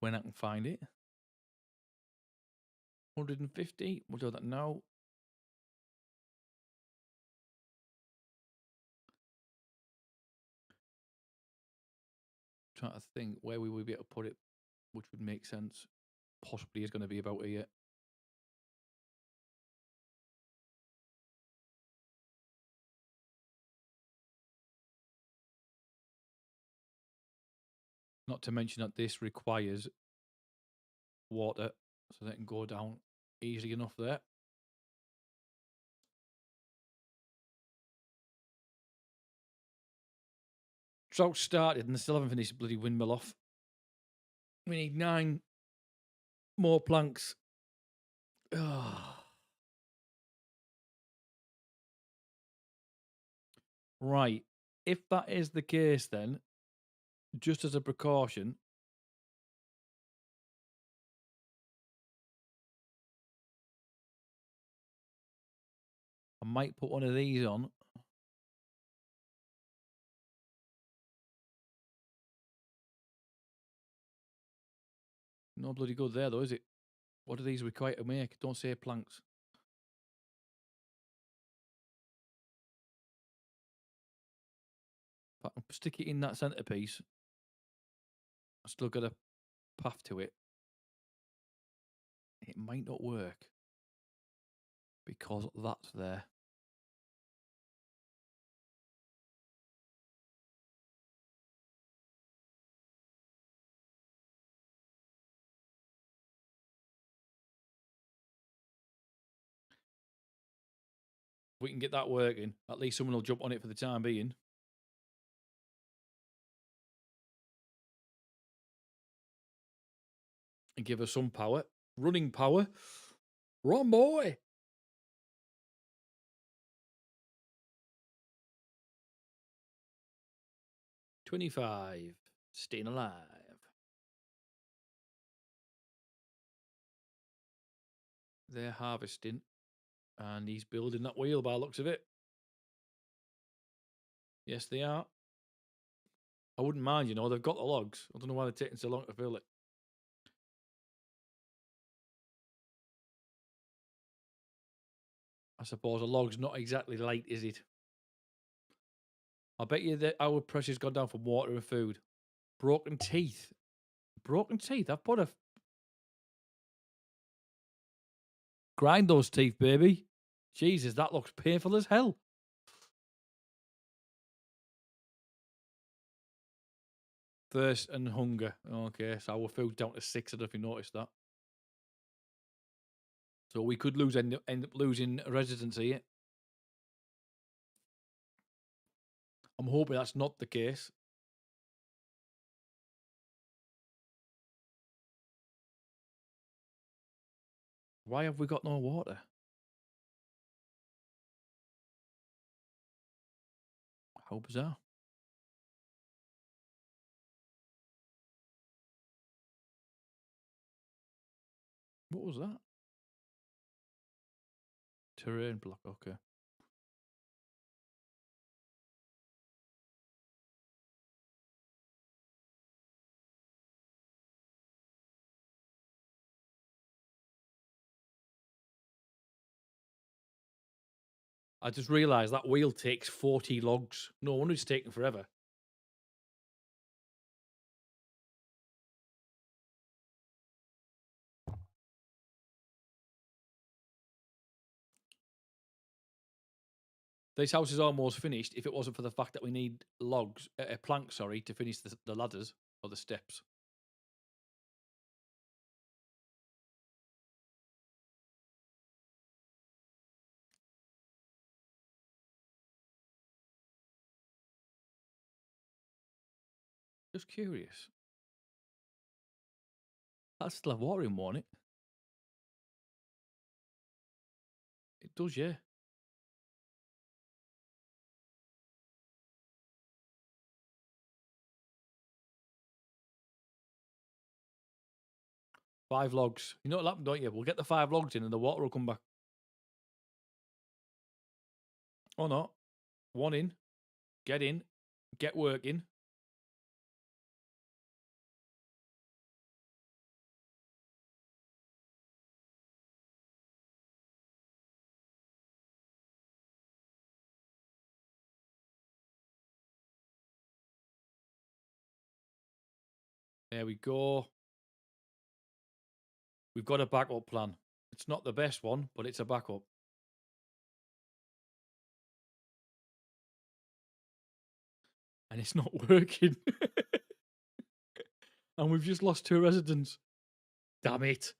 S1: When I can find it. 150. We'll do that now. Trying to think where we would be able to put it, which would make sense. Possibly is going to be about here. Not to mention that this requires water, so they can go down easily enough there. Drought started and they still haven't finished the bloody windmill off. We need 9 more planks. Right. If that is the case, then, just as a precaution, I might put one of these on. No bloody good there, though, is it? What are these required to make? Don't say planks. But I'll stick it in that centerpiece. I still got a path to it. It might not work because that's there. We can get that working. At least someone will jump on it for the time being. And give us some power. Running power. Run, boy. $25. Staying alive. They're harvesting. And he's building that wheel by the looks of it. Yes, they are. I wouldn't mind, you know, they've got the logs. I don't know why they're taking so long to fill it. I suppose a log's not exactly light, is it? I bet you that our pressure's gone down from water and food. Broken teeth. Broken teeth? I've put a... Grind those teeth, baby. Jesus, that looks painful as hell. Thirst and hunger. Okay, so our food's down to 6. I don't know if you noticed that. So we could end up losing residents here. I'm hoping that's not the case. Why have we got no water? How bizarre. What was that? Terrain block, okay. I just realised that wheel takes 40 logs. No wonder it's taking forever. This house is almost finished if it wasn't for the fact that we need logs, a plank, sorry, to finish the ladders or the steps. Just curious. That's still have water in, won't it? It does, yeah. Five logs. You know what'll happen, don't you? We'll get the 5 logs in and the water will come back. Or not. 1 in. Get working. There we go. We've got a backup plan. It's not the best one, but it's a backup. And it's not working. And we've just lost 2 residents. Damn it.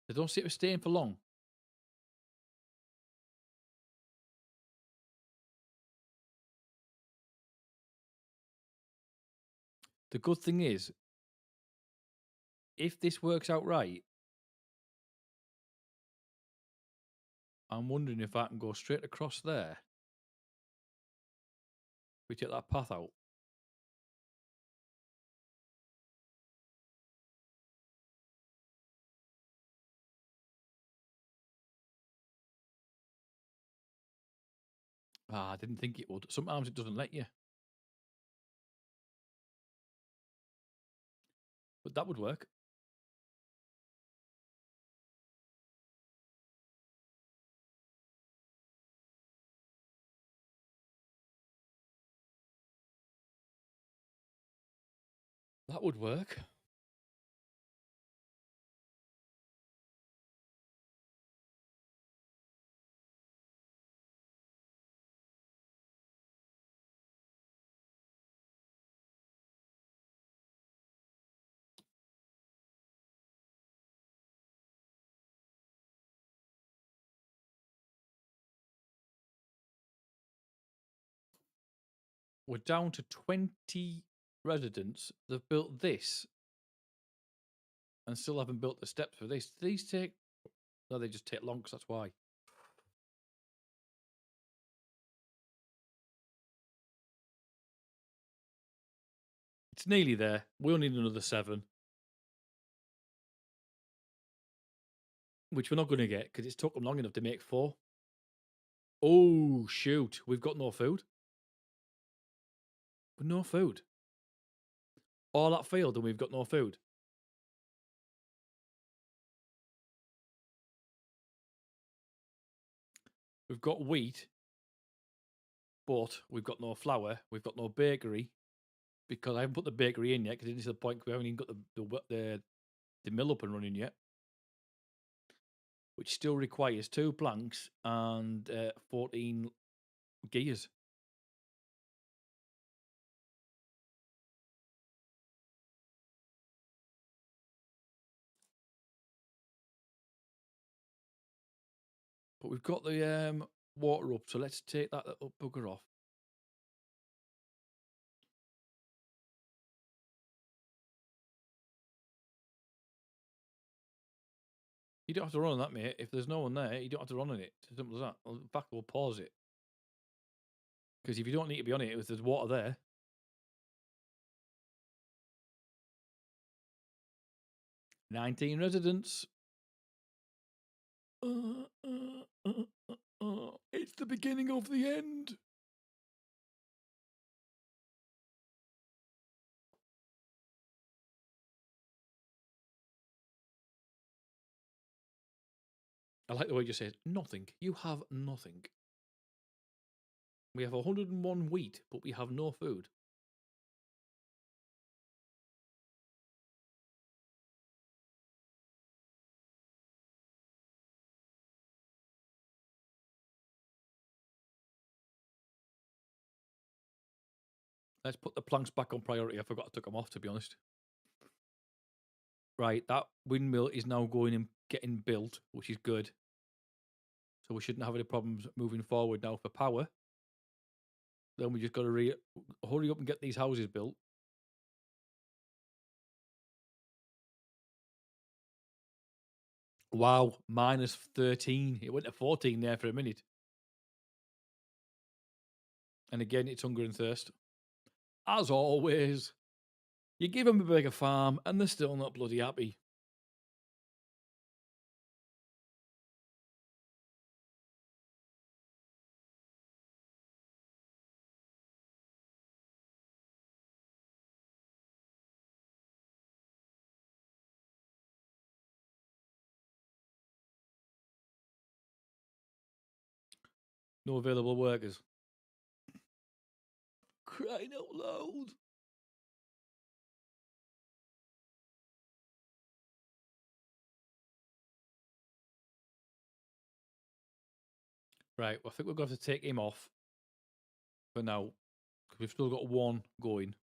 S1: They don't seem to stay in for long. The good thing is, if this works out right, I'm wondering if I can go straight across there. We take that path out. I didn't think it would. Sometimes it doesn't let you. But that would work. That would work. We're down to 20 residents. They've built this and still haven't built the steps for this. Do these take... No, they just take long, because that's why. It's nearly there. We'll need another 7. Which we're not going to get, because it's took them long enough to make 4. Oh, shoot. We've got no food. But no food. All that failed and we've got no food. We've got wheat, but we've got no flour. We've got no bakery, because I haven't put the bakery in yet, because it's to the point we haven't even got the mill up and running yet, which still requires 2 planks and 14 gears. But we've got the water up, so let's take that little bugger off. You don't have to run on that, mate. If there's no one there, you don't have to run on it. It's as simple as that. In fact, we'll pause it. Because if you don't need to be on it, if there's water there. "19 residents. It's the beginning of the end." I like the way you say nothing. You have nothing. We have 101 wheat, but we have no food. Let's put the planks back on priority. I forgot I took them off, to be honest. Right, that windmill is now going and getting built, which is good. So we shouldn't have any problems moving forward now for power. Then we just got to hurry up and get these houses built. Wow, minus 13. It went to 14 there for a minute. And again, it's hunger and thirst. As always, you give them a bigger farm and they're still not bloody happy. No available workers. Crying out loud. Right, well, I think we're going to have to take him off for now, because we've still got one going.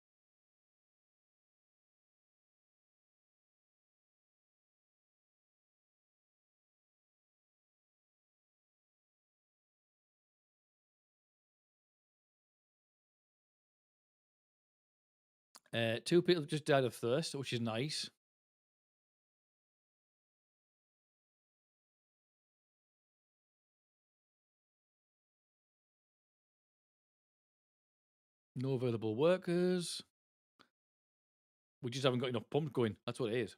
S1: Two people just died of thirst, which is nice. No available workers. We just haven't got enough pumps going. That's what it is.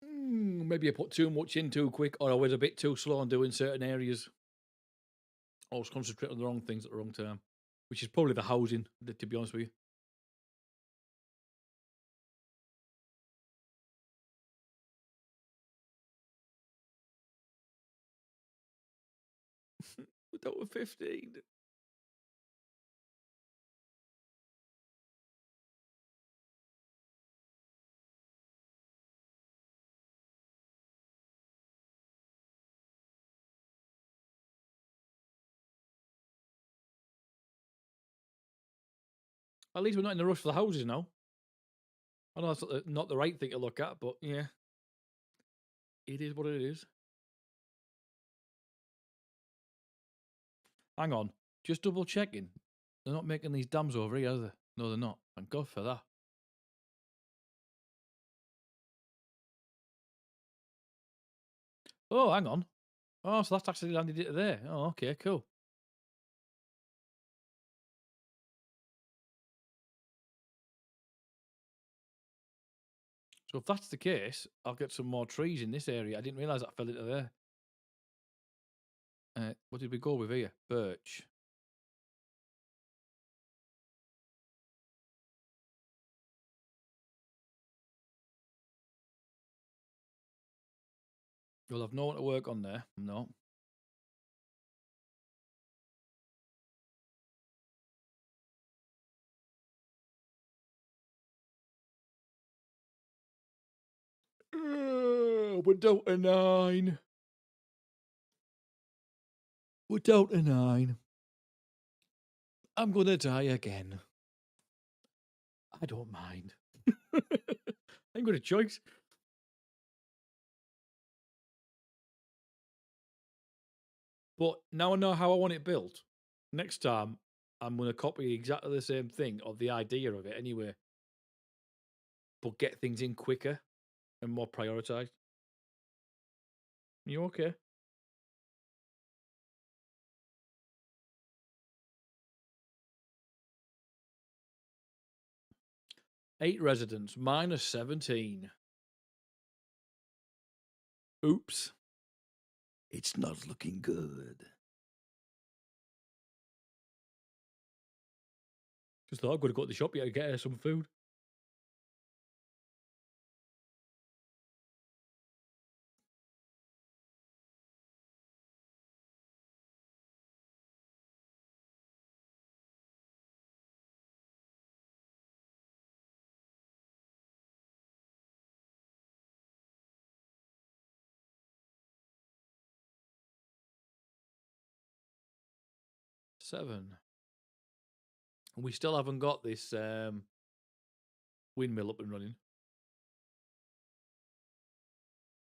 S1: Maybe I put too much in too quick, or I was a bit too slow on doing certain areas. I was concentrating on the wrong things at the wrong time, which is probably the housing, to be honest with you. That was 15. At least we're not in a rush for the houses now. I know that's not the right thing to look at, but yeah. It is what it is. Hang on. Just double checking. They're not making these dams over here, are they? No, they're not. Thank God for that. Oh, hang on. Oh, so that's actually landed it there. Oh, okay, cool. So if that's the case, I'll get some more trees in this area. I didn't realise that fell into there. What did we go with here? Birch. You'll have no one to work on there. No. We're down to 9. We're down to 9. I'm gonna die again. I don't mind. I ain't got a choice. But now I know how I want it built. Next time, I'm going to copy exactly the same thing, or the idea of it anyway, but get things in quicker and more prioritized. You okay? Eight residents, minus 17. Oops. It's not looking good. Just thought I've got to go to the shop yet to get her some food. Seven. And we still haven't got this windmill up and running.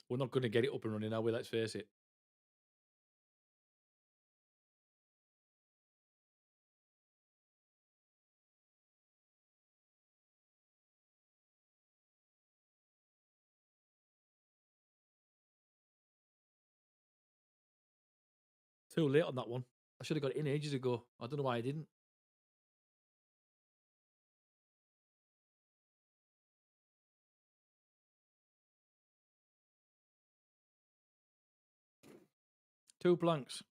S1: We're not going to get it up and running, are we? Let's face it. Too late on that one. I should have got it in ages ago. I don't know why I didn't. Two blanks.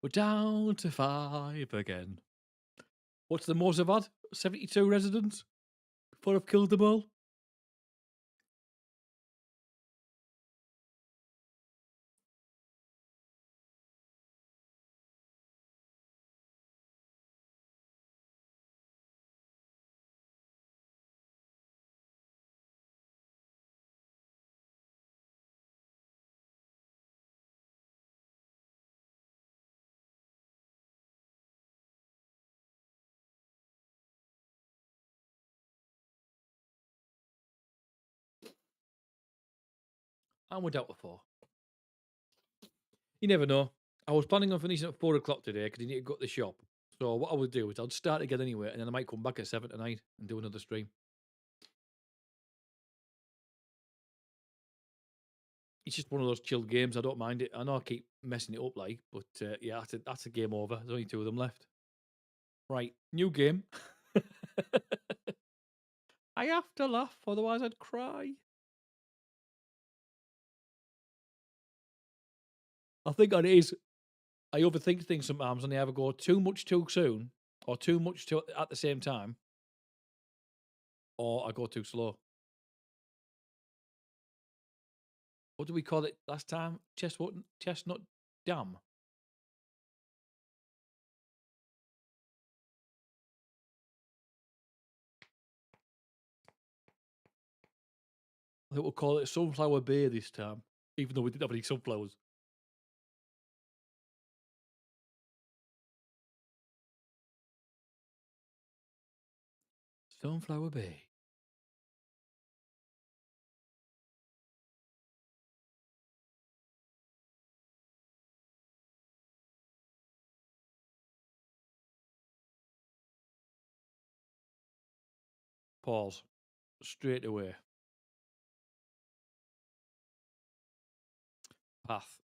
S1: We're down to 5 again. What's the most I've had? 72 residents before I've killed them all. And we're down to 4. You never know. I was planning on finishing at 4 o'clock today because you need to go to the shop. So what I would do is I'd start again anyway, and then I might come back at 7 tonight and do another stream. It's just one of those chilled games. I don't mind it. I know I keep messing it up, like, but yeah, that's a game over. There's only 2 of them left. Right, new game. I have to laugh, otherwise I'd cry. I think that is. I overthink things sometimes, and they either go too much too soon, or too much at the same time, or I go too slow. What do we call it last time? Chestnut Dam. I think we'll call it Sunflower Bay this time, even though we didn't have any sunflowers. Sunflower Bay. Pause. Straight away. Path.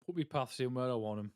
S1: Put me paths in where I want them.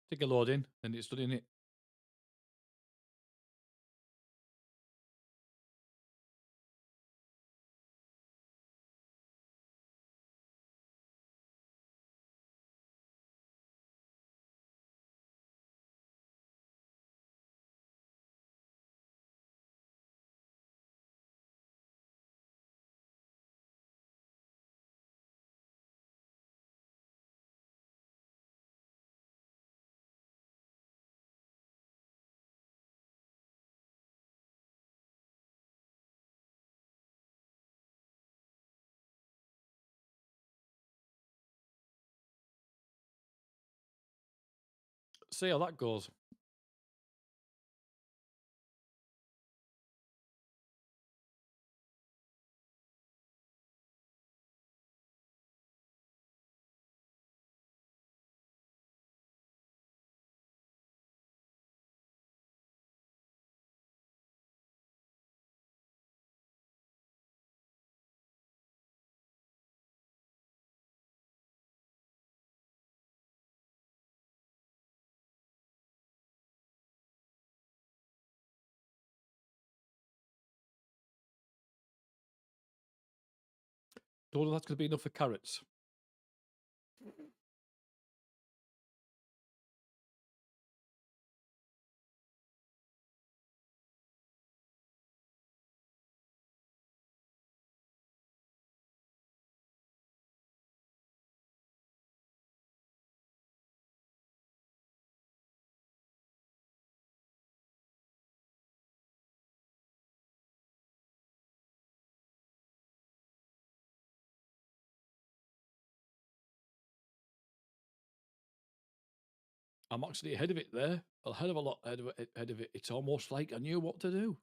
S1: Take a load in, and it's studying it. See how that goes. Don't know if that's going to be enough for carrots. I'm actually ahead of it there. A hell of a lot ahead of it. It's almost like I knew what to do.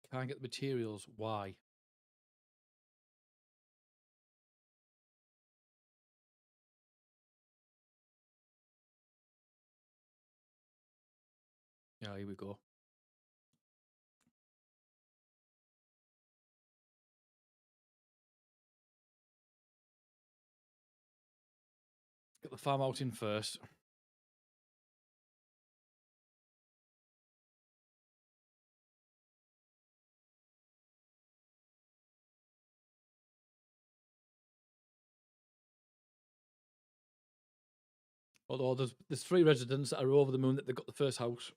S1: Can't get the materials. Why? Yeah, here we go. Get the farm out in first. Although there's 3 residents that are over the moon that they've got the first house.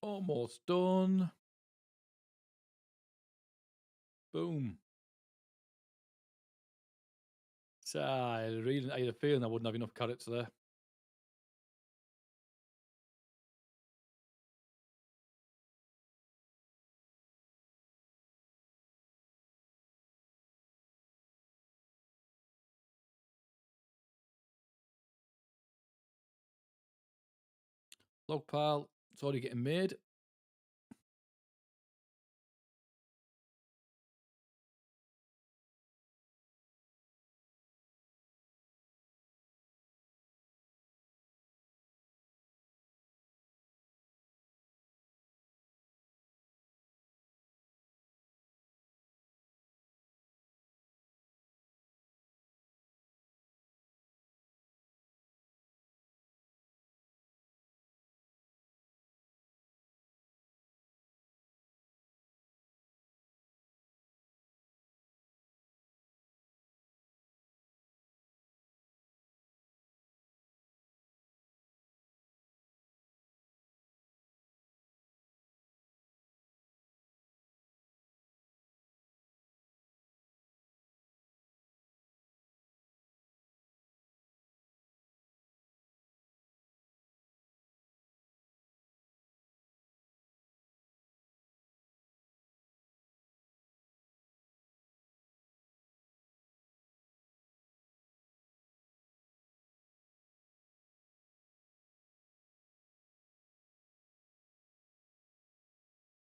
S1: Almost done. Boom. So I had a feeling I wouldn't have enough carrots there. Log pile, it's already getting made.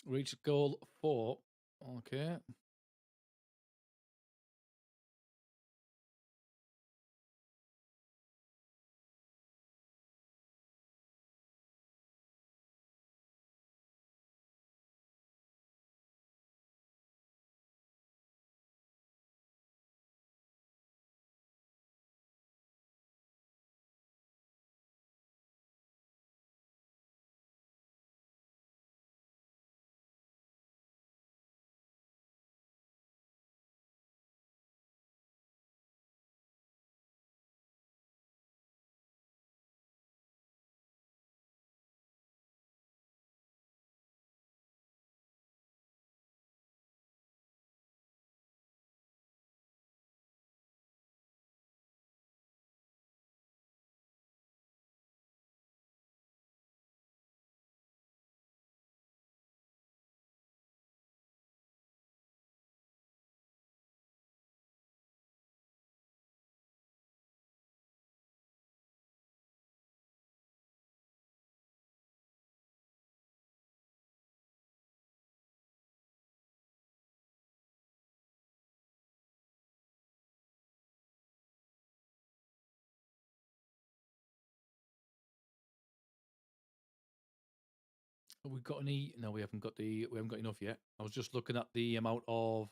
S1: Reach goal 4. Okay. Have we got any? No, we haven't got the. We haven't got enough yet. I was just looking at the amount of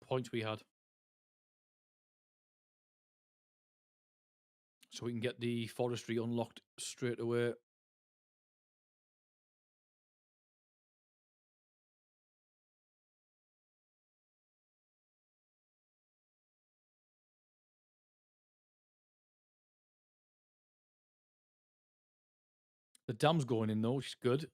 S1: points we had, so we can get the forestry unlocked straight away. The dam's going in though, which is good.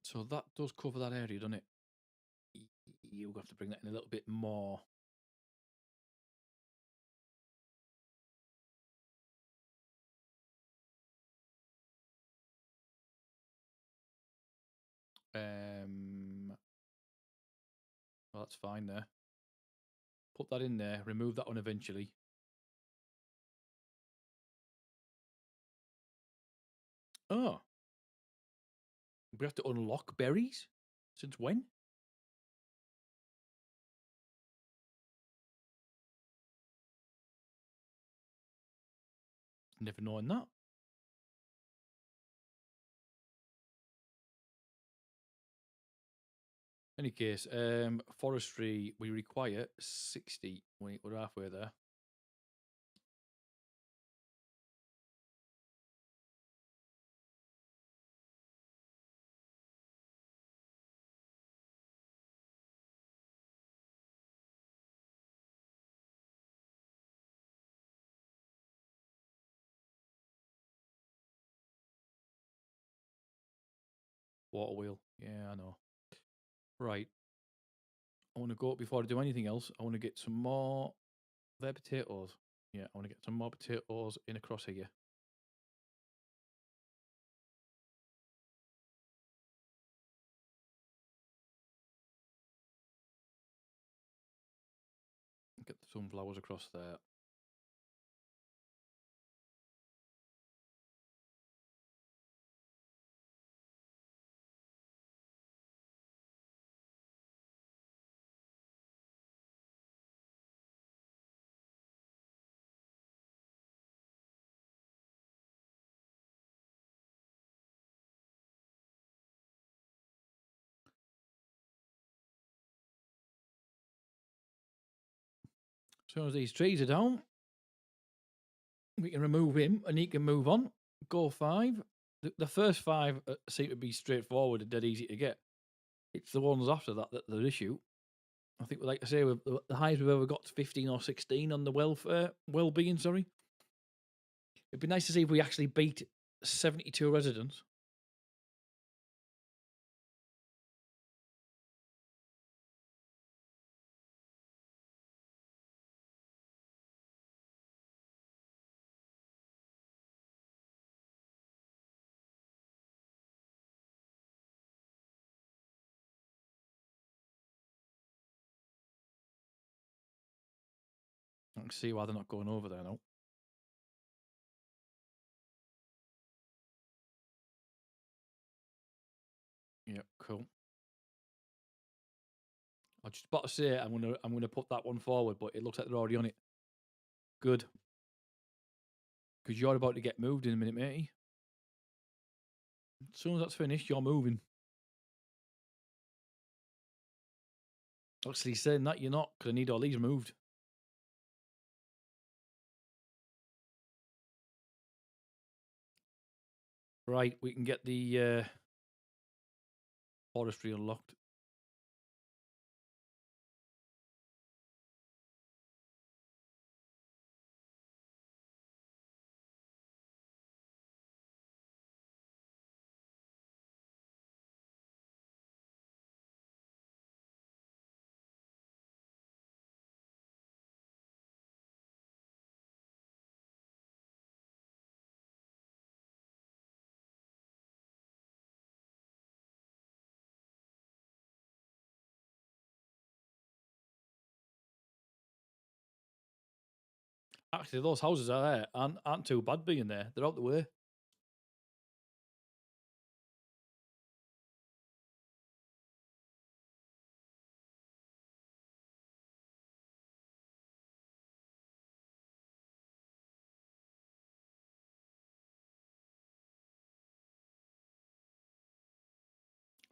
S1: So that does cover that area, doesn't it? You'll have to bring that in a little bit more. Well, that's fine there. Put that in there. Remove that one eventually. Oh, we have to unlock berries. Since when? Never known that. Any case, forestry, we require 60. We're halfway there. Water wheel. Yeah, I know. Right. I want to go, before I do anything else, I want to get some more their potatoes. Yeah, I want to get some more potatoes in across here. Get the sunflowers across there. As soon as these trees are down, we can remove him and he can move on. Go 5. The first 5 seem to be straightforward and dead easy to get. It's the ones after that that are the issue. I think, like I say, the highest we've ever got is 15 or 16 on the well-being. Sorry, It'd be nice to see if we actually beat 72 residents. I can see why they're not going over there now. Yeah, cool. I was just about to say I'm gonna put that one forward, but it looks like they're already on it. Good. Because you're about to get moved in a minute, matey. As soon as that's finished, you're moving. Actually, saying that you're not, because I need all these moved. Right, we can get the forestry unlocked. Actually, those houses are there aren't too bad being there. They're out the way.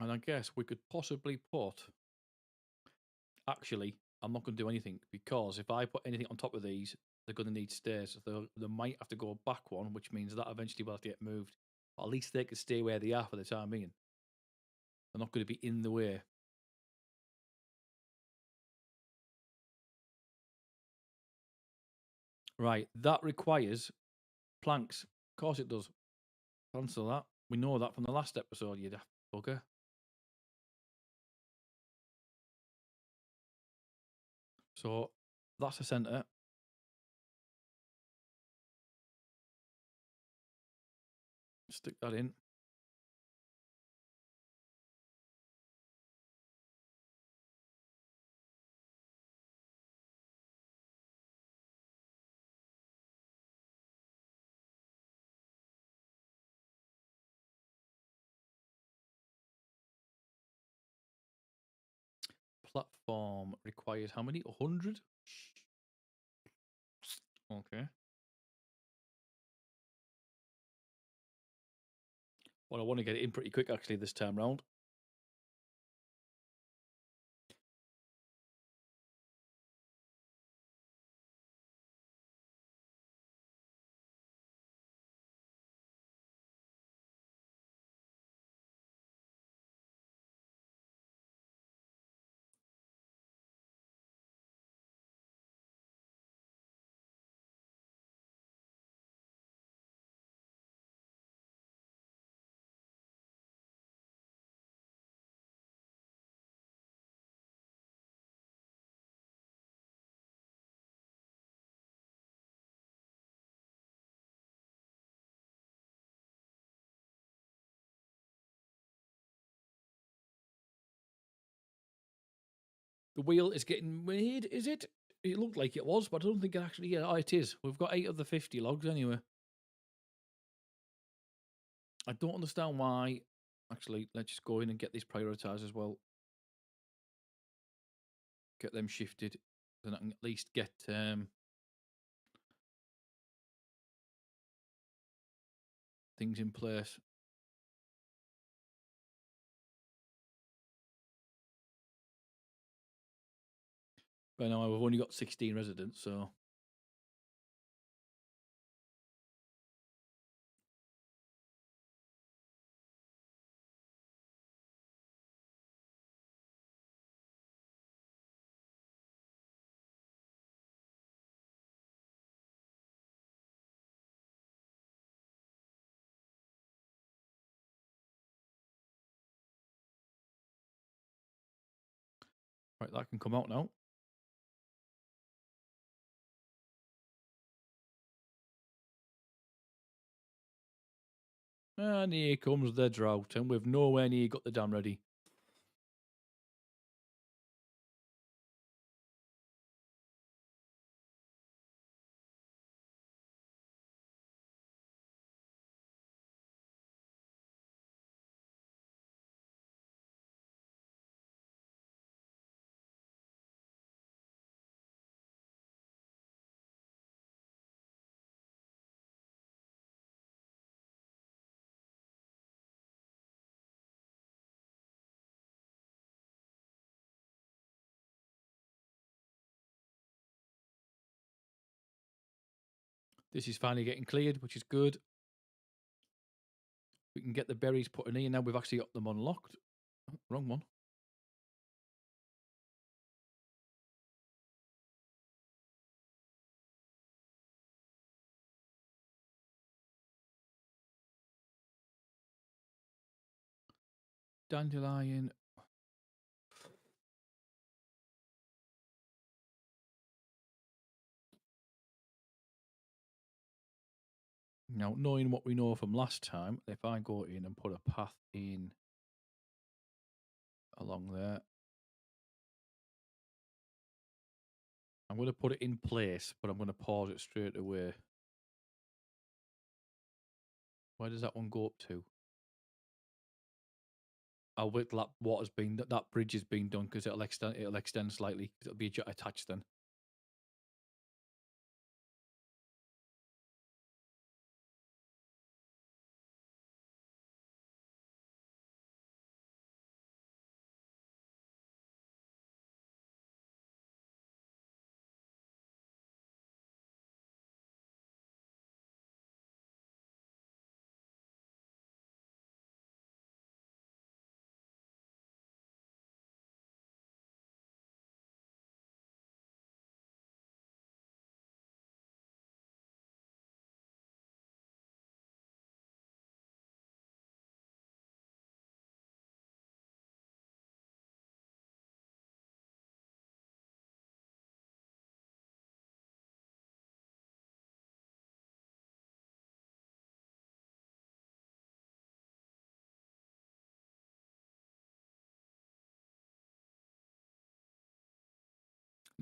S1: And I guess we could possibly put... Actually, I'm not going to do anything, because if I put anything on top of these, they're going to need stairs. So they might have to go back one, which means that eventually will have to get moved. But at least they could stay where they are for the time being. They're not going to be in the way. Right, that requires planks. Of course it does. Cancel that. We know that from the last episode, you daft bugger. So that's the centre. Stick that in. Platform requires how many? 100? Okay. Well, I want to get it in pretty quick, actually, this time round. The wheel is getting made, is it? It looked like it was, but I don't think it actually... Yeah, oh, it is. We've got 8 of the 50 logs anyway. I don't understand why... Actually, let's just go in and get these prioritised as well. Get them shifted. Then I can at least get... things in place. But now we've only got 16 residents, so... Right, that can come out now. And here comes the drought, and we've nowhere near got the dam ready. This is finally getting cleared, which is good. We can get the berries put in here. Now we've actually got them unlocked. Oh, wrong one. Dandelion. Now, knowing what we know from last time, if I go in and put a path in along there, I'm going to put it in place, but I'm going to pause it straight away. Where does that one go up to? I'll wait till that water's been, that bridge has been done, because it'll extend slightly, because it'll be attached then.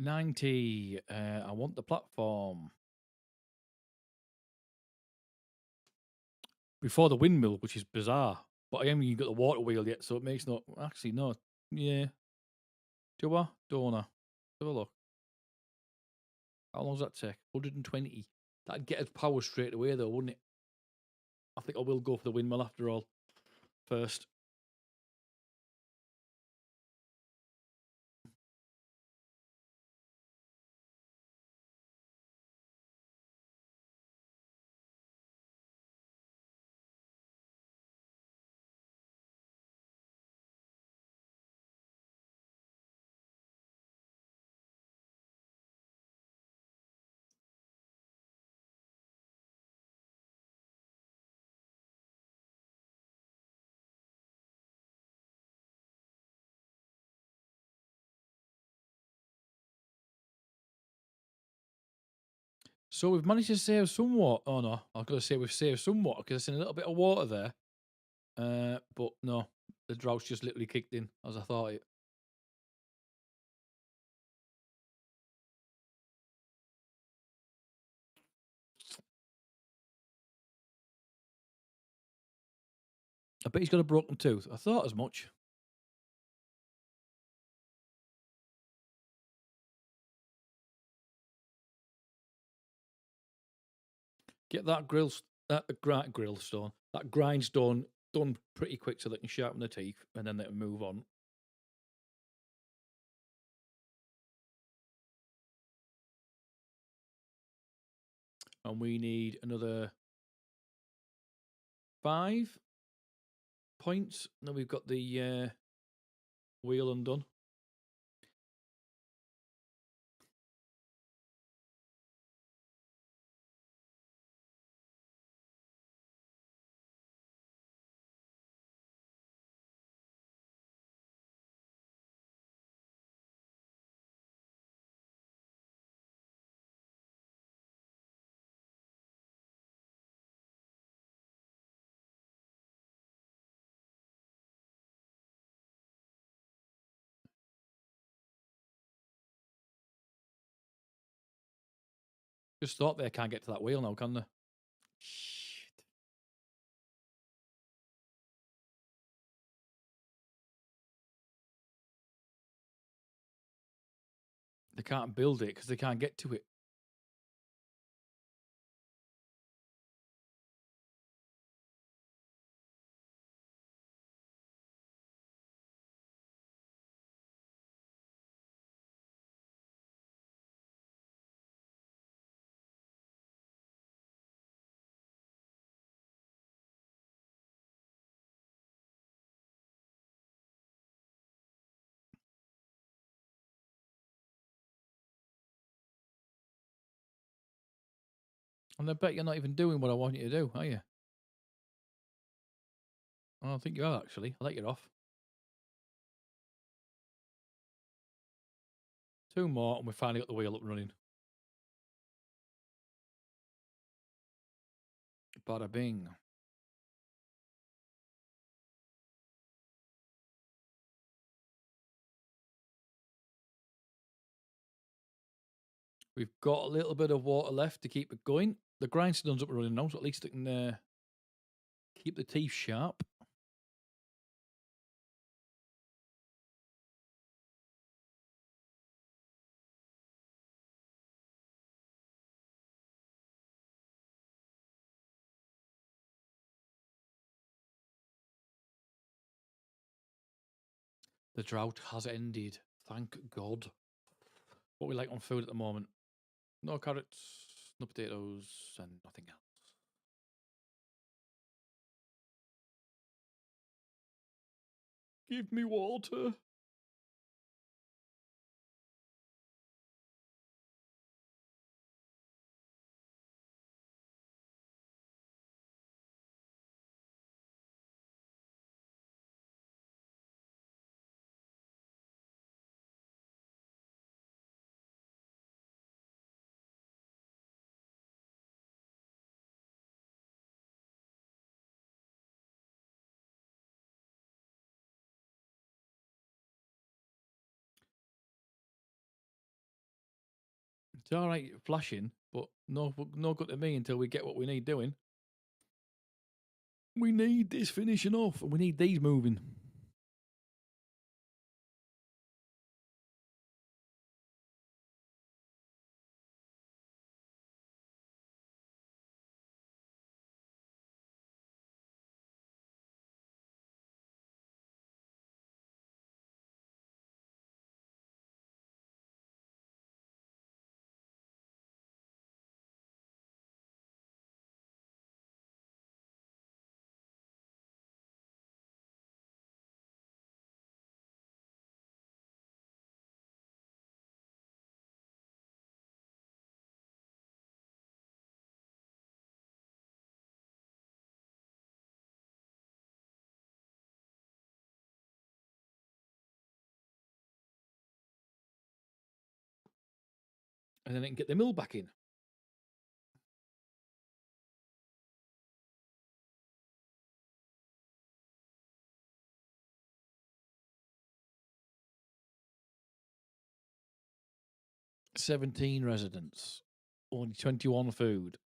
S1: $90. I want the platform. Before the windmill, which is bizarre. But I haven't even got the water wheel yet, so it makes no... Actually, no. Yeah. Do I? Don't I? Have a look. How long does that take? 120. That'd get us power straight away, though, wouldn't it? I think I will go for the windmill after all. First. So we've managed to save somewhat. Oh no, I was going to say we've saved somewhat because there's seen a little bit of water there. But no, the drought's just literally kicked in as I thought it. I bet he's got a broken tooth. I thought as much. Get that grindstone, that grindstone done pretty quick so they can sharpen the teeth and then they can move on. And we need another 5 points. Then we've got the wheel undone. Just thought they can't get to that wheel now, can they? Shit. They can't build it because they can't get to it. And I bet you're not even doing what I want you to do, are you? I don't think you are, actually. I'll let you off. 2 more, and we finally got the wheel up and running. Bada bing. We've got a little bit of water left to keep it going. The grindstone's up and running now, so at least it can keep the teeth sharp. The drought has ended. Thank God. What we like on food at the moment? No carrots, no potatoes, and nothing else. Give me water. It's all right flashing, but no good to me until we get what we need doing. We need this finishing off, and we need these moving. And then it can get the mill back in. "17 residents, only 21 food."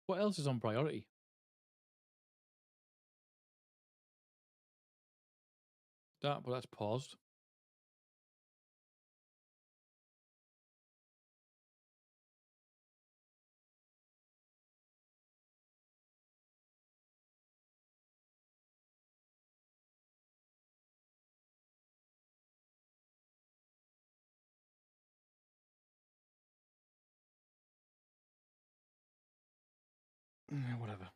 S1: What else is on priority? That, but that's paused. Whatever.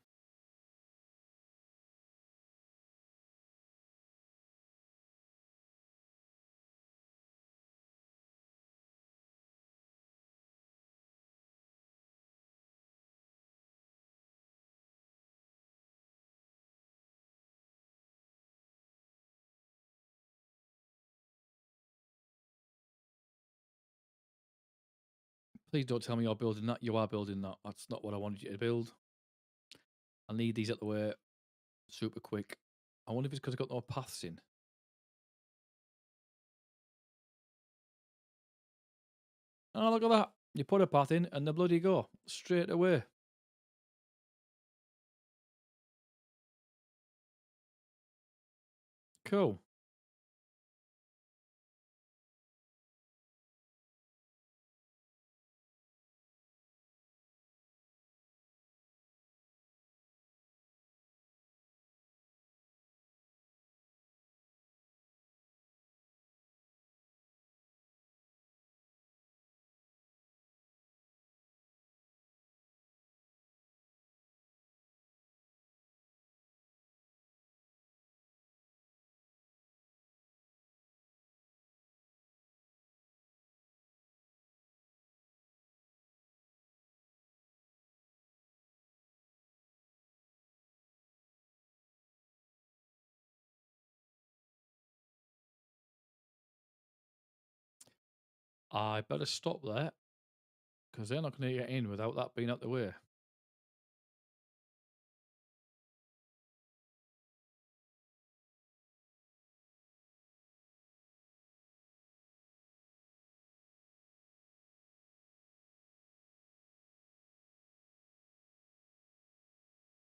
S1: Please don't tell me you're building that. You are building that. That's not what I wanted you to build. I need these out the way super quick. I wonder if it's because I've got no paths in. Oh, look at that. You put a path in and they bloody go. Straight away. Cool. I better stop there because they're not going to get in without that being out the way.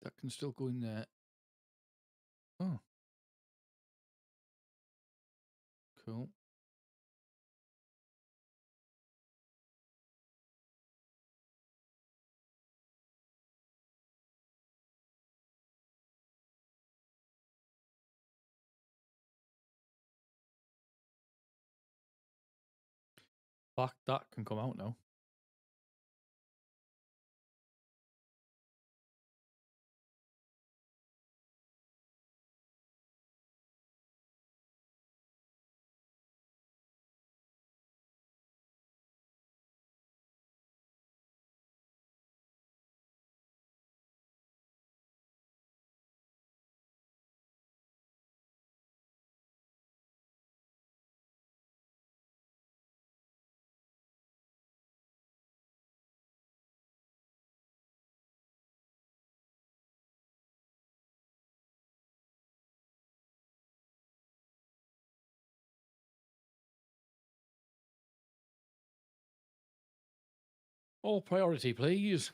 S1: That can still go in there. Oh. Cool. That can come out now. All priority, please.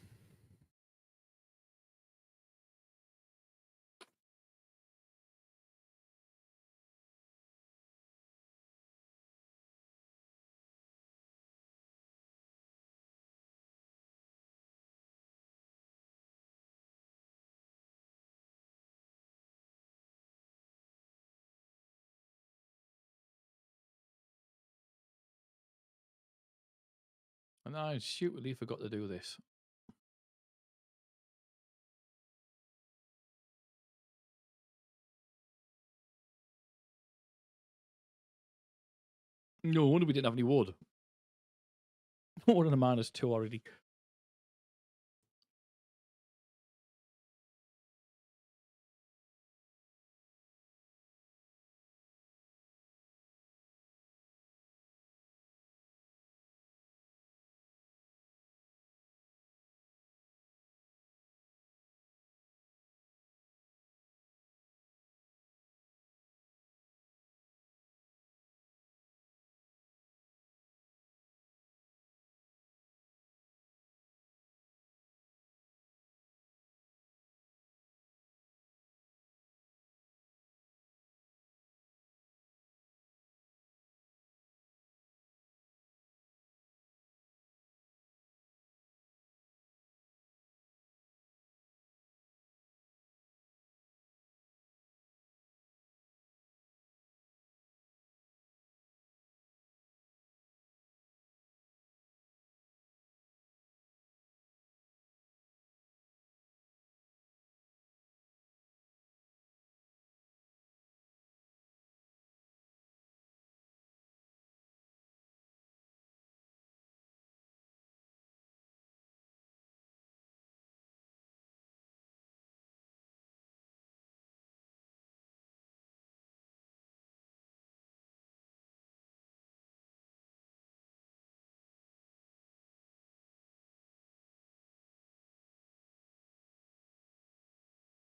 S1: And I stupidly forgot to do this. No wonder we didn't have any wood. More than a -2 already.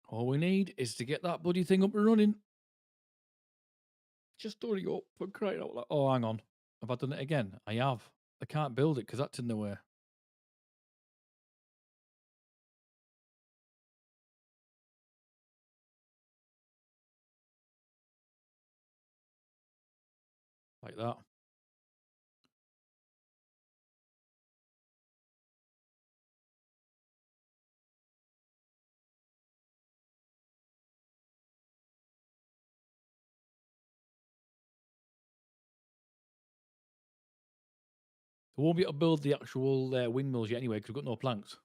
S1: All we need is to get that bloody thing up and running. Just hurry up for crying out loud. Oh, hang on. Have I done it again? I have. I can't build it because that's in the way. Like that. We won't be able to build the actual windmills yet anyway because we've got no planks.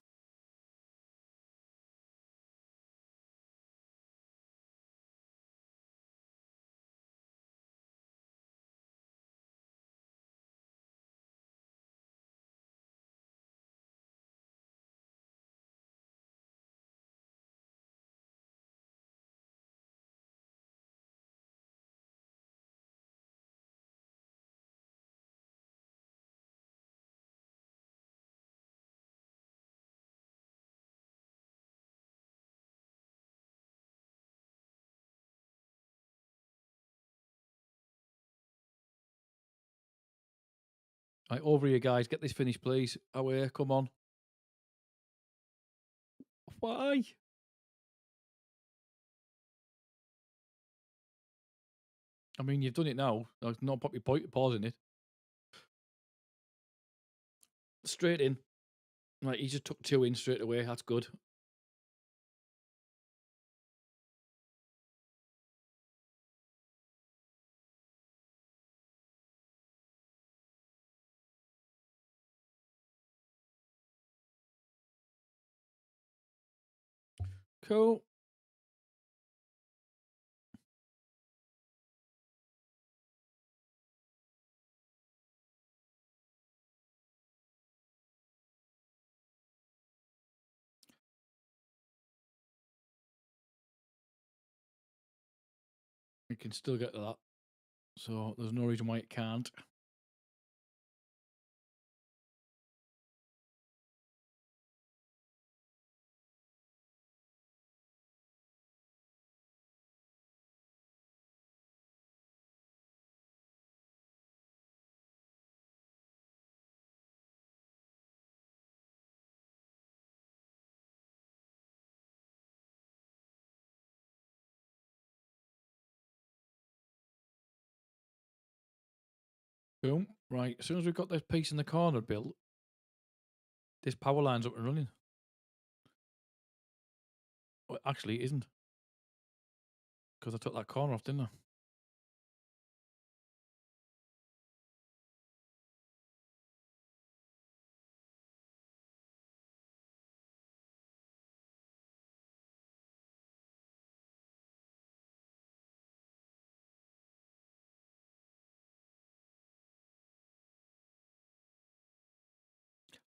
S1: Right, over here, guys. Get this finished, please. Away, come on. Why? I mean, you've done it now. There's no point pausing it. Straight in. Right, he just took 2 in straight away. That's good. Cool. We can still get to that. So there's no reason why it can't. Boom. Right, as soon as we've got this piece in the corner built, this power line's up and running. Well, actually, it isn't. Because I took that corner off, didn't I?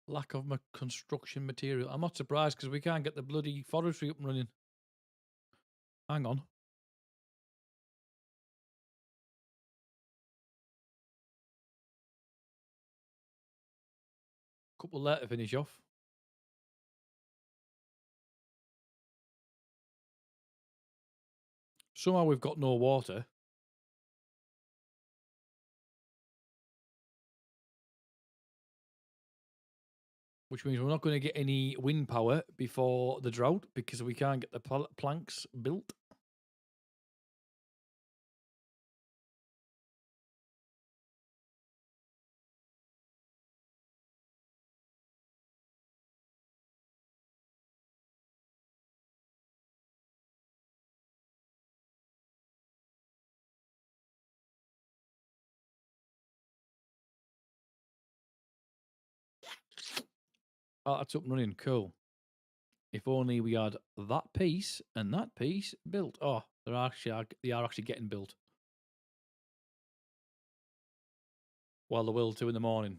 S1: Lack of construction material. I'm not surprised because we can't get the bloody forestry up and running. Hang on. Couple there to finish off. Somehow we've got no water. Which means we're not going to get any wind power before the drought because we can't get the planks built. Oh, that's up and running. Cool. If only we had that piece and that piece built. Oh, they are actually getting built. Well, they will too in the morning.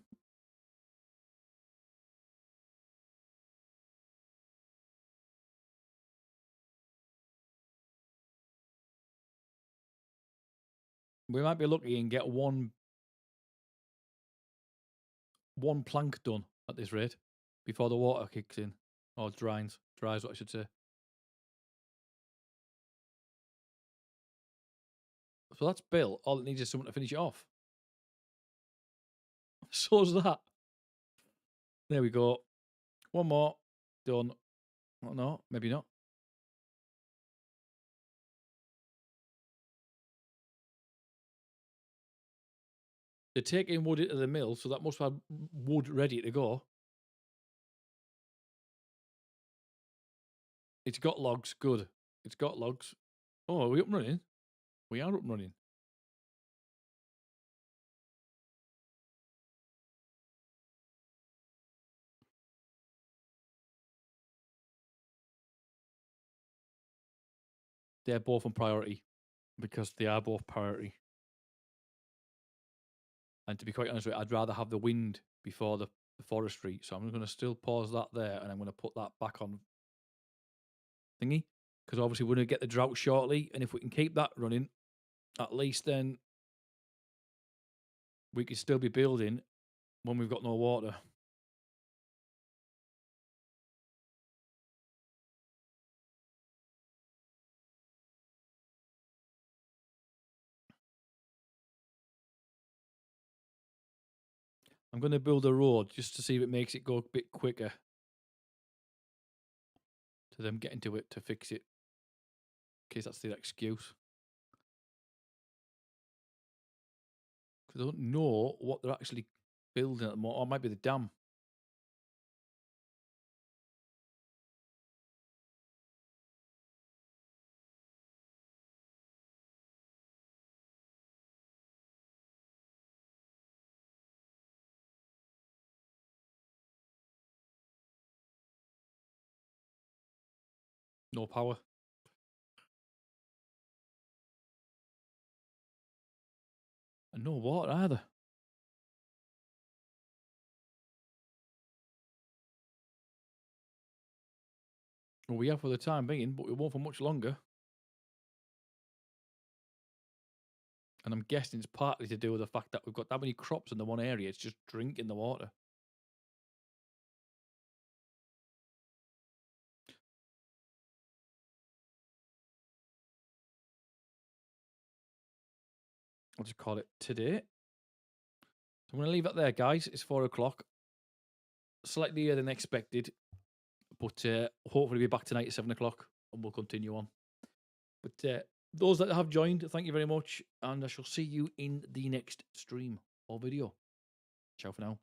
S1: We might be lucky and get one plank done at this rate before the water kicks in. Or dries, what I should say. So that's built. All it needs is someone to finish it off. So's that. There we go. One more. Done. Oh, no, maybe not. They're taking wood into the mill, so that must have wood ready to go. It's got logs. Good. It's got logs. Oh, are we up and running? We are up and running. They're both on priority because they are both priority. And to be quite honest with you, I'd rather have the wind before the forestry. So I'm going to still pause that there, and I'm going to put that back on thingy. Because obviously we're going to get the drought shortly. And if we can keep that running, at least then we could still be building when we've got no water. I'm going to build a road just to see if it makes it go a bit quicker to them getting to it to fix it. In case that's the excuse. Because I don't know what they're actually building at the moment. Or it might be the dam. No power. And no water either. Well, we have for the time being, but we won't for much longer. And I'm guessing it's partly to do with the fact that we've got that many crops in the one area. It's just drinking the water. I'll just call it today. So I'm going to leave that there, guys. It's 4 o'clock. Slightly earlier than expected. But hopefully be back tonight at 7 o'clock and we'll continue on. But those that have joined, thank you very much. And I shall see you in the next stream or video. Ciao for now.